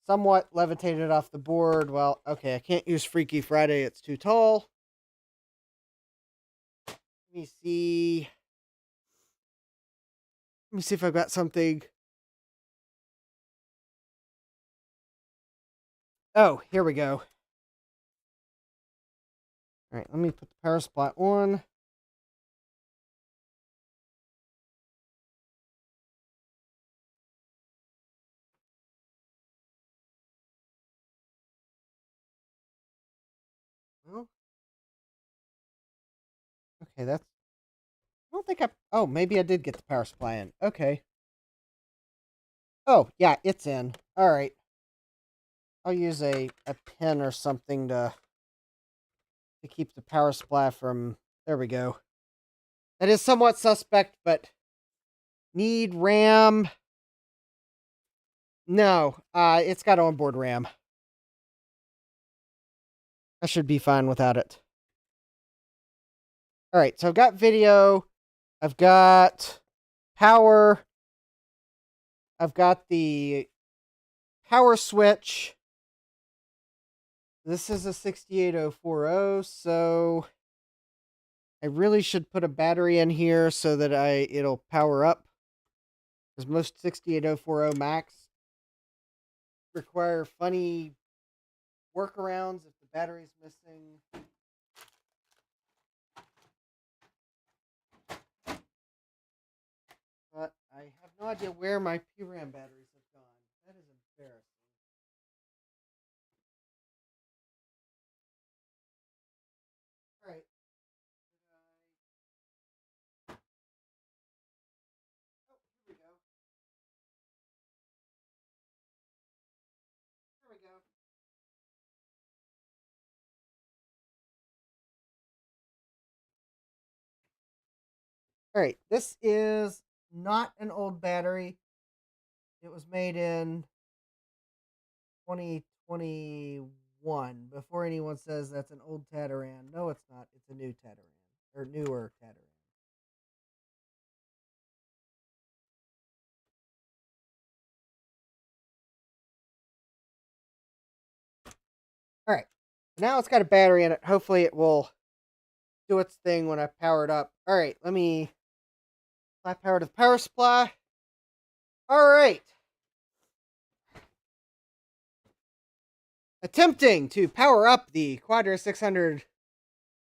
somewhat levitated off the board, well, okay, I can't use Freaky Friday, it's too tall. Let me see. Let me see if I've got something. Oh, here we go. All right, let me put the power supply on. Well, okay, that's... I don't think I... Oh, maybe I did get the power supply in. Okay. Oh, yeah, it's in. All right. I'll use a pin or something to keep the power supply from... There we go. That is somewhat suspect, but... Need RAM... No, it's got onboard RAM. I should be fine without it. All right, so I've got video. I've got power. I've got the power switch. This is a 68040, so I really should put a battery in here so that it'll power up. Because most 68040 Macs require funny workarounds if the battery's missing. But I have no idea where my PRAM batteries have gone. That is embarrassing. All right. Oh, here we go. There we go. All right, this is not an old battery. It was made in 2021. Before anyone says that's an old Tataran, no, it's not. It's a new Tataran, or newer Tataran. All right, now it's got a battery in it. Hopefully, it will do its thing when I power it up. All right, let me apply power to the power supply. All right. Attempting to power up the Quadra 600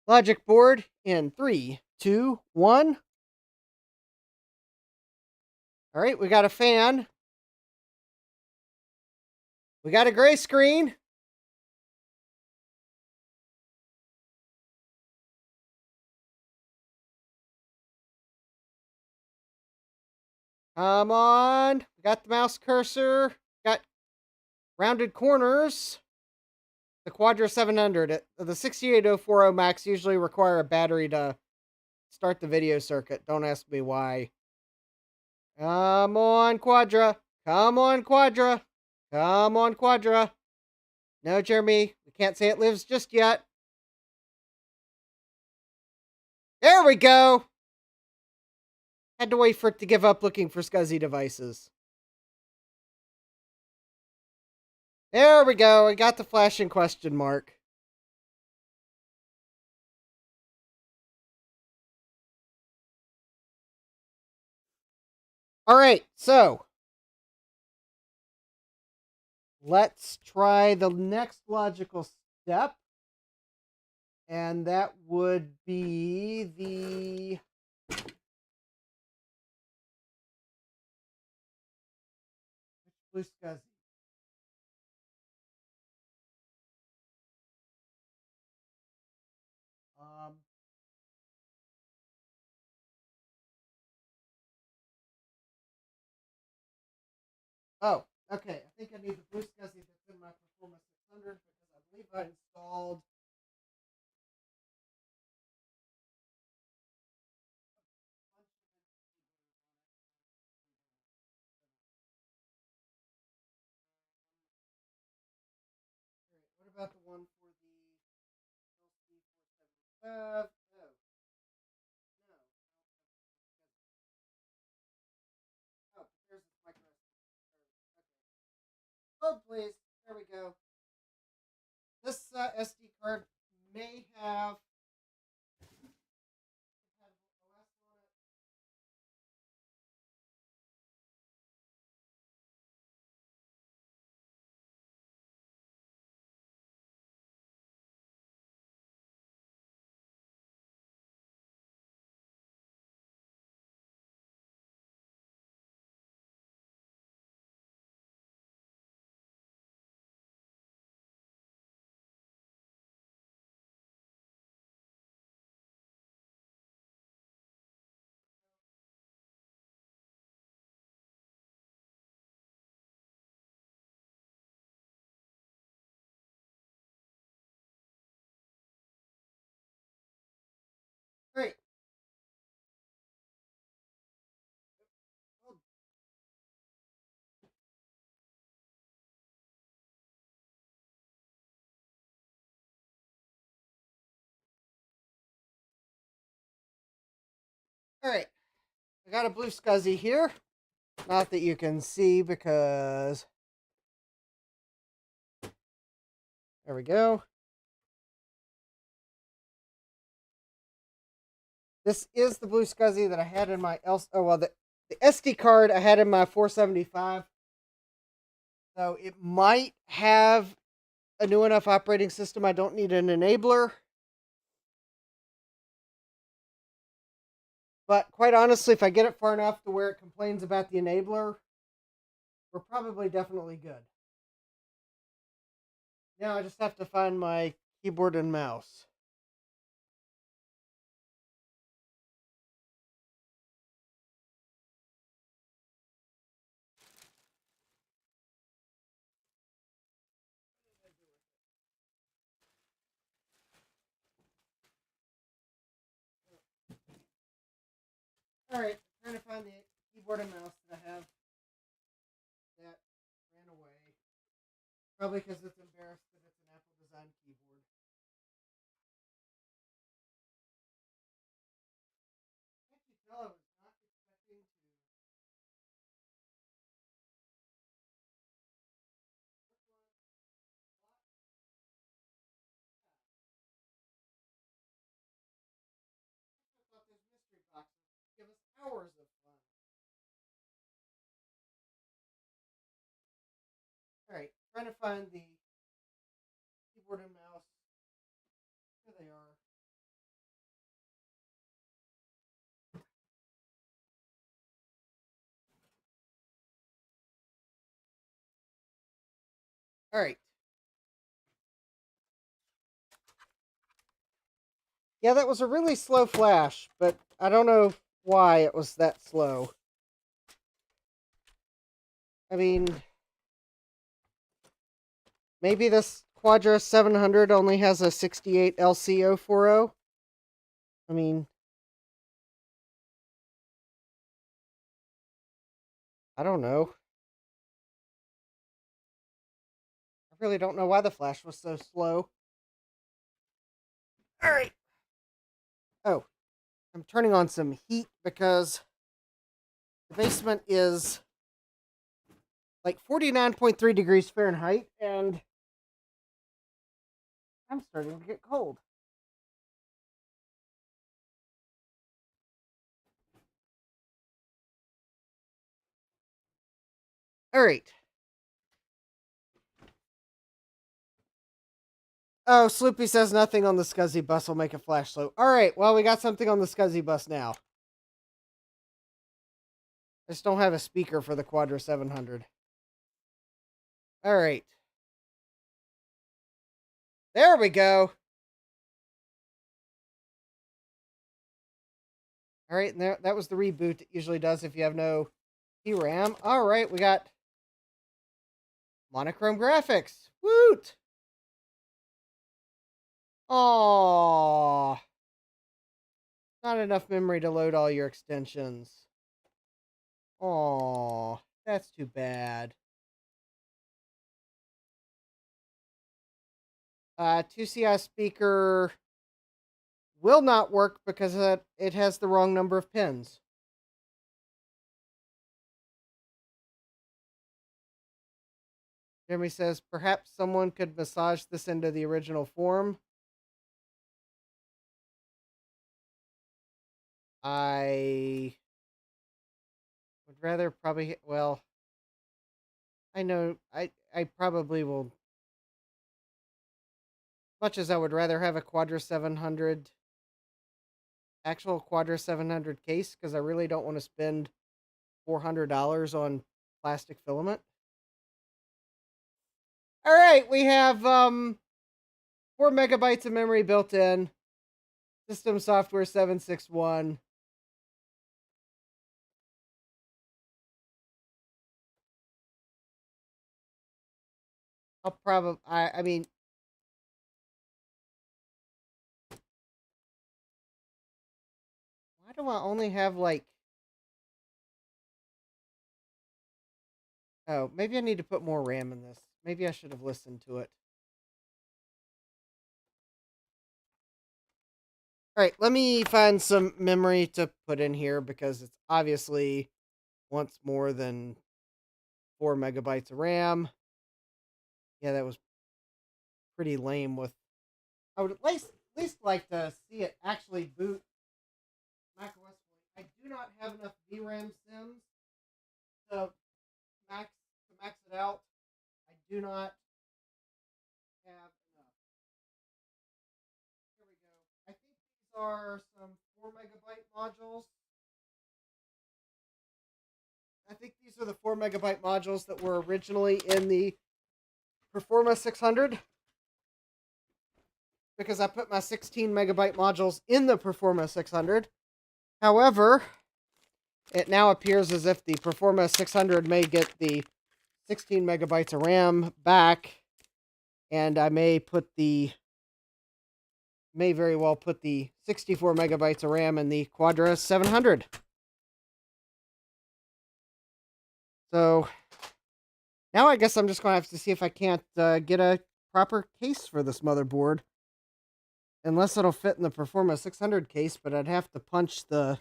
logic board in 3, 2, 1. All right, we got a fan. We got a gray screen. Come on. We got the mouse cursor. Got rounded corners. The Quadra 700. The 68040 Max usually require a battery to start the video circuit. Don't ask me why. Come on, Quadra. Come on, Quadra. Come on, Quadra. No, Jeremy. We can't say it lives just yet. There we go. Had to wait for it to give up looking for SCSI devices. There we go. I got the flashing question mark. All right, so let's try the next logical step. And that would be the blue SCSI. Oh, okay. I think I need the blue SCSI that's in my Performance 600 because I believe I installed. What about the one for the LC475? Oh, no. Oh, there's the micro SD. Okay. Load, please. There we go. This SD card may have compatible OS on it. Alright, I got a blue SCSI here. Not that you can see because... There we go. This is the blue SCSI that I had in my the SD card I had in my 475. So it might have a new enough operating system. I don't need an enabler. But quite honestly, if I get it far enough to where it complains about the enabler, we're probably definitely good. Now I just have to find my keyboard and mouse. Alright, I'm trying to find the keyboard and mouse that I have that ran away. Probably because it's embarrassed that it's an Apple design keyboard. I can tell I was not expecting to. I thought those mystery boxes would give us hours of fun. Alright, trying to find the keyboard and mouse. Here they are. Alright. Yeah, that was a really slow flash, but I don't know why it was that slow. I mean, maybe this Quadra 700 only has a 68 LC040. I mean, I don't know. I really don't know why the flash was so slow. Alright. Oh, I'm turning on some heat because the basement is like 49.3 degrees Fahrenheit, and I'm starting to get cold. Alright. Oh, Sloopy says nothing on the SCSI bus will make a flash slow. Alright, well, we got something on the SCSI bus now. I just don't have a speaker for the Quadra 700. Alright. There we go. Alright, and there, that was the reboot it usually does if you have no DRAM. Alright, we got monochrome graphics. Woot! Aww. Not enough memory to load all your extensions. Aww. That's too bad. 2CI speaker will not work because it has the wrong number of pins. Jeremy says, perhaps someone could massage this into the original form. I would rather probably, well, I know, I probably will, much as I would rather have a Quadra 700, actual Quadra 700 case, because I really don't want to spend $400 on plastic filament. All right, we have 4 megabytes of memory built in. System software 761. I'll probably, I mean, why do I only have like, oh, maybe I need to put more RAM in this. Maybe I should have listened to it. All right, let me find some memory to put in here because it's obviously wants more than 4 megabytes of RAM. Yeah, that was pretty lame. With I would at least like to see it actually boot macOS. I do not have enough VRAM sims to max it out. I do not have enough. Here we go. I think these are some 4 megabyte modules. I think these are the 4 megabyte modules that were originally in the Performa 600, because I put my 16 megabyte modules in the Performa 600. However, it now appears as if the Performa 600 may get the 16 megabytes of RAM back, and I may very well put the 64 megabytes of RAM in the Quadra 700. So now I guess I'm just going to have to see if I can't get a proper case for this motherboard. Unless it'll fit in the Performa 600 case, but I'd have to punch the...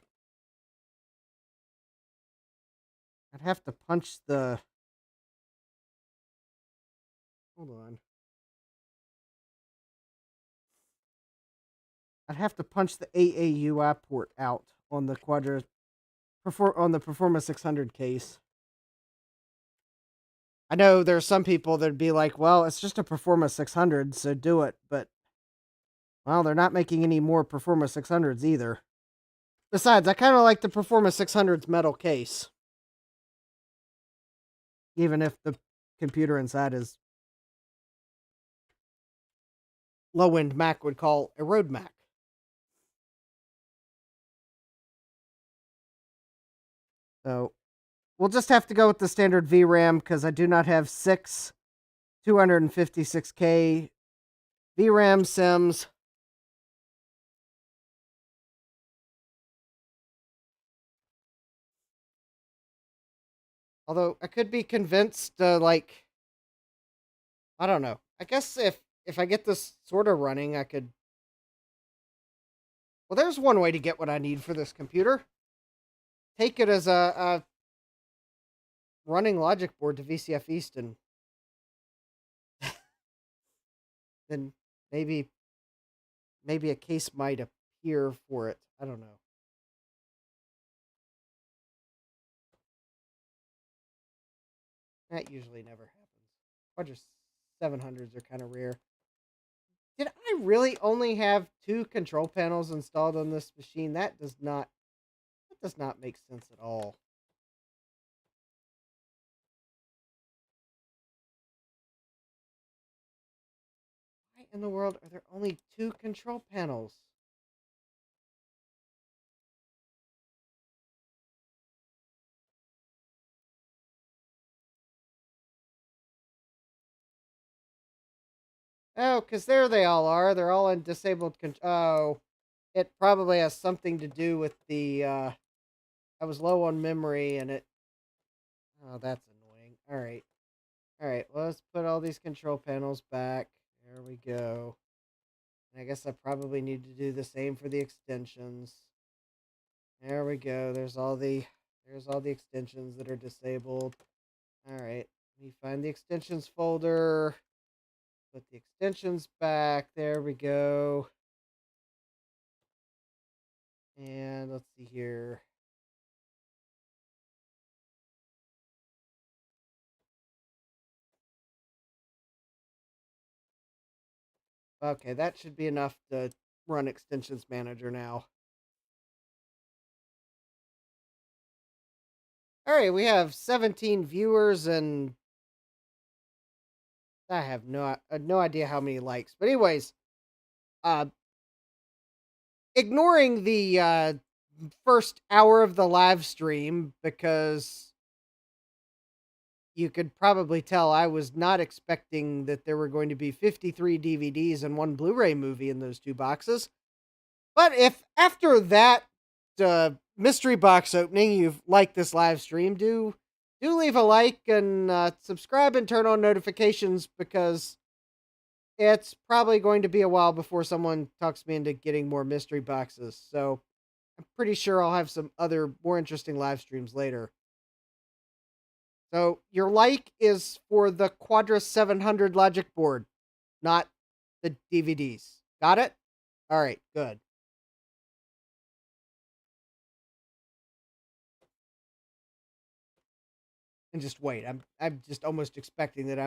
Hold on. I'd have to punch the AAUI port out on the Performa 600 case. I know there's some people that'd be like, well, it's just a Performa 600, so do it. But, well, they're not making any more Performa 600s either. Besides, I kind of like the Performa 600's metal case. Even if the computer inside is low-end Mac would call a road Mac. So, we'll just have to go with the standard VRAM because I do not have 6 256K VRAM sims. Although I could be convinced, I don't know. I guess if I get this sort of running, I could... Well, there's one way to get what I need for this computer. Take it as a running logic board to VCF East, and then maybe a case might appear for it. I don't know. That usually never happens. Quadra 700s are kind of rare. Did I really only have 2 control panels installed on this machine? That does not make sense at all. Why in the world are there only 2 control panels? Oh, because there they all are. They're all in disabled oh, it probably has something to do with the, I was low on memory and it... Oh, that's annoying. Alright. Alright, well, let's put all these control panels back. There we go. And I guess I probably need to do the same for the extensions. There we go. There's all the extensions that are disabled. Alright. Let me find the extensions folder. Put the extensions back. There we go. And let's see here. Okay, that should be enough to run Extensions Manager now. Alright, we have 17 viewers and I have no idea how many likes. But anyways, ignoring the first hour of the live stream, because you could probably tell I was not expecting that there were going to be 53 DVDs and 1 Blu-ray movie in those 2 boxes. But if after that mystery box opening you've liked this live stream, do leave a like and subscribe and turn on notifications, because it's probably going to be a while before someone talks me into getting more mystery boxes. So I'm pretty sure I'll have some other more interesting live streams later. So your like is for the Quadra 700 logic board, not the DVDs. Got it? All right, good. And just wait. I'm just almost expecting that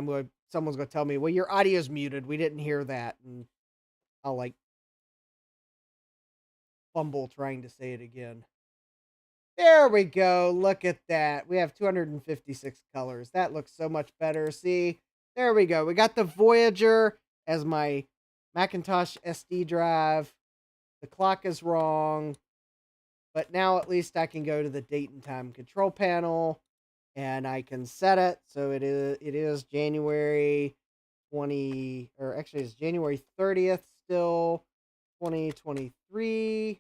someone's going to tell me, "Well, your audio's muted. We didn't hear that." And I'll like fumble trying to say it again. There we go. Look at that. We have 256 colors. That looks so much better. See? There we go. We got the Voyager as my Macintosh SD drive. The clock is wrong. But now at least I can go to the date and time control panel and I can set it. So it is January 20, or actually it's January 30th still, 2023.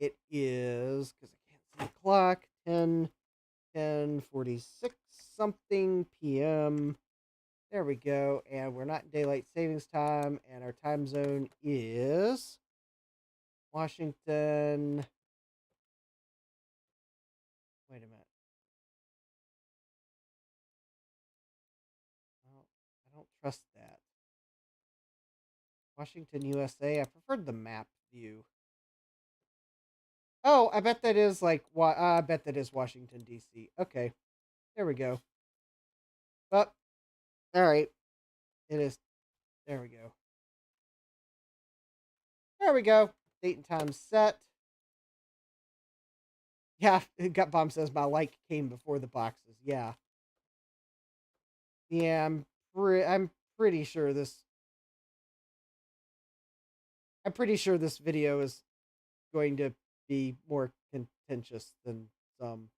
It is, because I can't see the clock, 10:46 something p.m. There we go. And we're not in daylight savings time. And our time zone is Washington. Wait a minute. I don't trust that. Washington, USA. I preferred the map view. Oh, I bet that is like, I bet that is Washington, D.C. Okay. There we go. Well, all right. It is. There we go. There we go. Date and time set. Yeah, Gut Bomb says my like came before the boxes. Yeah. Yeah, I'm pretty sure this. I'm pretty sure this video is going to be more contentious than some.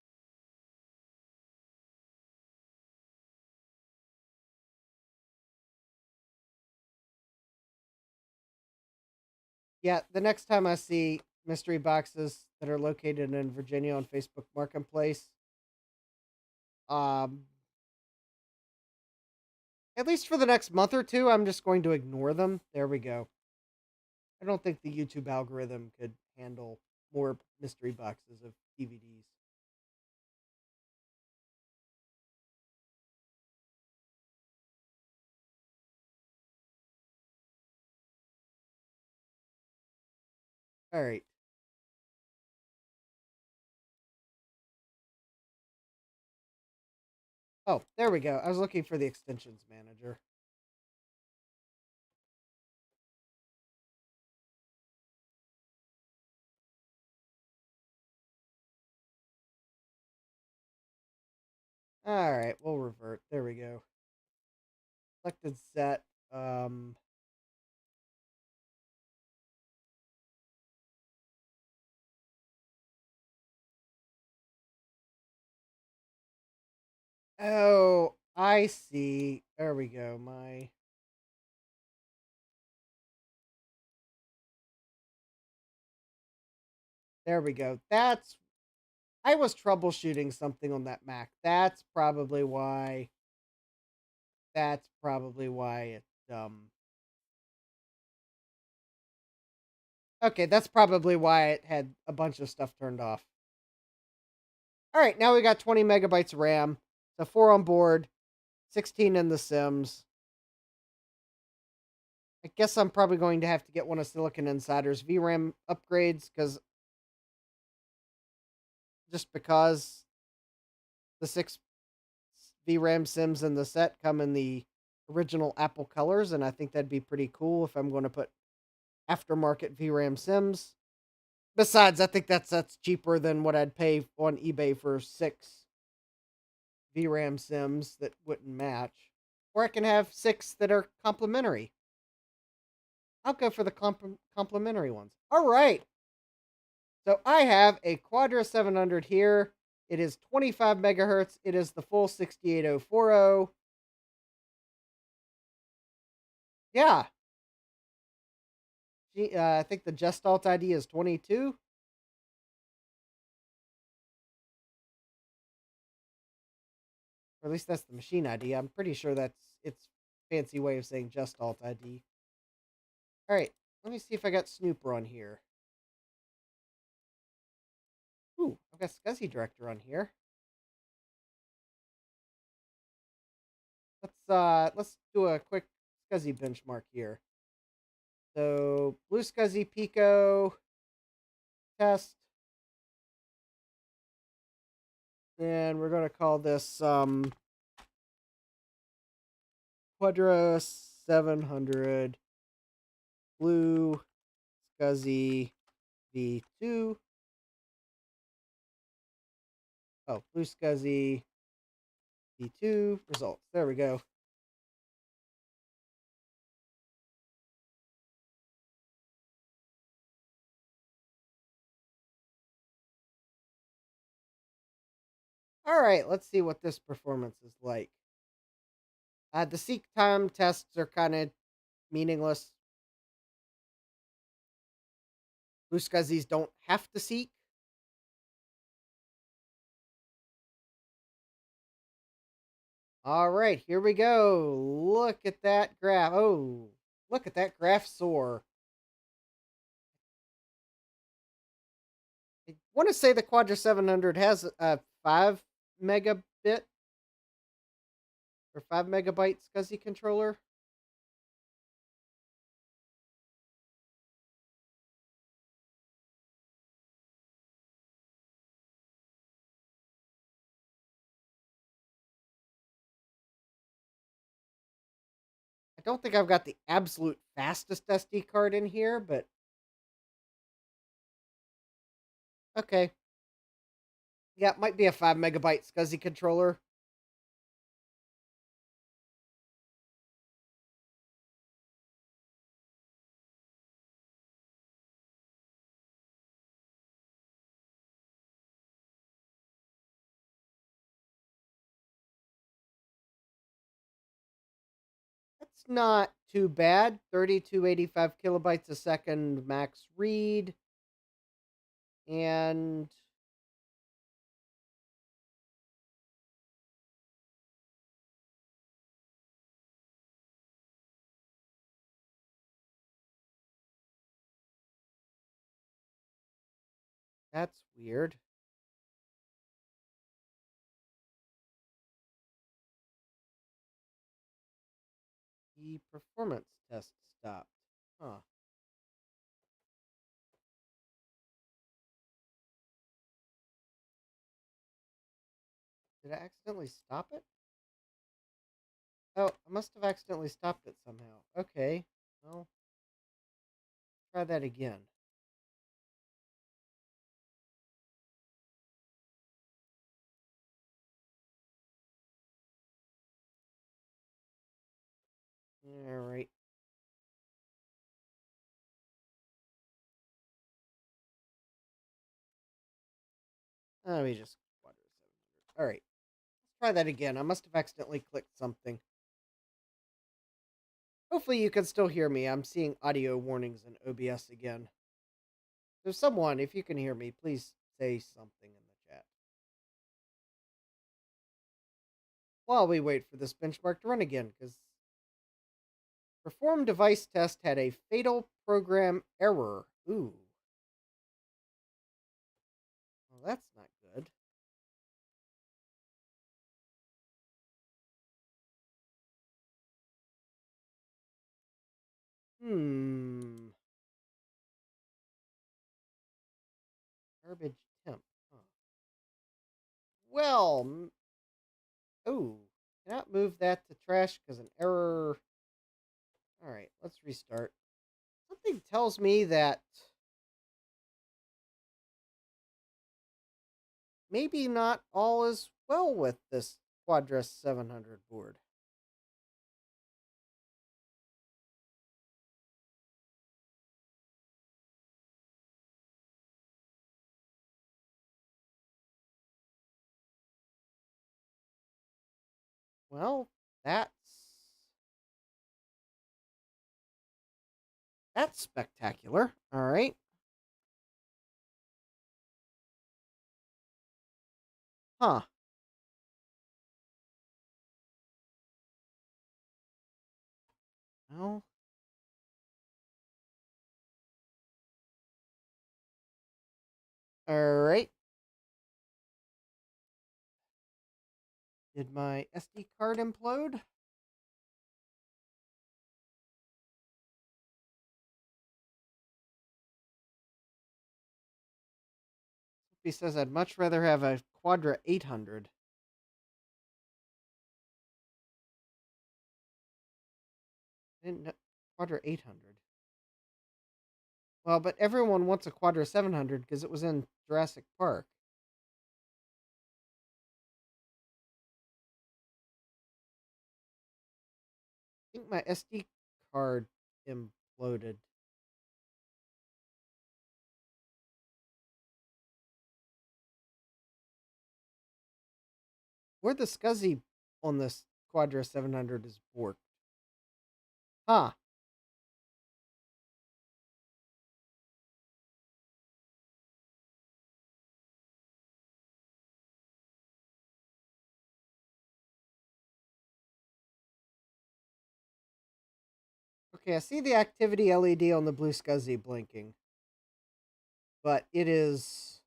Yeah, the next time I see mystery boxes that are located in Virginia on Facebook Marketplace, um, at least for the next month or two, I'm just going to ignore them. There we go. I don't think the YouTube algorithm could handle more mystery boxes of DVDs. All right. Oh, there we go. I was looking for the extensions manager. All right, we'll revert. There we go. Selected set. Oh, I see. There we go. There we go. I was troubleshooting something on that Mac. That's probably why it Okay, that's probably why it had a bunch of stuff turned off. All right, now we got 20 megabytes of RAM. So 4 on board, 16 in the Sims. I guess I'm probably going to have to get one of Silicon Insider's VRAM upgrades because the 6 VRAM Sims in the set come in the original Apple colors, and I think that'd be pretty cool if I'm going to put aftermarket VRAM Sims. Besides, I think that's cheaper than what I'd pay on eBay for 6 VRAM Sims that wouldn't match. Or I can have 6 that are complementary. I'll go for the complementary ones. All right. So I have a Quadra 700 here. It is 25 megahertz. It is the full 68040. Yeah. I think the Gestalt ID is 22. Or at least that's the machine ID. I'm pretty sure that's its fancy way of saying Gestalt ID. All right, let me see if I got Snooper on here. Ooh, I've got SCSI Director on here. Let's do a quick SCSI benchmark here. So blue SCSI Pico test. And we're gonna call this Quadra 700 blue SCSI V2. Oh, blue SCSI V2 results. There we go. All right, let's see what this performance is like. The seek time tests are kind of meaningless. Blue SCSIs don't have to seek. All right, here we go. Look at that graph. Oh, look at that graph soar. I want to say the Quadra 700 has a 5 megabit or 5 megabyte SCSI controller. I don't think I've got the absolute fastest SD card in here, but okay. Yeah, it might be a 5 megabyte SCSI controller. That's not too bad. 3285 kilobytes a second max read. And that's weird. The performance test stopped. Huh. Did I accidentally stop it? Oh, I must have accidentally stopped it somehow. Okay. Well, try that again. All right. Let me just Quadra 700. All right. Let's try that again. I must have accidentally clicked something. Hopefully you can still hear me. I'm seeing audio warnings in OBS again. So someone, if you can hear me, please say something in the chat. While we wait for this benchmark to run again, because perform device test had a fatal program error. Ooh. Well, that's not good. Hmm. Garbage temp. Huh. Well, oh, cannot move that to trash because an error. All right, let's restart. Something tells me that maybe not all is well with this Quadra 700 board. Well, that's spectacular. All right. Huh. Well, Alright. Did my SD card implode? He says I'd much rather have a Quadra 800. Quadra 800. Well, but everyone wants a Quadra 700 because it was in Jurassic Park. I think my SD card imploded. Where the SCSI on this Quadra 700 is borked. Huh. Okay, I see the activity LED on the blue SCSI blinking. But it is...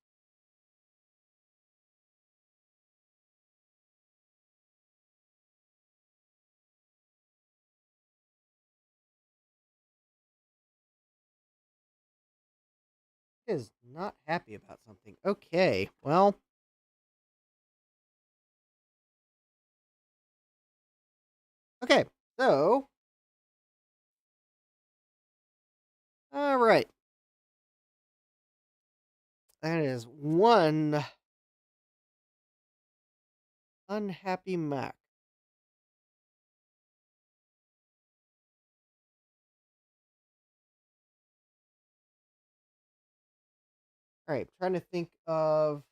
It is not happy about something. Okay, well... Okay, so... Alright. That is one unhappy Mac. Alright, trying to think of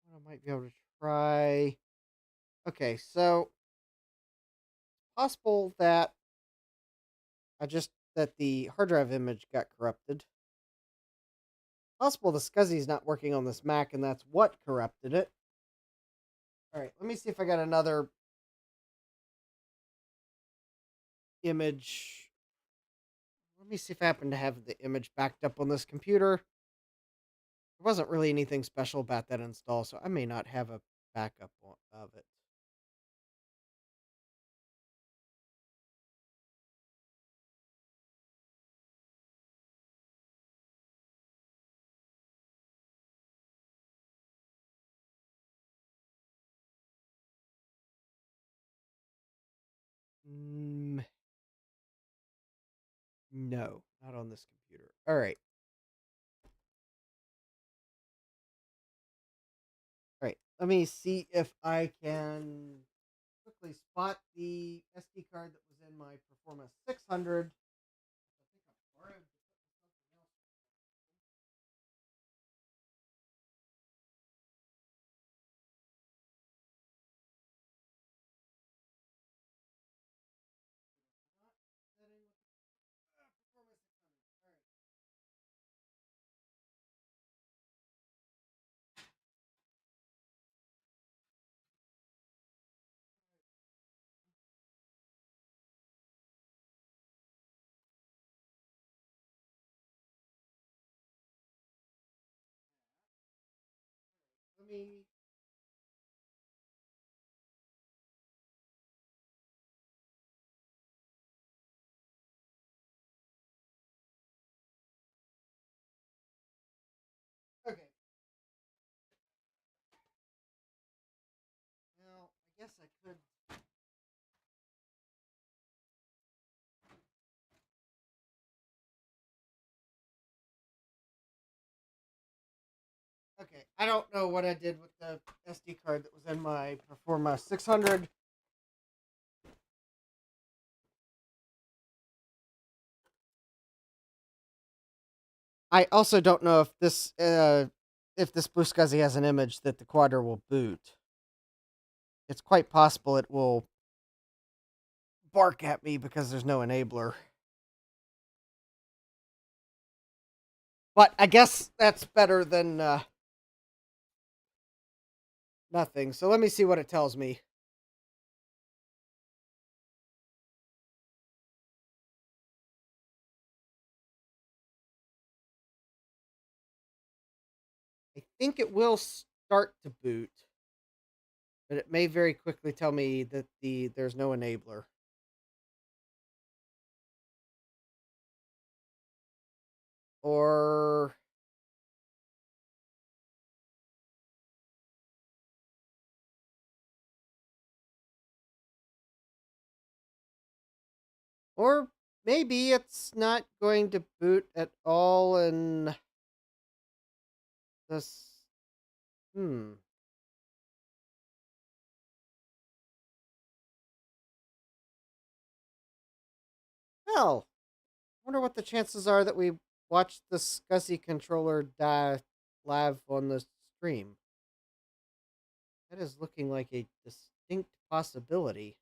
what I might be able to try. Okay, so possible that that the hard drive image got corrupted. Possible the SCSI is not working on this Mac and that's what corrupted it. Alright, let me see if I got another image. Let me see if I happen to have the image backed up on this computer. There wasn't really anything special about that install, so I may not have a backup of it. No, not on this computer. All right. All right. Let me see if I can quickly spot the SD card that was in my Performa 600. I think I borrowed something else. Not setting with the Performa 600. All right. Let me. Okay. Now, I guess I could. Okay, I don't know what I did with the SD card that was in my Performa 600. I also don't know if this Blue SCSI has an image that the Quadra will boot. It's quite possible it will bark at me because there's no enabler. But I guess that's better than nothing. So let me see what it tells me. think it will start to boot, but it may very quickly tell me that there's no enabler. Or or maybe it's not going to boot at all and this Well, I wonder what the chances are that we watch the SCSI controller die live on the stream. That is looking like a distinct possibility.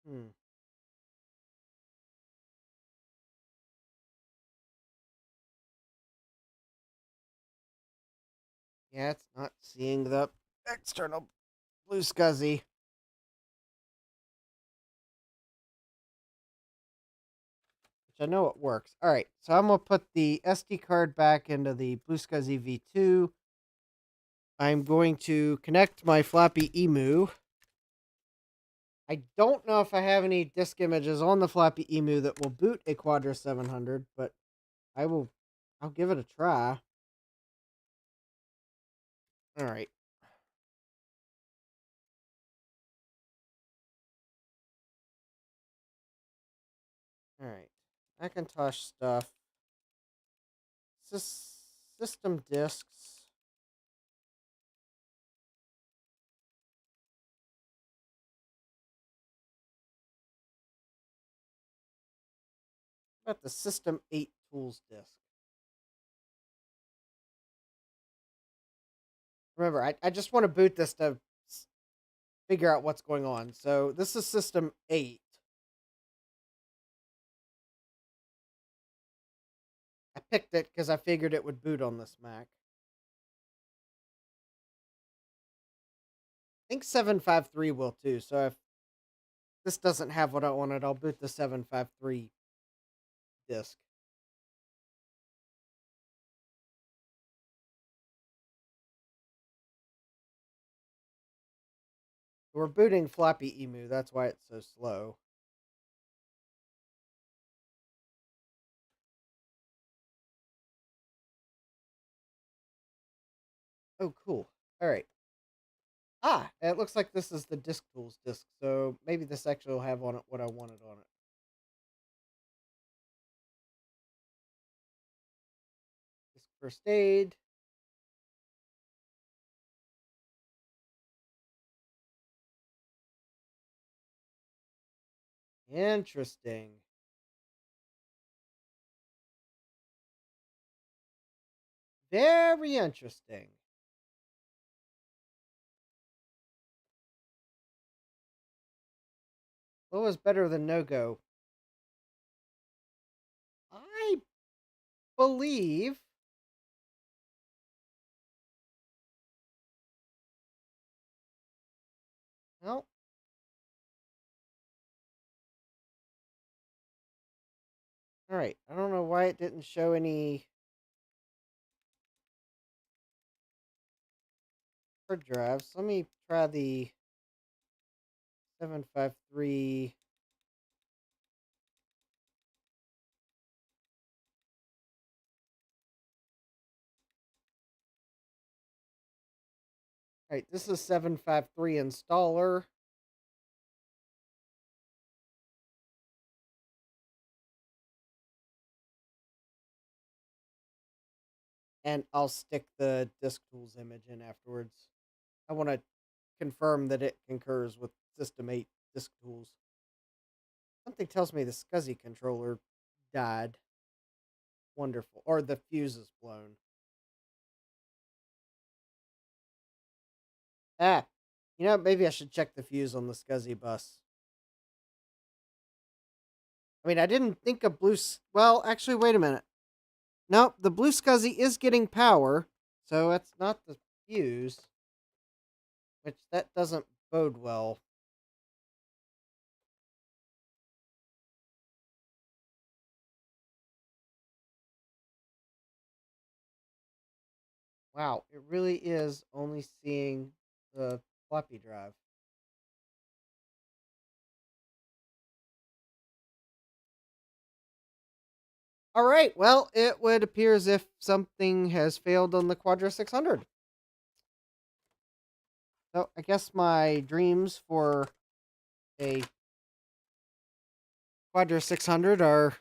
Hmm. Yeah, it's not seeing the external blue SCSI. Which I know it works. All right, so I'm going to put the SD card back into the blue SCSI V2. I'm going to connect my floppy emu. I don't know if I have any disk images on the floppy emu that will boot a Quadra 700, but I'll give it a try. All right. All right. Macintosh stuff. System disks. What about the System 8 tools disk? Remember, I just want to boot this to figure out what's going on. So this is System 8. I picked it because I figured it would boot on this Mac. I think 753 will too. So if this doesn't have what I wanted, I'll boot the 753 disk. We're booting floppy emu. That's why it's so slow. Oh, cool. All right. Ah, it looks like this is the disk tools disk. So maybe this actually will have on it what I wanted on it. Disk first aid. Interesting. Very interesting. What was better than no go? I believe. Well, all right. I don't know why it didn't show any hard drives. Let me try the 753. All right, this is 753 installer. And I'll stick the disk tools image in afterwards. I want to confirm that it concurs with System 8 disk tools. Something tells me the SCSI controller died. Wonderful. Or the fuse is blown. Ah, maybe I should check the fuse on the SCSI bus. I mean, I didn't think of blue. Well, actually, wait a minute. Nope, the blue SCSI is getting power, so it's not the fuse, which that doesn't bode well. Wow, it really is only seeing the floppy drive. All right, well, it would appear as if something has failed on the Quadra 600. So I guess my dreams for a Quadra 600 are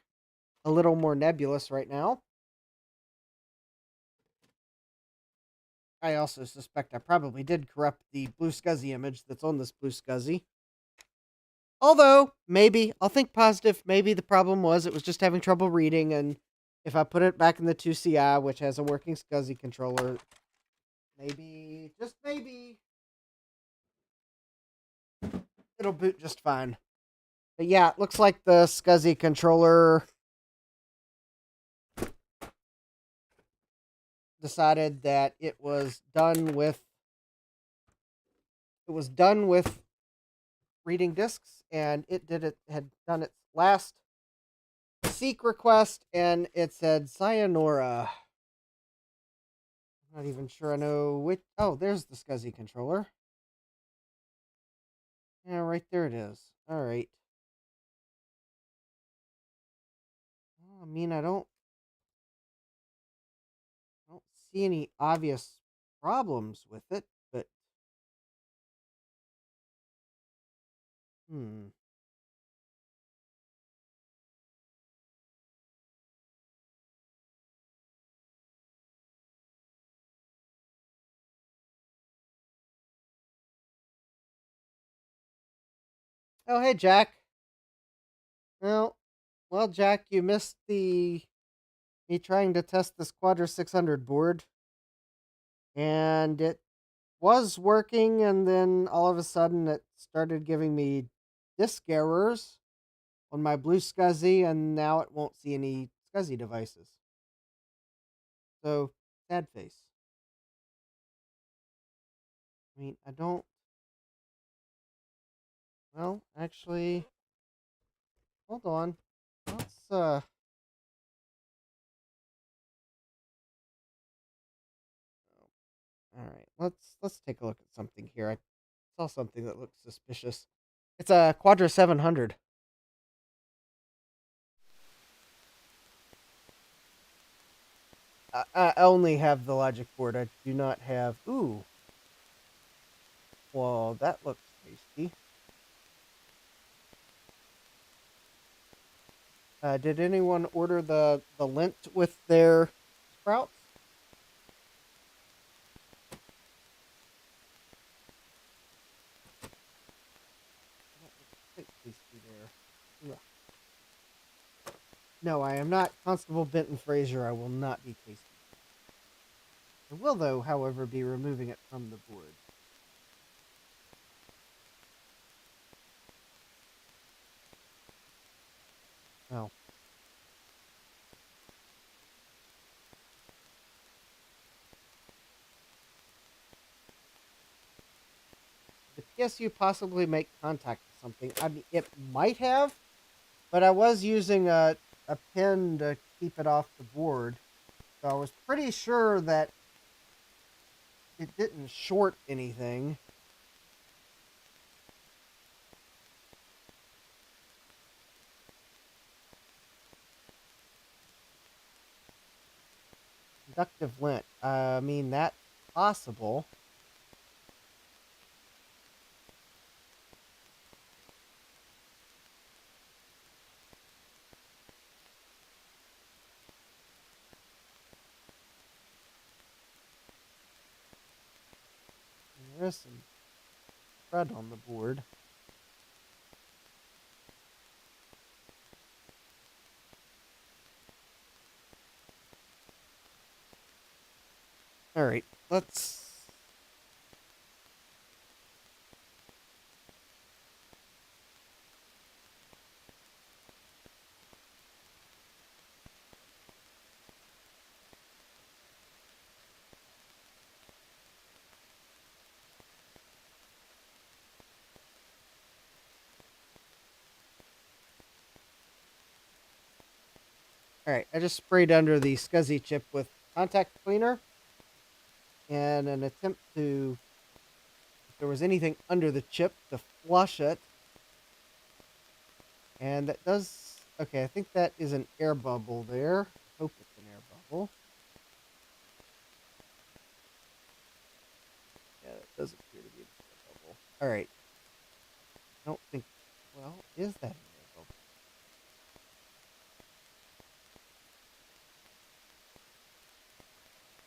a little more nebulous right now. I also suspect I probably did corrupt the blue SCSI image that's on this blue SCSI. Although, maybe, I'll think positive, maybe the problem was it was just having trouble reading, and if I put it back in the 2CI, which has a working SCSI controller, maybe, just maybe, it'll boot just fine. But yeah, it looks like the SCSI controller decided that it was done with reading discs, and had done its last seek request, and it said sayonara. I'm not even sure I know which. Oh, there's the SCSI controller. Yeah, right there it is. All right. Well, I mean, I don't see any obvious problems with it, but hmm. Oh, hey, Jack. Well, Jack, you missed me trying to test this Quadra 600 board, and it was working, and then all of a sudden it started giving me disk errors on my blue SCSI, and now it won't see any SCSI devices. So, sad face. I mean, I don't. Well, actually, hold on. Let's All right. Let's take a look at something here. I saw something that looks suspicious. It's a Quadra 700. I only have the logic board. I do not have. Ooh. Well, that looks tasty. Did anyone order the lint with their sprouts? That looks quite tasty there. Ugh. No, I am not Constable Benton Fraser. I will not be tasting. I will, though, however, be removing it from the board. Oh. The PSU possibly make contact with something. I mean, it might have, but I was using a pin to keep it off the board. So I was pretty sure that it didn't short anything. Conductive lint. I mean, that's possible. There is some crud on the board. All right, let's. Alright, I just sprayed under the SCSI chip with contact cleaner in an attempt to, if there was anything under the chip, to flush it. And that does, okay, I think that is an air bubble there. I hope it's an air bubble. Yeah, it does appear to be an air bubble. Alright. I don't think, well, is that an air bubble?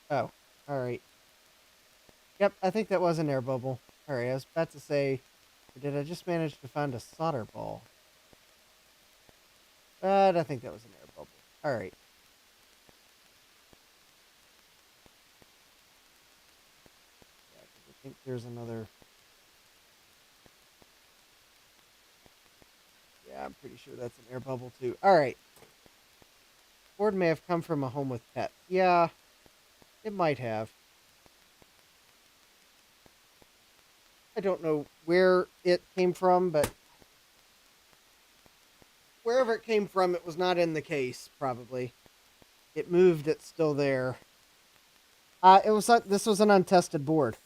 Oh, alright. Yep, I think that was an air bubble. Alright, I was about to say, or did I just manage to find a solder ball? But I think that was an air bubble. Alright. Yeah, 'cause I think there's another. Yeah, I'm pretty sure that's an air bubble too. Alright. Board may have come from a home with pets. Yeah, it might have. I don't know where it came from, but wherever it came from, it was not in the case, probably. It moved, it's still there. This was an untested board.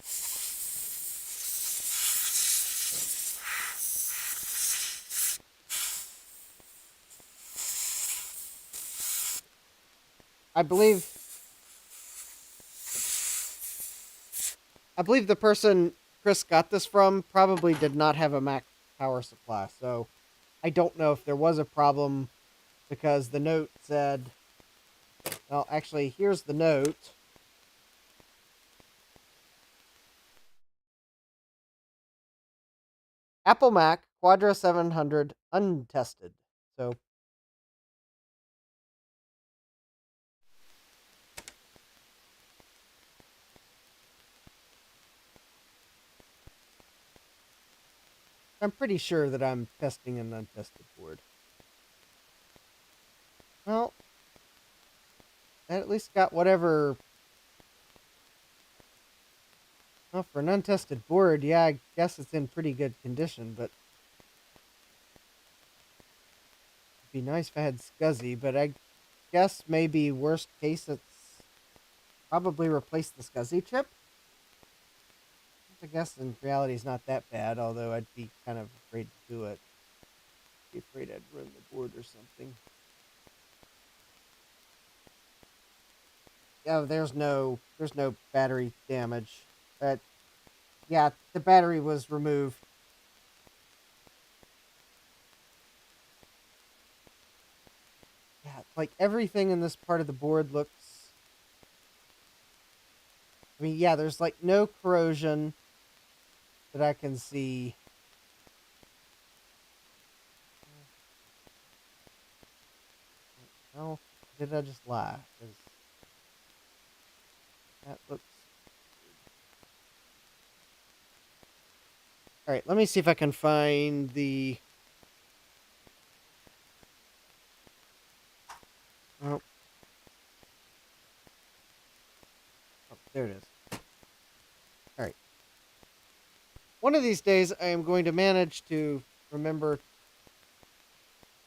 I believe the person Chris got this from probably did not have a max power supply, so I don't know if there was a problem because the note said, well, actually, here's the note. Apple Mac, Quadra 700, untested. So, I'm pretty sure that I'm testing an untested board. Well, I at least got whatever. Well, for an untested board, yeah, I guess it's in pretty good condition, but it'd be nice if I had SCSI, but I guess maybe worst case it's probably replace the SCSI chip. I guess in reality it's not that bad, although I'd be kind of afraid to do it. Be afraid I'd ruin the board or something. Yeah, there's no battery damage. Yeah, the battery was removed. Yeah, like everything in this part of the board looks. I mean, yeah, there's like no corrosion that I can see. Oh, did I just lie? 'Cause that looks. All right, let me see if I can find the. Oh, oh there it is. All right. One of these days, I am going to manage to remember.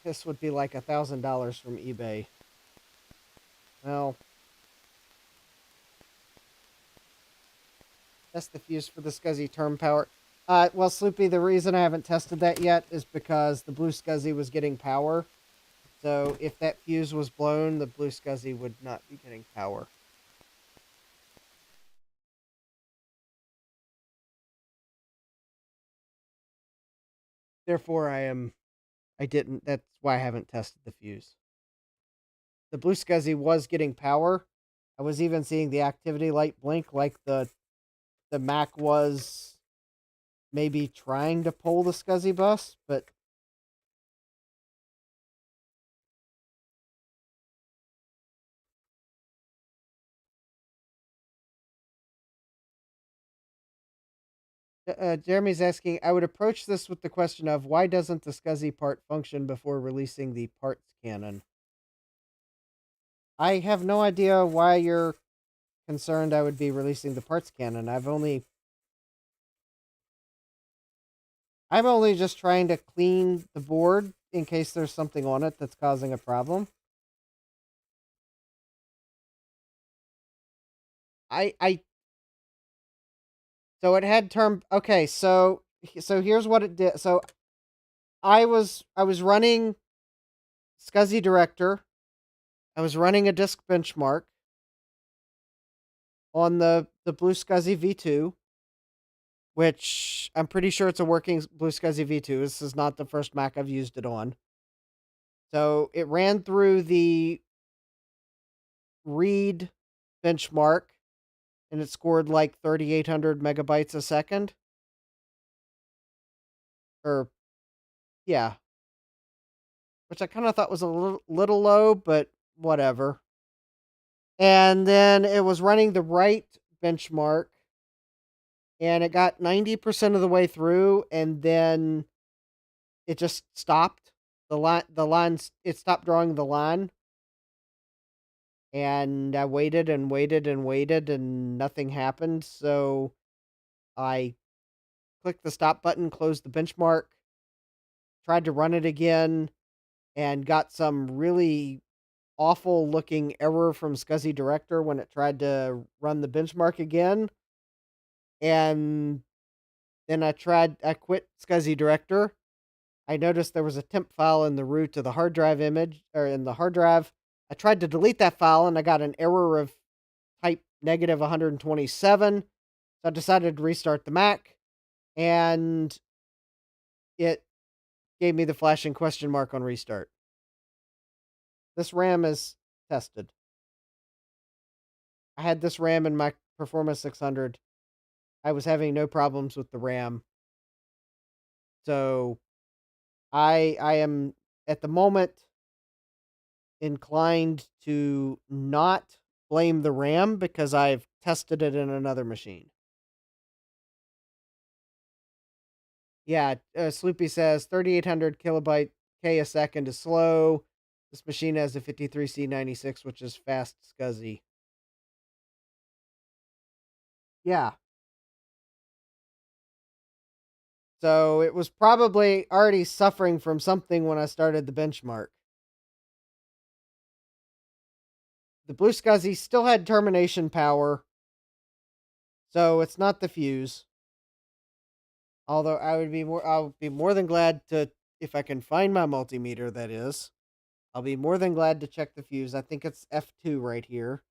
This would be like $1,000 from eBay. Well, that's the fuse for the SCSI term power. Well, Sloopy, the reason I haven't tested that yet is because the blue SCSI was getting power. So if that fuse was blown, the blue SCSI would not be getting power. Therefore, I didn't. That's why I haven't tested the fuse. The blue SCSI was getting power. I was even seeing the activity light blink like the Mac was maybe trying to pull the SCSI bus, but Jeremy's asking, I would approach this with the question of why doesn't the SCSI part function before releasing the parts cannon? I have no idea why you're concerned I would be releasing the parts cannon. I'm only just trying to clean the board in case there's something on it that's causing a problem. I so it had term. Okay, so here's what it did. So I was running SCSI Director. I was running a disk benchmark on the Blue SCSI V2, which I'm pretty sure it's a working Blue SCSI V2. This is not the first Mac I've used it on. So it ran through the read benchmark and it scored like 3,800 megabytes a second. Or, yeah. Which I kind of thought was a little low, but whatever. And then it was running the write benchmark and it got 90% of the way through and then it just stopped. It stopped drawing the line. And I waited and waited and waited and nothing happened. So I clicked the stop button, closed the benchmark, tried to run it again, and got some really awful looking error from SCSI Director when it tried to run the benchmark again. And then I quit SCSI Director. I noticed there was a temp file in the root of the hard drive image, or in the hard drive. I tried to delete that file and I got an error of type negative 127. So I decided to restart the Mac and it gave me the flashing question mark on restart. This RAM is tested. I had this RAM in my Performance 600. I was having no problems with the RAM. So I am at the moment inclined to not blame the RAM because I've tested it in another machine. Yeah, Sloopy says 3,800 kilobyte K a second is slow. This machine has a 53C96, which is fast SCSI. Yeah. So it was probably already suffering from something when I started the benchmark. The Blue SCSI still had termination power, so it's not the fuse. Although I'll be more than glad to, if I can find my multimeter, that is. I'll be more than glad to check the fuse. I think it's F2 right here.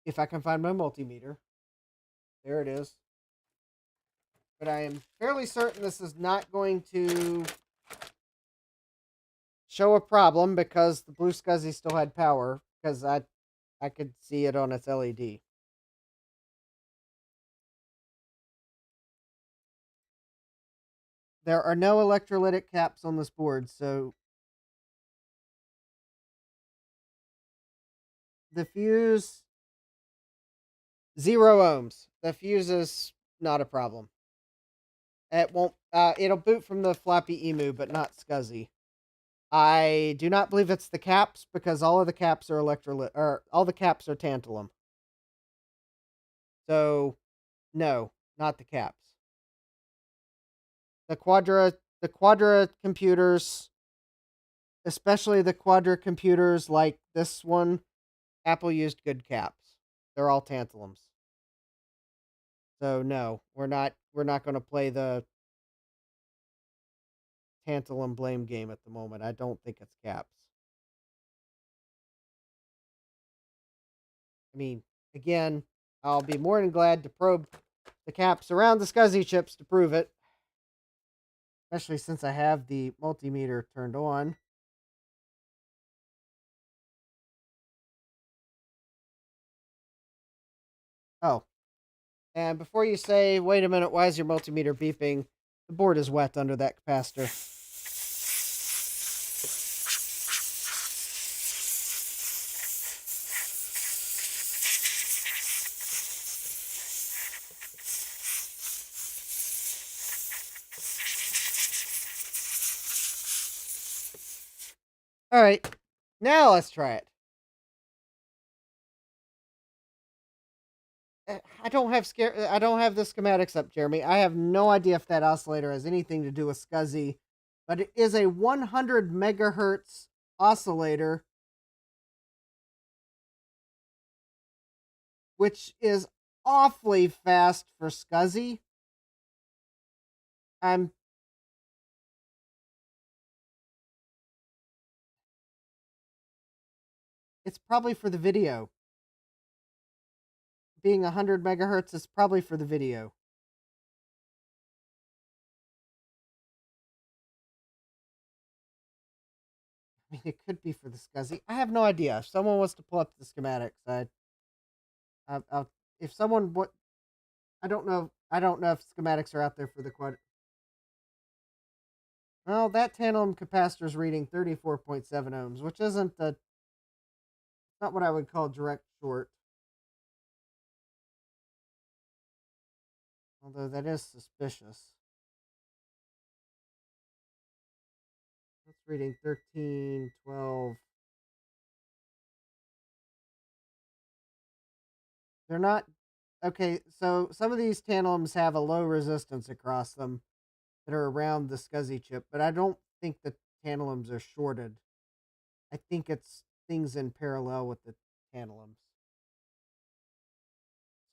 If I can find my multimeter. There it is. But I am fairly certain this is not going to show a problem because the Blue SCSI still had power, because I could see it on its LED. There are no electrolytic caps on this board, so the fuse, 0 ohms. The fuse is not a problem. It won't. It'll boot from the floppy emu, but not SCSI. I do not believe it's the caps because all of the caps are all the caps are tantalum. So, no, not the caps. The Quadra computers, especially the Quadra computers like this one, Apple used good caps. They're all tantalums. So no, we're not going to play the tantalum blame game at the moment. I don't think it's caps. I mean, again, I'll be more than glad to probe the caps around the SCSI chips to prove it. Especially since I have the multimeter turned on. Oh. And before you say, wait a minute, why is your multimeter beeping? The board is wet under that capacitor. All right, now let's try it. I don't have the schematics up, Jeremy. I have no idea if that oscillator has anything to do with SCSI, but it is a 100 megahertz oscillator which is awfully fast for SCSI. I'm It's probably for the video. Being 100 megahertz is probably for the video. I mean, it could be for the SCSI. I have no idea. If someone wants to pull up the schematics, I'll if someone what I don't know. I don't know if schematics are out there for the quad. Well, that tantalum capacitor is reading 34.7 ohms, which isn't not what I would call direct short. Although that is suspicious. That's reading 13, 12. They're not okay. So some of these tantalums have a low resistance across them that are around the SCSI chip, but I don't think the tantalums are shorted. I think it's things in parallel with the tantalums.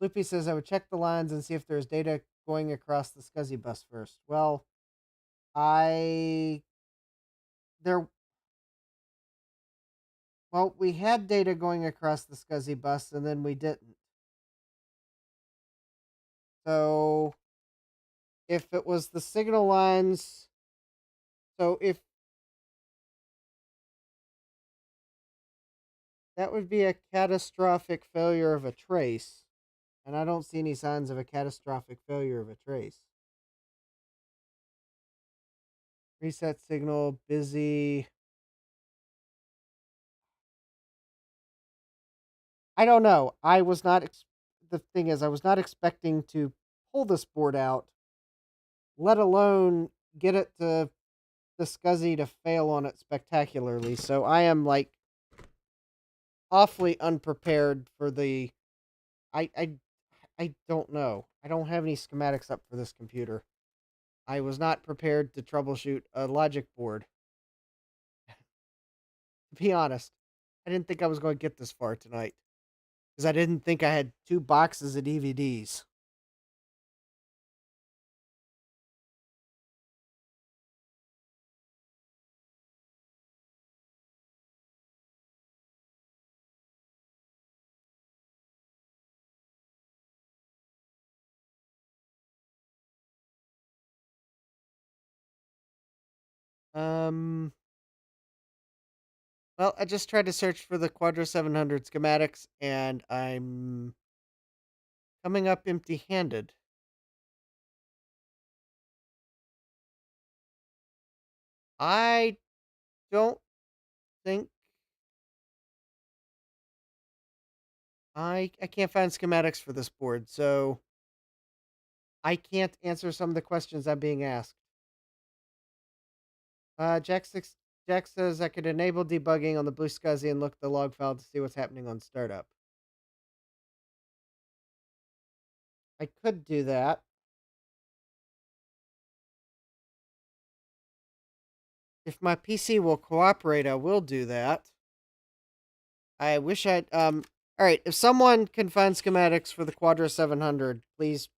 Sloopy says I would check the lines and see if there's data going across the SCSI bus first. Well, I there well, we had data going across the SCSI bus and then we didn't. So if it was the signal lines, so if that would be a catastrophic failure of a trace, and I don't see any signs of a catastrophic failure of a trace. Reset signal, busy. I don't know. I was not. The thing is, I was not expecting to pull this board out, let alone get it to the SCSI to fail on it spectacularly. So I am like awfully unprepared for the. I don't know. I don't have any schematics up for this computer. I was not prepared to troubleshoot a logic board. To be honest, I didn't think I was going to get this far tonight because I didn't think I had 2 boxes of DVDs. Um, well, I just tried to search for the Quadra 700 schematics and I'm coming up empty handed. I don't think I can't find schematics for this board, so I can't answer some of the questions I'm being asked. Jack says I could enable debugging on the Blue SCSI and look at the log file to see what's happening on startup. I could do that. If my PC will cooperate, I will do that. I wish I'd all right, if someone can find schematics for the Quadra 700, please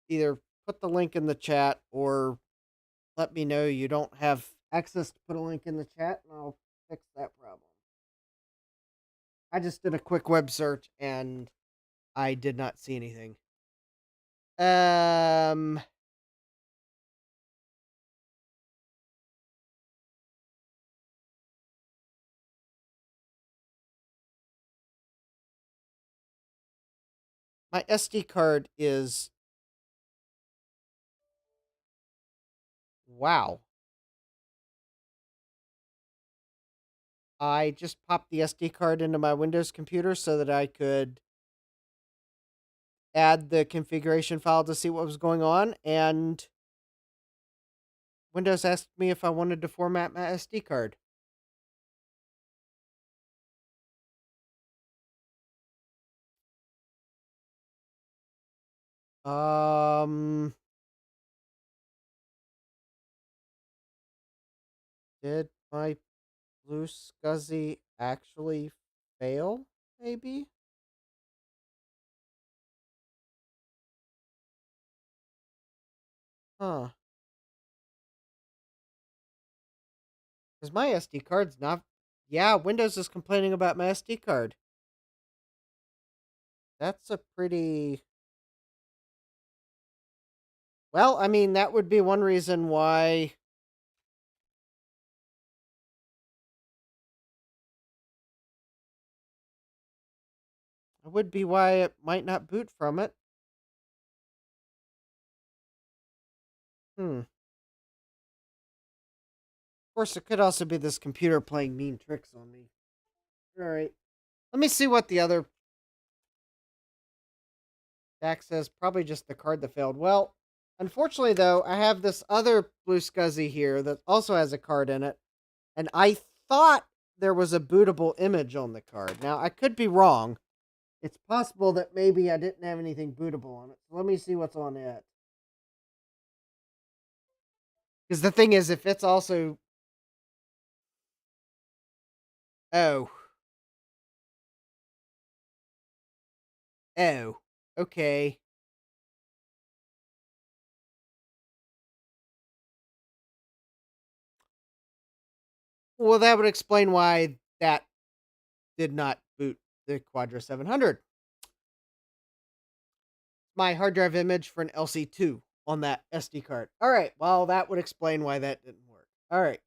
either put the link in the chat or let me know you don't have access to put a link in the chat and I'll fix that problem. I just did a quick web search and I did not see anything. My SD card is wow. I just popped the SD card into my Windows computer so that I could add the configuration file to see what was going on, and Windows asked me if I wanted to format my SD card. Did my Blue SCSI actually fail? Maybe? Huh. Because my SD card's not. Yeah, Windows is complaining about my SD card. That's a pretty. Well, I mean, that would be one reason why. It would be why it might not boot from it. Hmm. Of course, it could also be this computer playing mean tricks on me. All right. Let me see what the other back says. Probably just the card that failed. Well, unfortunately, though, I have this other Blue Scuzzy here that also has a card in it. And I thought there was a bootable image on the card. Now, I could be wrong. It's possible that maybe I didn't have anything bootable on it. So let me see what's on it. Because the thing is, if it's also. Oh. Oh. Okay. Well, that would explain why that did not boot the Quadra 700. My hard drive image for an LC2 on that SD card. All right. Well, that would explain why that didn't work. All right.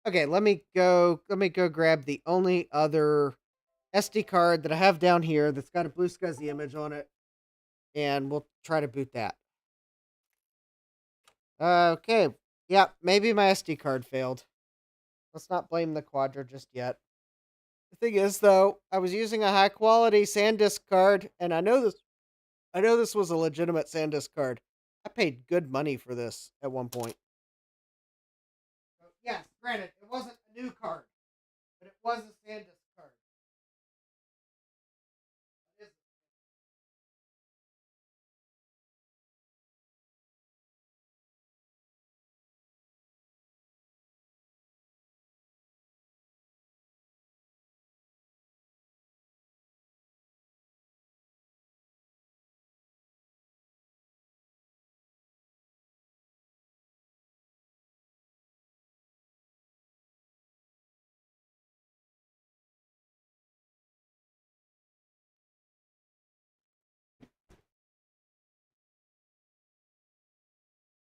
Okay, let me go grab the only other SD card that I have down here that's got a Blue Scuzzy image on it, and we'll try to boot that. Okay. Yeah, maybe my SD card failed. Let's not blame the Quadra just yet. The thing is, though, I was using a high quality SanDisk card, and I know this was a legitimate SanDisk card. I paid good money for this at one point. So, yes, granted, it wasn't a new card, but it was a SanDisk card.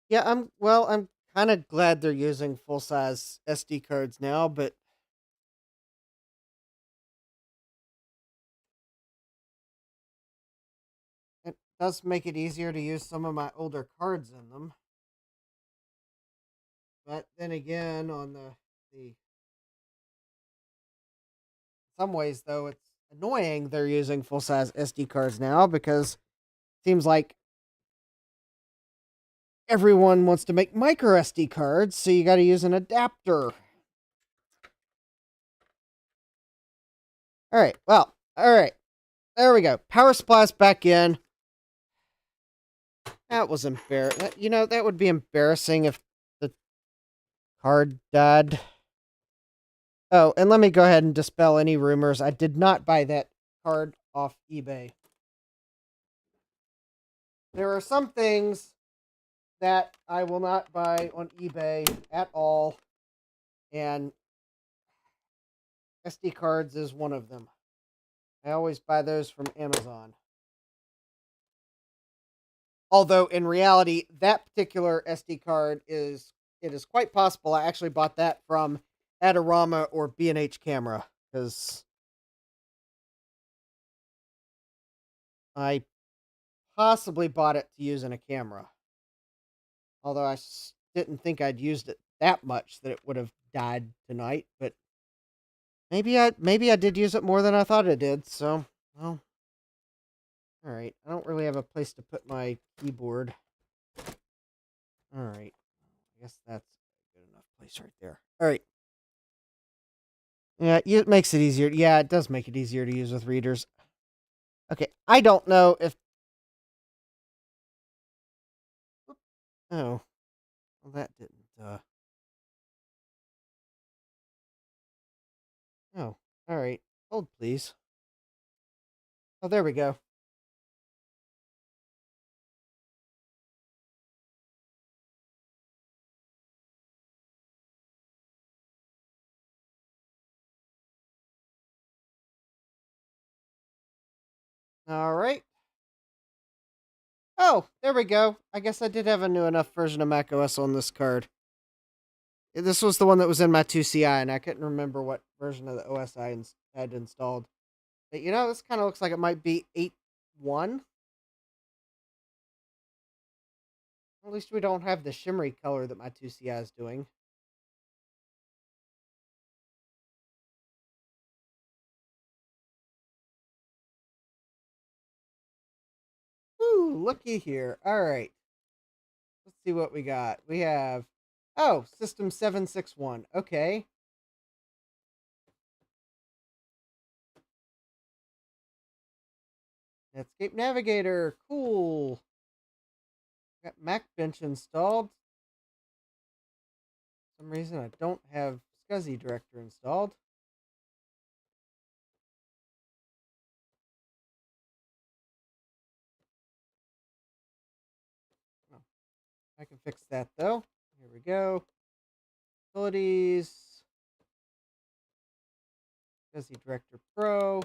Yeah, I'm kind of glad they're using full size SD cards now, but it does make it easier to use some of my older cards in them. But then again, on the some ways though, it's annoying they're using full size SD cards now because it seems like everyone wants to make micro SD cards, so you got to use an adapter. All right, well, all right, there we go. Power supply's back in. That was embarrassing. You know, that would be embarrassing if the card died. Oh, and let me go ahead and dispel any rumors. I did not buy that card off eBay. There are some things that I will not buy on eBay at all, and SD cards is one of them. I always buy those from Amazon. Although in reality, that particular SD card it is quite possible I actually bought that from Adorama or B&H Camera because I possibly bought it to use in a camera. Although didn't think I'd used it that much that it would have died tonight, but maybe I did use it more than I thought I did. So, well, all right. I don't really have a place to put my keyboard. All right. I guess that's a good enough place right there. All right. Yeah, it makes it easier. Yeah, it does make it easier to use with readers. Okay, I don't know if. Oh, well, that didn't. All right. Hold, please. Oh, there we go. All right. Oh, there we go. I guess I did have a new enough version of macOS on this card. This was the one that was in my 2CI, and I couldn't remember what version of the OS I had installed. But this kind of looks like it might be 8.1. At least we don't have the shimmery color that my 2CI is doing. Woo, looky here. All right. Let's see what we got. We have, System 761. Okay. Netscape Navigator. Cool. Got MacBench installed. For some reason, I don't have SCSI Director installed. Oh, I can fix that, though. Here we go. Utilities. SCSI Director Pro.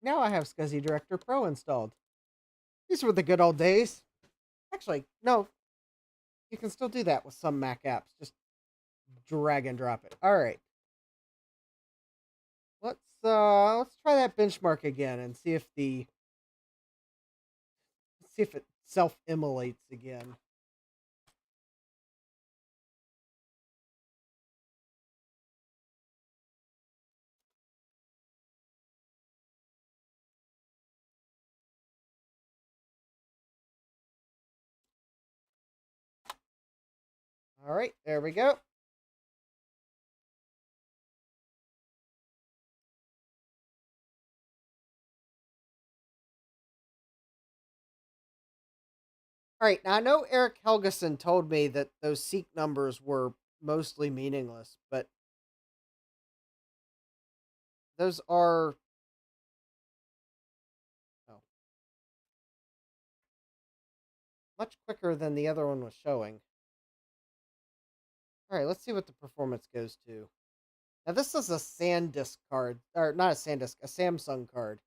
Now I have SCSI Director Pro installed. These were the good old days. Actually, no. You can still do that with some Mac apps. Just drag and drop it. All right. Let's try that benchmark again and see if it self-immolates again. All right, there we go. All right, now I know Eric Helgeson told me that those seek numbers were mostly meaningless, but those are much quicker than the other one was showing. All right, let's see what the performance goes to. Now this is a SanDisk card, or not a SanDisk, a Samsung card.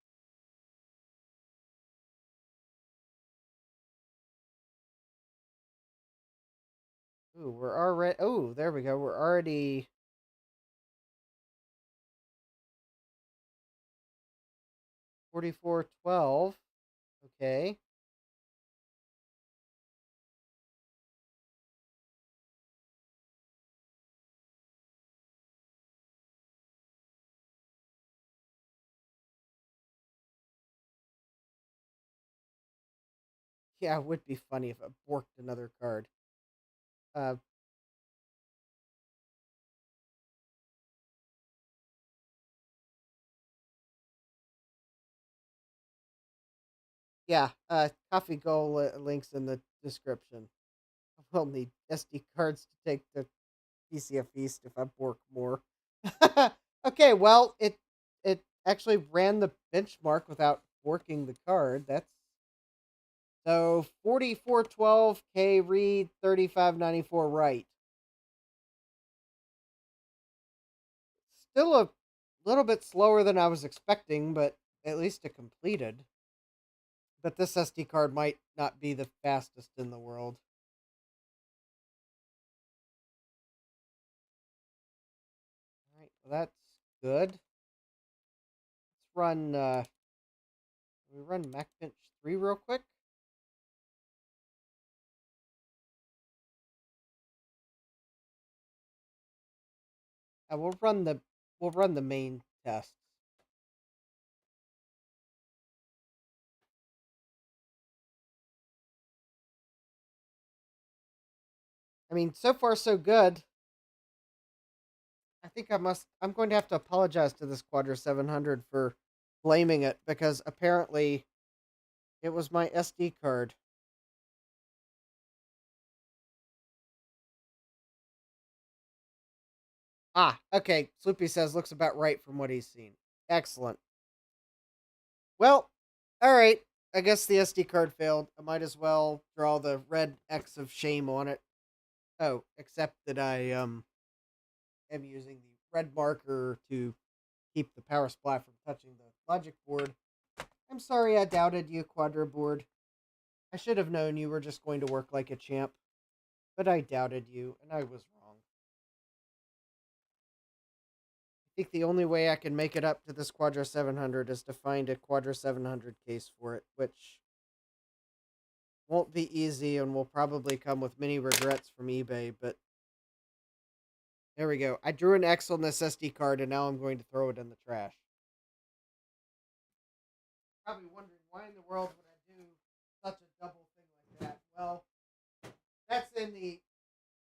Ooh, we're already. Oh, there we go. We're already 4412. Okay. Yeah, it would be funny if it borked another card. Uh, yeah, Coffee Go links in the description. We'll need SD cards to take the PCF East if I bork more. Okay, well, it actually ran the benchmark without borking the card. That's so 4412K read, 3594 write. Still a little bit slower than I was expecting, but at least it completed. But this SD card might not be the fastest in the world. All right, well, that's good. Let's run. We run MacBench 3 real quick. We'll run the main tests. I mean, so far so good. I think I'm going to have to apologize to this Quadra 700 for blaming it because apparently it was my SD card. Okay. Sloopy says looks about right from what he's seen. Excellent. Well, all right. I guess the SD card failed. I might as well draw the red X of shame on it. Oh, except that I am using the red marker to keep the power supply from touching the logic board. I'm sorry I doubted you, Quadra board. I should have known you were just going to work like a champ, but I doubted you, and I was wrong. I think the only way I can make it up to this Quadra 700 is to find a Quadra 700 case for it, which won't be easy and will probably come with many regrets from eBay, but there we go. I drew an X on this SD card, and now I'm going to throw it in the trash. Probably wondering why in the world would I do such a double thing like that. Well, that's in the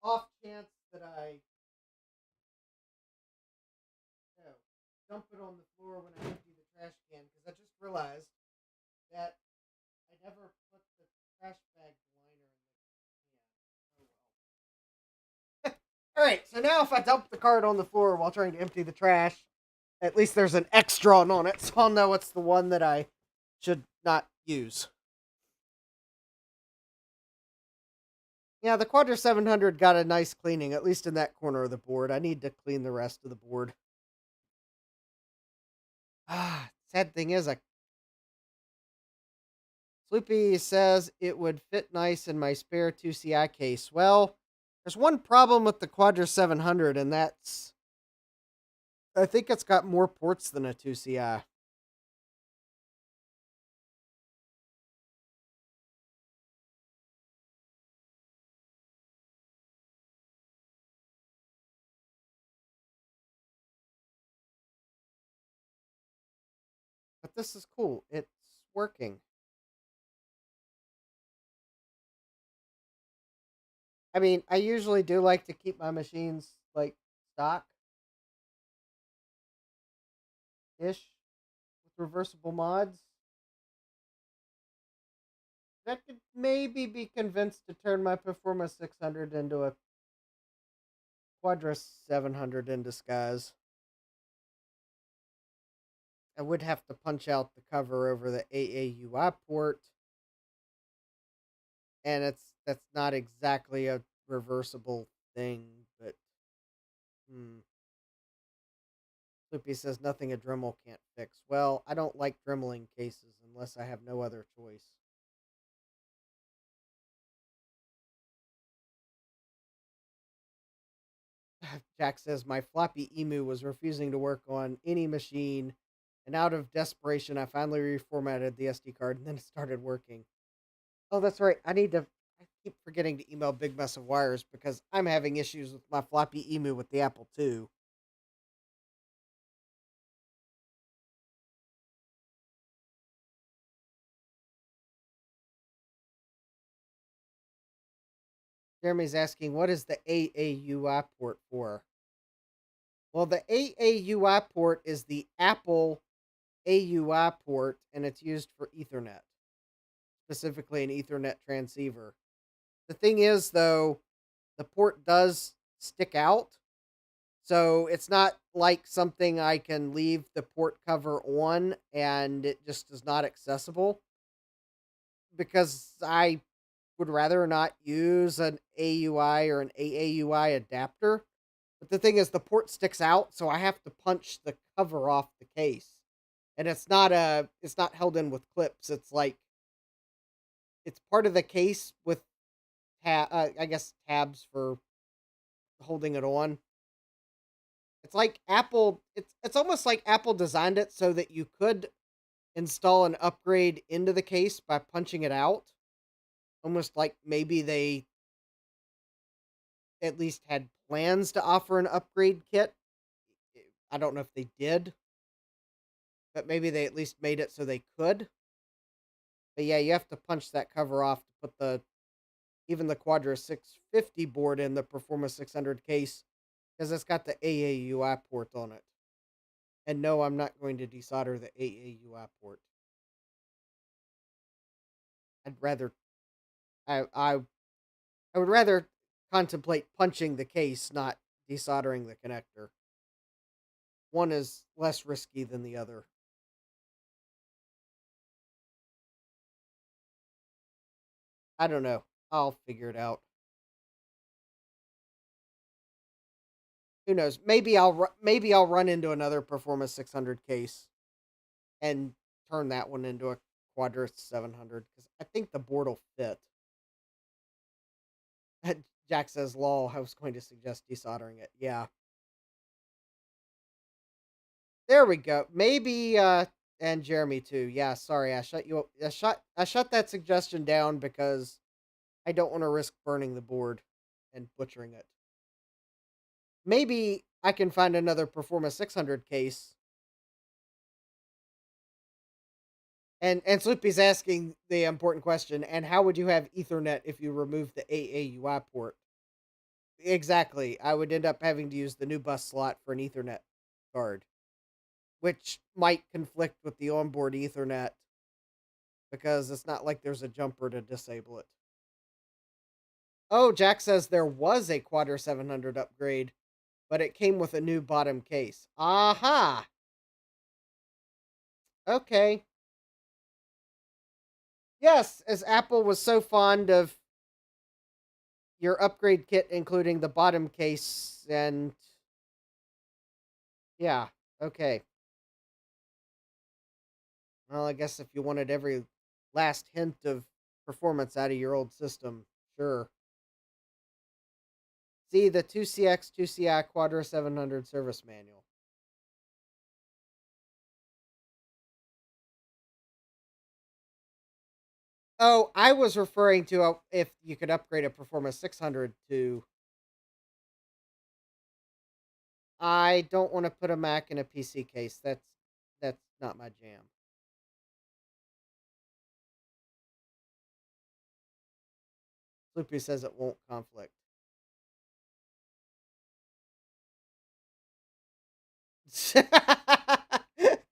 off chance that I dump it on the floor when I empty the trash can, because I just realized that I never put the trash bag liner in the can. Oh well. Alright, so now if I dump the card on the floor while trying to empty the trash, at least there's an X drawn on it, so I'll know it's the one that I should not use. Yeah, the Quadra 700 got a nice cleaning, at least in that corner of the board. I need to clean the rest of the board. Sad thing is, Sloopy says it would fit nice in my spare 2CI case. Well, there's one problem with the Quadra 700, and that's I think it's got more ports than a 2CI. But this is cool. It's working. I mean, I usually do like to keep my machines like stock ish with reversible mods. I could maybe be convinced to turn my Performa 600 into a Quadra 700 in disguise. I would have to punch out the cover over the AAUI port, and that's not exactly a reversible thing, but Loopy says nothing a Dremel can't fix. Well, I don't like dremeling cases unless I have no other choice. Jack says my floppy emu was refusing to work on any machine, and out of desperation, I finally reformatted the SD card, and then it started working. Oh, that's right. I keep forgetting to email Big Mess of Wires because I'm having issues with my floppy emu with the Apple II. Jeremy's asking, what is the AAUI port for? Well, the AAUI port is the Apple AUI port, and it's used for Ethernet, specifically an Ethernet transceiver. The thing is, though, the port does stick out, so it's not like something I can leave the port cover on and it just is not accessible, because I would rather not use an AUI or an AAUI adapter. But the thing is, the port sticks out, so I have to punch the cover off the case, and it's not held in with clips. It's like it's part of the case with I guess tabs for holding it on. It's like Apple. It's almost like Apple designed it so that you could install an upgrade into the case by punching it out. Almost like maybe they at least had plans to offer an upgrade kit. I don't know if they did, but maybe they at least made it so they could. But yeah, you have to punch that cover off to put even the Quadra 650 board in the Performa 600 case, because it's got the AAUI port on it. And no, I'm not going to desolder the AAUI port. I'd rather I would rather contemplate punching the case, not desoldering the connector. One is less risky than the other. I don't know. I'll figure it out. Who knows? Maybe I'll run into another Performance 600 case and turn that one into a Quadra 700 because I think the board will fit. Jack says, "Lol, I was going to suggest desoldering it." Yeah, there we go. Maybe and Jeremy too. Yeah, sorry, I shut you up. I shut that suggestion down because I don't want to risk burning the board and butchering it. Maybe I can find another Performance 600 case. And Sloopy's asking the important question, and how would you have Ethernet if you remove the AAUI port? Exactly. I would end up having to use the NuBus slot for an Ethernet card, which might conflict with the onboard Ethernet because it's not like there's a jumper to disable it. Oh, Jack says there was a Quadra 700 upgrade, but it came with a new bottom case. Aha! Okay. Yes, as Apple was so fond of your upgrade kit, including the bottom case, and yeah, okay. Well, I guess if you wanted every last hint of performance out of your old system, sure. See the 2CX 2CI Quadra 700 service manual. Oh, I was referring to if you could upgrade a Performance 600 to. I don't want to put a Mac in a PC case. That's not my jam. Loopy says it won't conflict.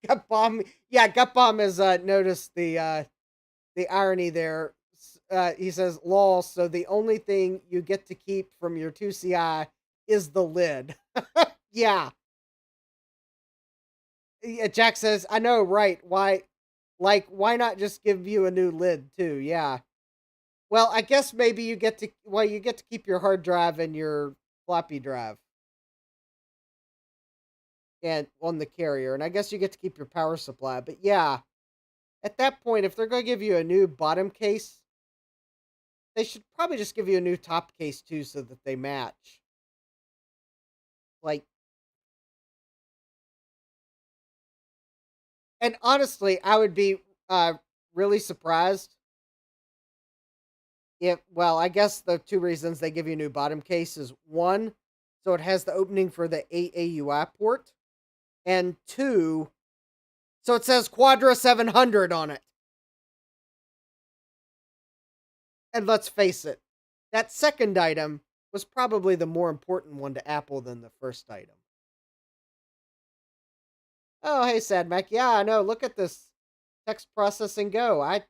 Gut bomb. Yeah, Gut bomb has noticed the irony there. He says, "Lol." So the only thing you get to keep from your 2CI is the lid. Yeah. Yeah. Jack says, "I know, right? Why? Like, why not just give you a new lid too?" Yeah. Well, I guess maybe you get to. Well, you get to keep your hard drive and your floppy drive, and on the carrier, and I guess you get to keep your power supply. But yeah, at that point, if they're going to give you a new bottom case, they should probably just give you a new top case too, so that they match. Like, and honestly, I would be really surprised if. Well, I guess the two reasons they give you a new bottom case is one, so it has the opening for the AAUI port, and two, so it says Quadra 700 on it. And let's face it, that second item was probably the more important one to Apple than the first item. Oh, hey, Sad Mac. Yeah, I know. Look at this text processing go. I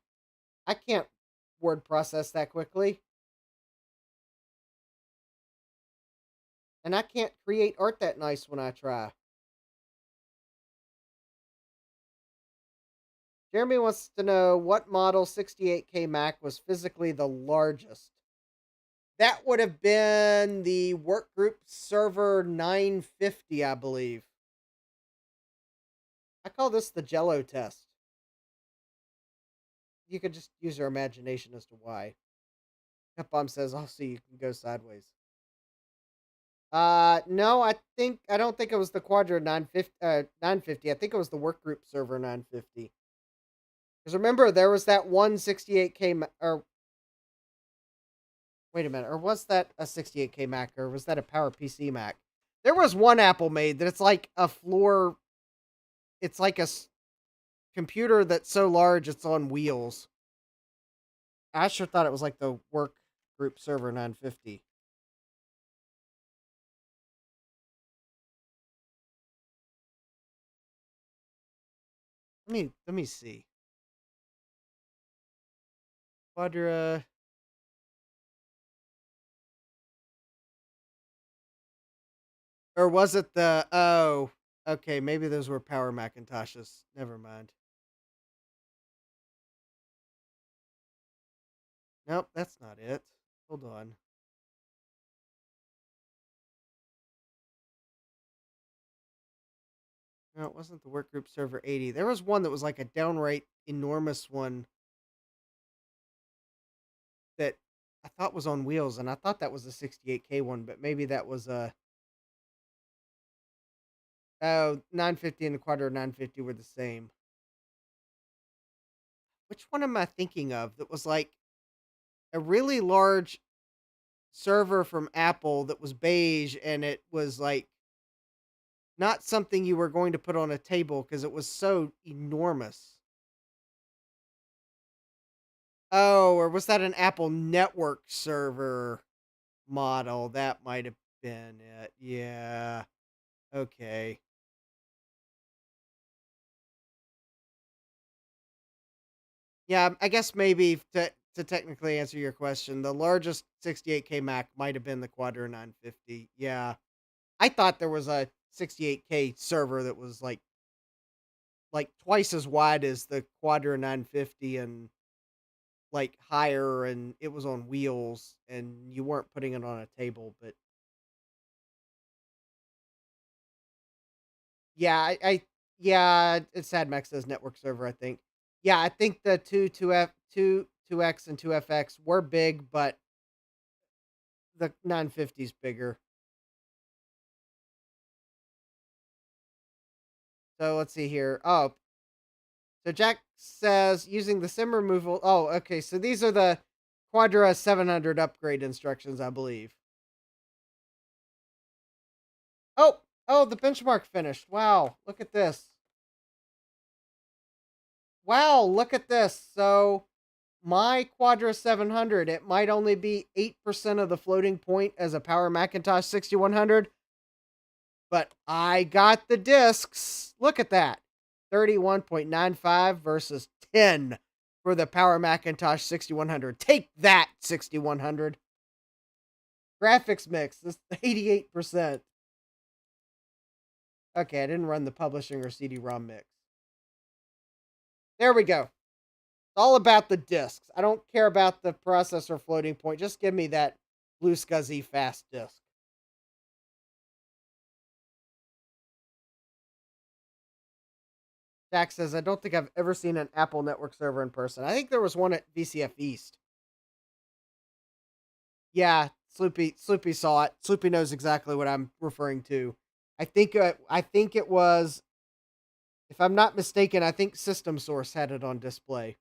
can't word process that quickly. And I can't create art that nice when I try. Jeremy wants to know what model 68K Mac was physically the largest. That would have been the Workgroup Server 950, I believe. I call this the Jello test. You could just use your imagination as to why. Bomb says, "Oh, so you can go sideways." No, I don't think it was the Quadra 950. 950. I think it was the Workgroup Server 950. Because remember, there was that one 68K or wait a minute, or was that a 68K Mac, or was that a Power PC Mac? There was one Apple made that it's like a floor. It's like a computer that's so large it's on wheels. I sure thought it was like the Workgroup Server 950. Let me see. Quadra. Or was it the, oh, okay, maybe those were Power Macintoshes. Never mind. Nope, that's not it. Hold on. No, it wasn't the Workgroup Server 80. There was one that was like a downright enormous one that I thought was on wheels, and I thought that was a 68K one, but maybe that was a. Oh, 950 and the Quadra 950 were the same. Which one am I thinking of that was like a really large server from Apple that was beige, and it was like not something you were going to put on a table because it was so enormous. Oh, or was that an Apple network server model? That might have been it. Yeah. Okay. Yeah, I guess maybe to technically answer your question, the largest 68K Mac might have been the Quadra 950. Yeah. I thought there was a 68K server that was like twice as wide as the Quadra 950 and like higher, and it was on wheels and you weren't putting it on a table. But yeah, I yeah, it's SadMax says network server, I think. Yeah, I think the two X and 2FX were big, but the 950 is bigger. So let's see here. Oh, so Jack says using the sim removal. Oh, okay. So these are the Quadra 700 upgrade instructions, I believe. Oh, oh, the benchmark finished. Wow, look at this. Wow, look at this. So my Quadra 700, it might only be 8% of the floating point as a Power Macintosh 6100, but I got the discs. Look at that. 31.95 versus 10 for the Power Macintosh 6100. Take that, 6100. Graphics mix, this 88%. Okay, I didn't run the publishing or CD-ROM mix. There we go. It's all about the discs. I don't care about the processor floating point. Just give me that blue scuzzy fast disk. Jack says, I don't think I've ever seen an Apple network server in person. I think there was one at VCF East. Yeah, Sloopy saw it. Sloopy knows exactly what I'm referring to. I think it was, if I'm not mistaken, I think System Source had it on display.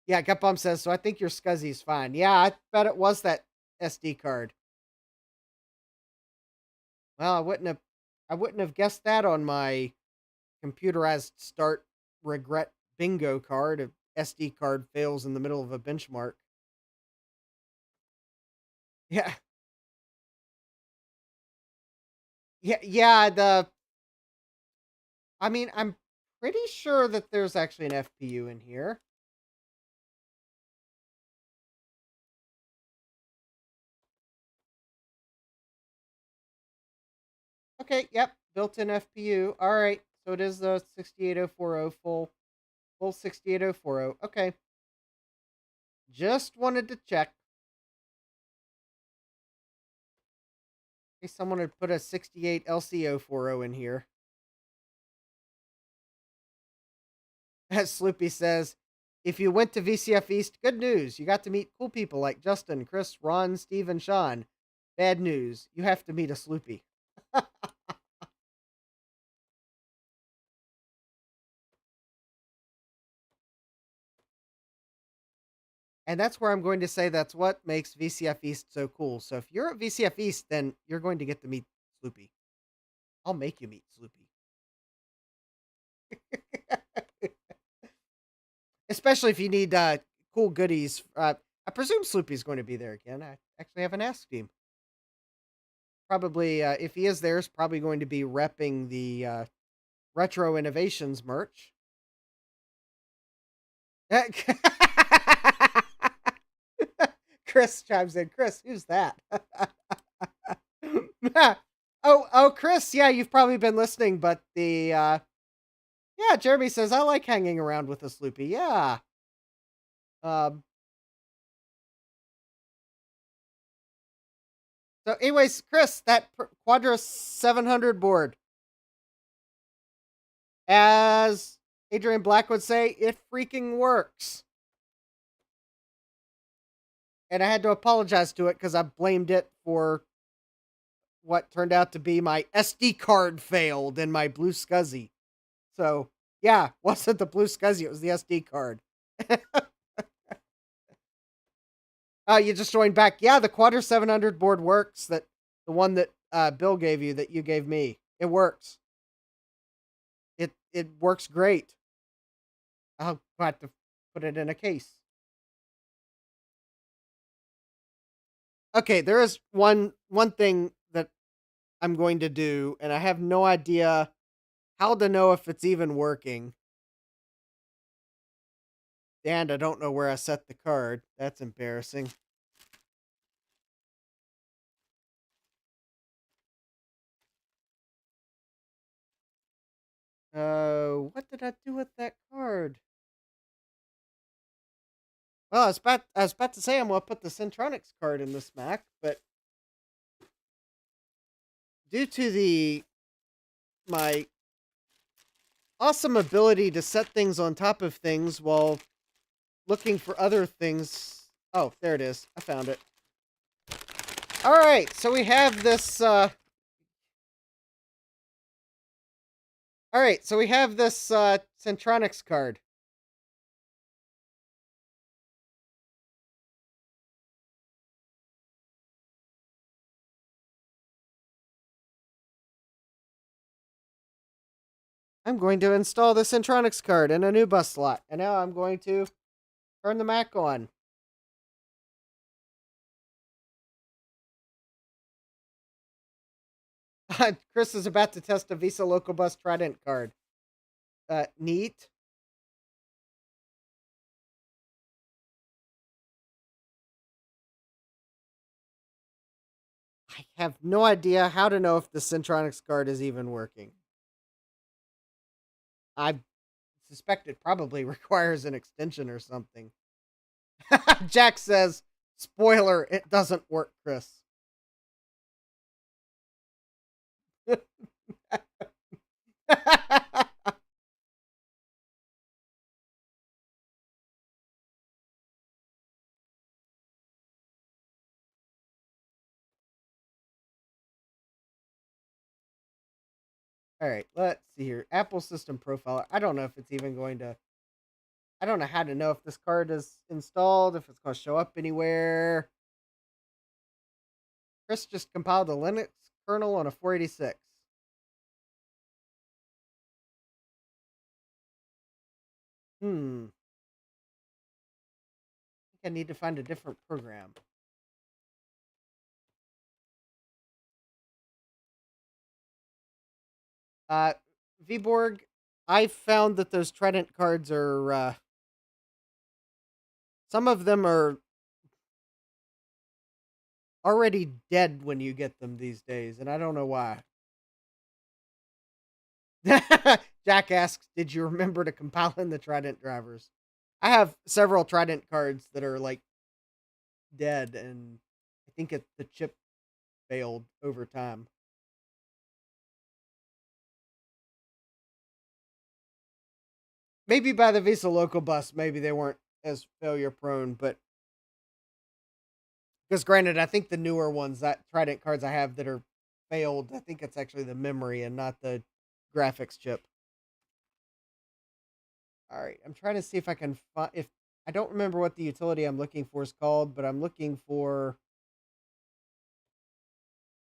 Yeah, Gutbomb says, so I think your SCSI's fine. Yeah, I bet it was that SD card. Well, I wouldn't have guessed that on my computerized start regret bingo card. If SD card fails in the middle of a benchmark. Yeah. Yeah, I mean, I'm pretty sure that there's actually an FPU in here. Okay, yep, built-in FPU. All right, so it is the 68040 full 68040. Okay. Just wanted to check. In case someone had put a 68 LCO40 in here. As Sloopy says, if you went to VCF East, good news. You got to meet cool people like Justin, Chris, Ron, Steve, and Sean. Bad news. You have to meet a Sloopy. And that's where I'm going to say that's what makes VCF East so cool. So if you're at VCF East, then you're going to get to meet Sloopy. I'll make you meet Sloopy. Especially if you need cool goodies. I presume Sloopy's going to be there again. I actually haven't asked him. Probably, if he is there, is probably going to be repping the Retro Innovations merch. Chris chimes in. Chris, who's that? Oh, Chris, yeah, you've probably been listening, but yeah, Jeremy says, I like hanging around with a Sloopy. Yeah. Um, so anyways, Chris, that Quadra 700 board, as Adrian Black would say, it freaking works. And I had to apologize to it because I blamed it for what turned out to be my SD card failed in my Blue Scuzzy. So, yeah, wasn't the Blue Scuzzy, it was the SD card. You just joined back. Yeah, the Quadra 700 board works. That the one that Bill gave you, that you gave me. It works. It works great. I'll have to put it in a case. Okay, there is one thing that I'm going to do, and I have no idea how to know if it's even working. And I don't know where I set the card. That's embarrassing. What did I do with that card? Well, I was about to say I'm gonna put the Centronics card in this Mac, but due to my awesome ability to set things on top of things while looking for other things. Oh, there it is. I found it. All right, so we have this. All right, so we have this Centronics card. I'm going to install the Centronics card in a NuBus slot, and now I'm going to turn the Mac on. Chris is about to test a Visa Local Bus Trident card. Neat. I have no idea how to know if the Centronics card is even working. I suspect it probably requires an extension or something. Jack says, spoiler, it doesn't work, Chris. All right, let's see here. Apple System Profiler. I don't know if it's even going to. I don't know how to know if this card is installed, if it's going to show up anywhere. Chris just compiled a Linux kernel on a 486. I think I need to find a different program. Uh, Vborg, I found that those Trident cards are. Some of them are already dead when you get them these days, and I don't know why. Jack asks, did you remember to compile in the Trident drivers? I have several Trident cards that are like dead, and I think the chip failed over time. Maybe by the Visa Local Bus, maybe they weren't as failure prone, but because granted, I think the newer ones, that Trident cards I have that are failed, I think it's actually the memory and not the graphics chip. All right, I'm trying to see if I can find, if I don't remember what the utility I'm looking for is called, but I'm looking for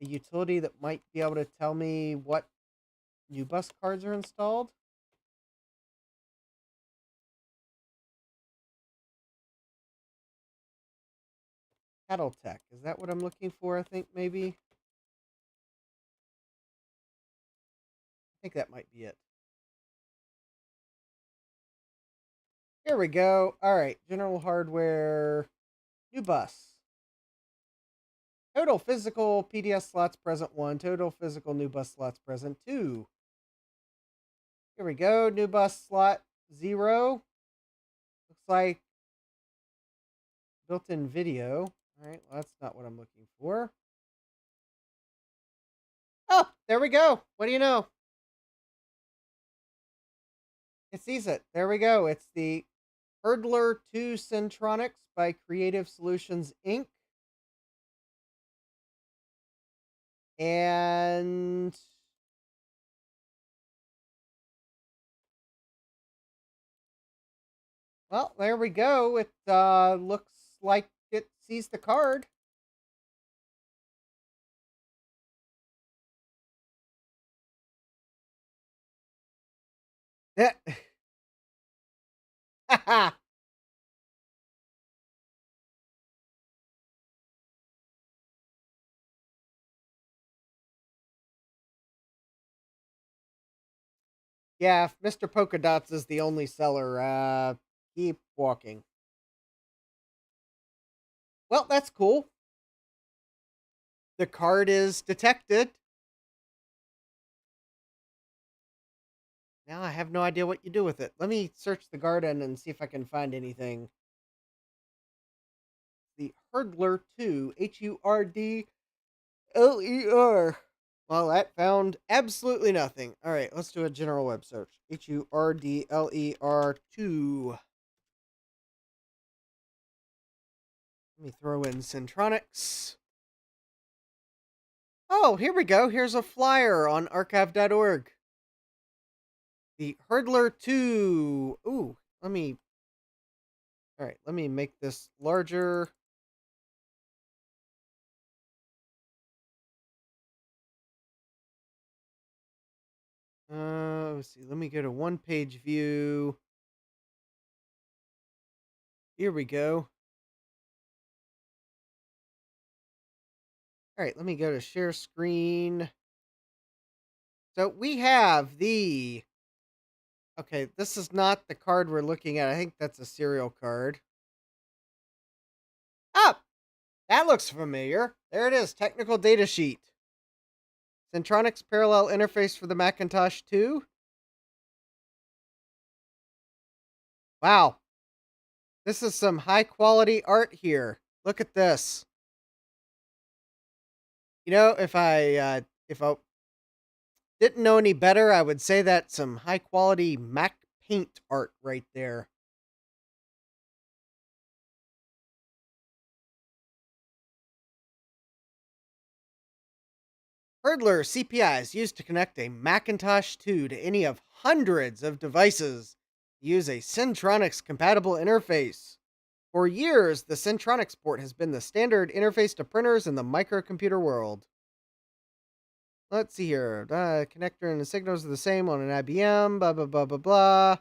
a utility that might be able to tell me what NuBus cards are installed. Tech. Is that what I'm looking for? I think maybe. I think that might be it. Here we go. All right, general hardware, NuBus. Total physical PDS slots present 1. Total physical NuBus slots present 2. Here we go. NuBus slot 0. Looks like built-in video. All right, well, that's not what I'm looking for. Oh, there we go. What do you know? It sees it. There we go. It's the Hurdler 2 Centronics by Creative Solutions Inc. And well, there we go. It looks like it sees the card. Yeah, if Mr. Polka Dots is the only seller, keep walking. Well, that's cool. The card is detected. Now I have no idea what you do with it. Let me search the garden and see if I can find anything. The Hurdler 2, Hurdler. Well, that found absolutely nothing. All right, let's do a general web search. Hurdler 2. Let me throw in Centronics. Oh, here we go. Here's a flyer on archive.org. The Hurdler 2. Ooh, let me make this larger. Let's see. Let me go to one-page view. Here we go. All right, let me go to share screen. So we have the. Okay, this is not the card we're looking at. I think that's a serial card. Ah, that looks familiar. There it is, technical data sheet. Centronics parallel interface for the Macintosh 2. Wow. This is some high quality art here. Look at this. You know, if I didn't know any better, I would say that's some high quality Mac Paint art right there. Hurdler CPI is used to connect a Macintosh 2 to any of hundreds of devices. Use a Centronics compatible interface. For years, the Centronics port has been the standard interface to printers in the microcomputer world. Let's see here. Connector and the signals are the same on an IBM. Blah, blah, blah, blah, blah.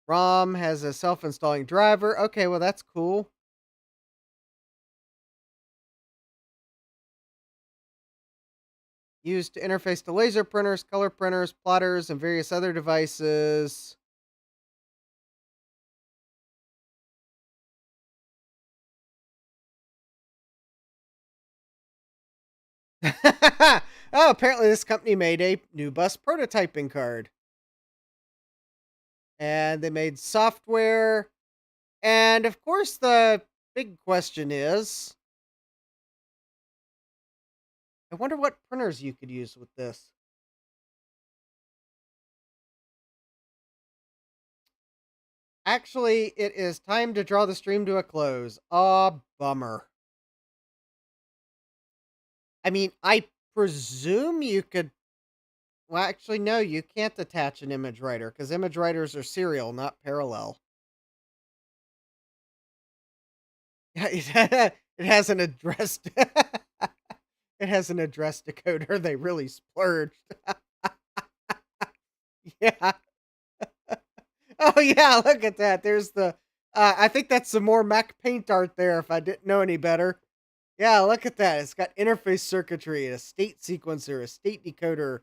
ROM has a self-installing driver. Okay, well, that's cool. Used to interface to laser printers, color printers, plotters, and various other devices. Oh, apparently this company made a NuBus prototyping card. And they made software. And of course, the big question is, I wonder what printers you could use with this. Actually, it is time to draw the stream to a close. Aw, bummer. I mean, I presume you could. Well, actually, no, you can't attach an image writer because image writers are serial, not parallel. It has an address. It has an address decoder. They really splurged. Yeah. Oh yeah, look at that. There's the. I think that's some more Mac Paint art there. If I didn't know any better. Yeah, look at that. It's got interface circuitry, a state sequencer, a state decoder,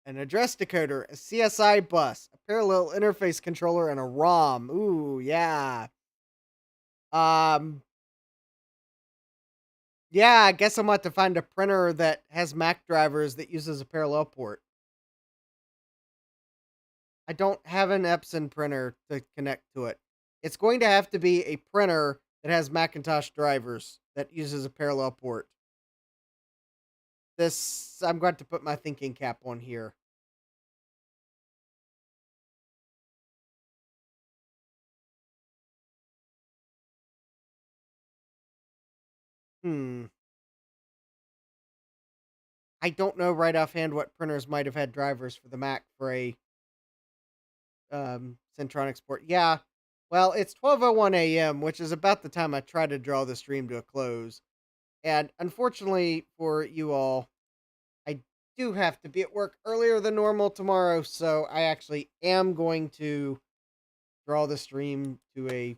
an address decoder, a CSI bus, a parallel interface controller, and a ROM. Ooh, yeah. Um, Yeah, I guess I'm about to find a printer that has Mac drivers that uses a parallel port. I don't have an Epson printer to connect to it. It's going to have to be a printer that has Macintosh drivers that uses a parallel port. I'm going to put my thinking cap on here. Hmm. I don't know right offhand what printers might have had drivers for the Mac for a Centronics port. Yeah. Well, it's 12:01 a.m., which is about the time I try to draw the stream to a close. And unfortunately for you all, I do have to be at work earlier than normal tomorrow, so I actually am going to draw the stream to a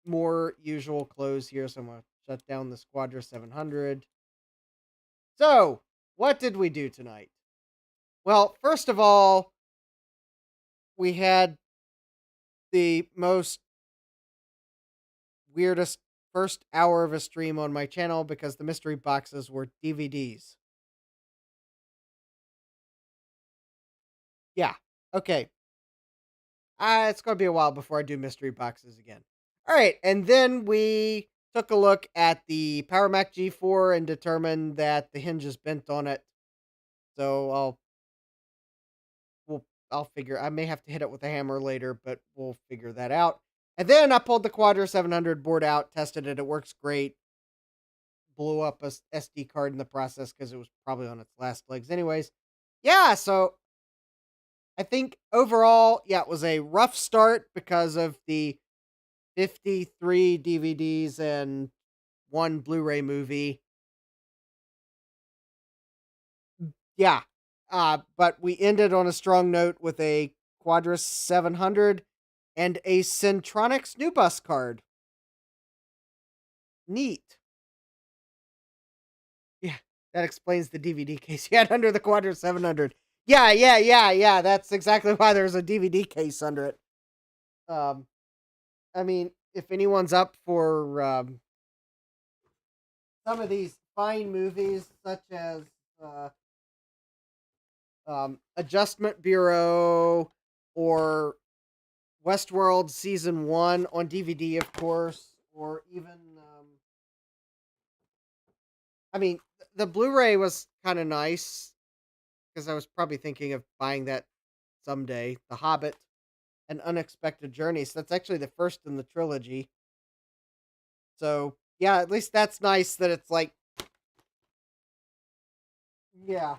more usual close here. So I'm going to shut down the Quadra 700. So, what did we do tonight? Well, first of all, we had the most weirdest first hour of a stream on my channel because the mystery boxes were DVDs. Yeah. Okay. It's going to be a while before I do mystery boxes again. All right. And then we took a look at the Power Mac G4 and determined that the hinge is bent on it. So we'll I'll figure. I may have to hit it with a hammer later, but we'll figure that out. And then I pulled the Quadra 700 board out, tested it. It works great. Blew up a SD card in the process because it was probably on its last legs, anyways. Yeah, so I think overall, yeah, it was a rough start because of the 53 DVDs and one Blu-ray movie. Yeah. But we ended on a strong note with a Quadra 700 and a Centronics NuBus card. Neat. Yeah, that explains the DVD case you had under the Quadra 700. Yeah. That's exactly why there's a DVD case under it. Um, I mean, if anyone's up for some of these fine movies, such as uh, Adjustment Bureau or Westworld Season 1 on DVD, of course, or even, I mean, the Blu ray was kind of nice because I was probably thinking of buying that someday. The Hobbit, An Unexpected Journey. So that's actually the first in the trilogy. So, yeah, at least that's nice that it's like, yeah.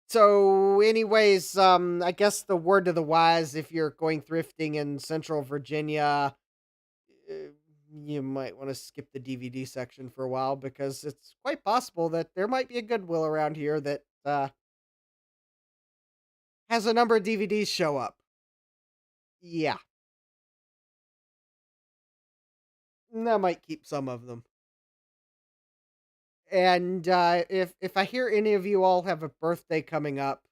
So, anyways, I guess the word to the wise, if you're going thrifting in Central Virginia, uh, you might want to skip the DVD section for a while because it's quite possible that there might be a Goodwill around here that has a number of DVDs show up. Yeah, that might keep some of them. And if I hear any of you all have a birthday coming up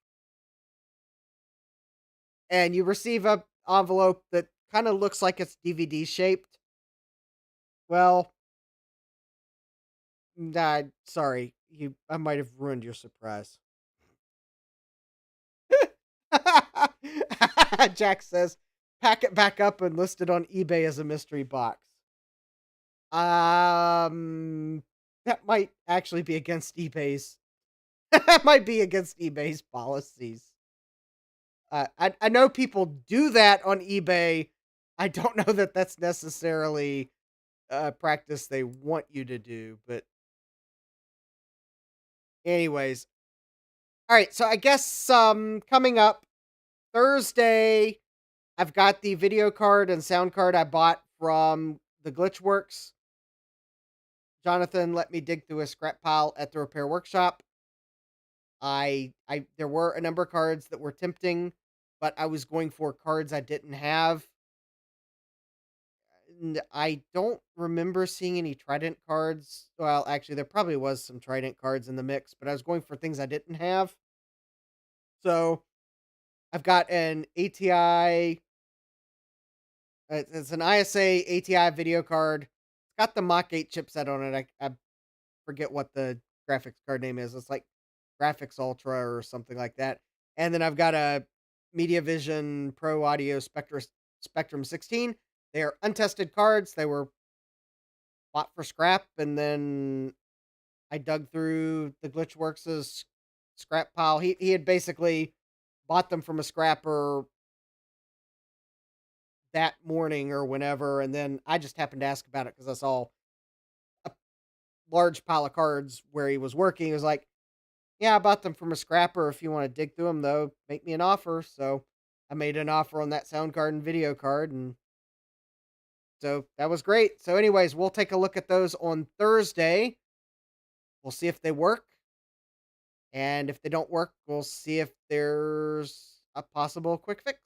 and you receive a envelope that kind of looks like it's DVD shaped, well, sorry, I might have ruined your surprise. Jack says, pack it back up and list it on eBay as a mystery box. That might actually be against eBay's. That might be against eBay's policies. I know people do that on eBay. I don't know that that's necessarily a practice they want you to do, but anyways. All right, so I guess coming up Thursday, I've got the video card and sound card I bought from the Glitchworks. Jonathan let me dig through a scrap pile at the repair workshop. I there were a number of cards that were tempting, but I was going for cards I didn't have. And I don't remember seeing any Trident cards. Well, actually, there probably was some Trident cards in the mix, but I was going for things I didn't have. So I've got an ATI It's an ISA ATI video card. It's got the Mach 8 chipset on it. I forget what the graphics card name is. It's like Graphics Ultra or something like that. And then I've got a MediaVision Pro Audio Spectrum 16. They are untested cards. They were bought for scrap, and then I dug through the Glitchworks' scrap pile. He had basically bought them from a scrapper that morning or whenever, and then I just happened to ask about it because I saw a large pile of cards where he was working. He was like, "Yeah, I bought them from a scrapper. If you want to dig through them, though, make me an offer." So I made an offer on that sound card and video card, and so that was great. So, anyways, we'll take a look at those on Thursday. We'll see if they work. And if they don't work, we'll see if there's a possible quick fix.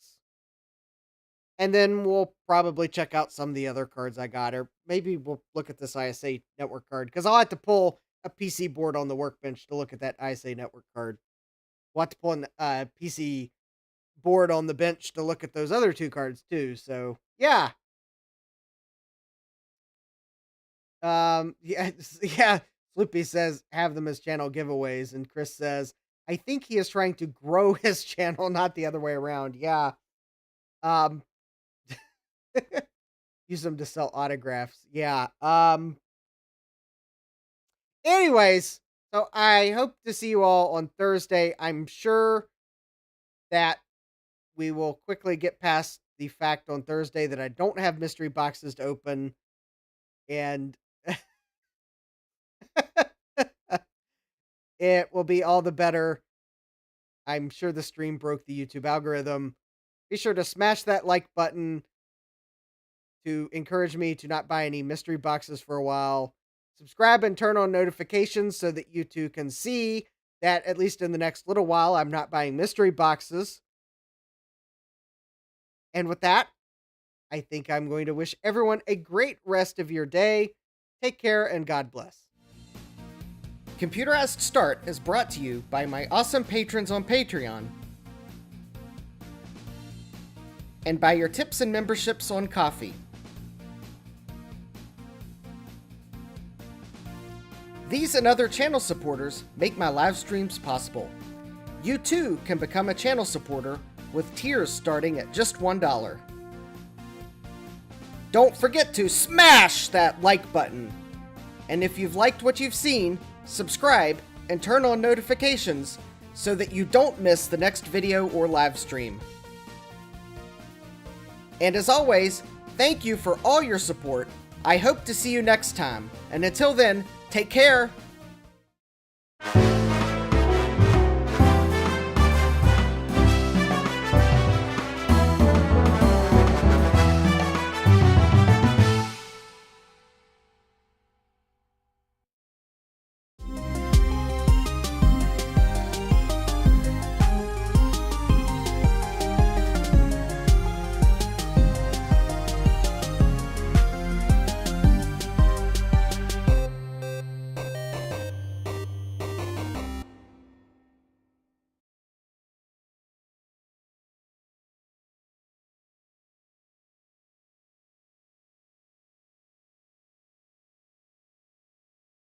And then we'll probably check out some of the other cards I got, or maybe we'll look at this ISA network card, because I'll have to pull a PC board on the workbench to look at that ISA network card. We'll have to pull a PC board on the bench to look at those other two cards too. So yeah. Yeah, yeah. Sloopy says have them as channel giveaways, and Chris says I think he is trying to grow his channel, not the other way around. Yeah. Um, use them to sell autographs. Yeah. Anyways, so I hope to see you all on Thursday. I'm sure that we will quickly get past the fact on Thursday that I don't have mystery boxes to open, and it will be all the better. I'm sure the stream broke the YouTube algorithm. Be sure to smash that like button to encourage me to not buy any mystery boxes for a while. Subscribe and turn on notifications so that you too can see that, at least in the next little while, I'm not buying mystery boxes. And with that, I think I'm going to wish everyone a great rest of your day. Take care and God bless. Computerized Start is brought to you by my awesome patrons on Patreon and by your tips and memberships on Ko-fi. These and other channel supporters make my live streams possible. You too can become a channel supporter with tiers starting at just $1. Don't forget to smash that like button. And if you've liked what you've seen, subscribe and turn on notifications so that you don't miss the next video or live stream. And as always, thank you for all your support. I hope to see you next time. And until then, take care.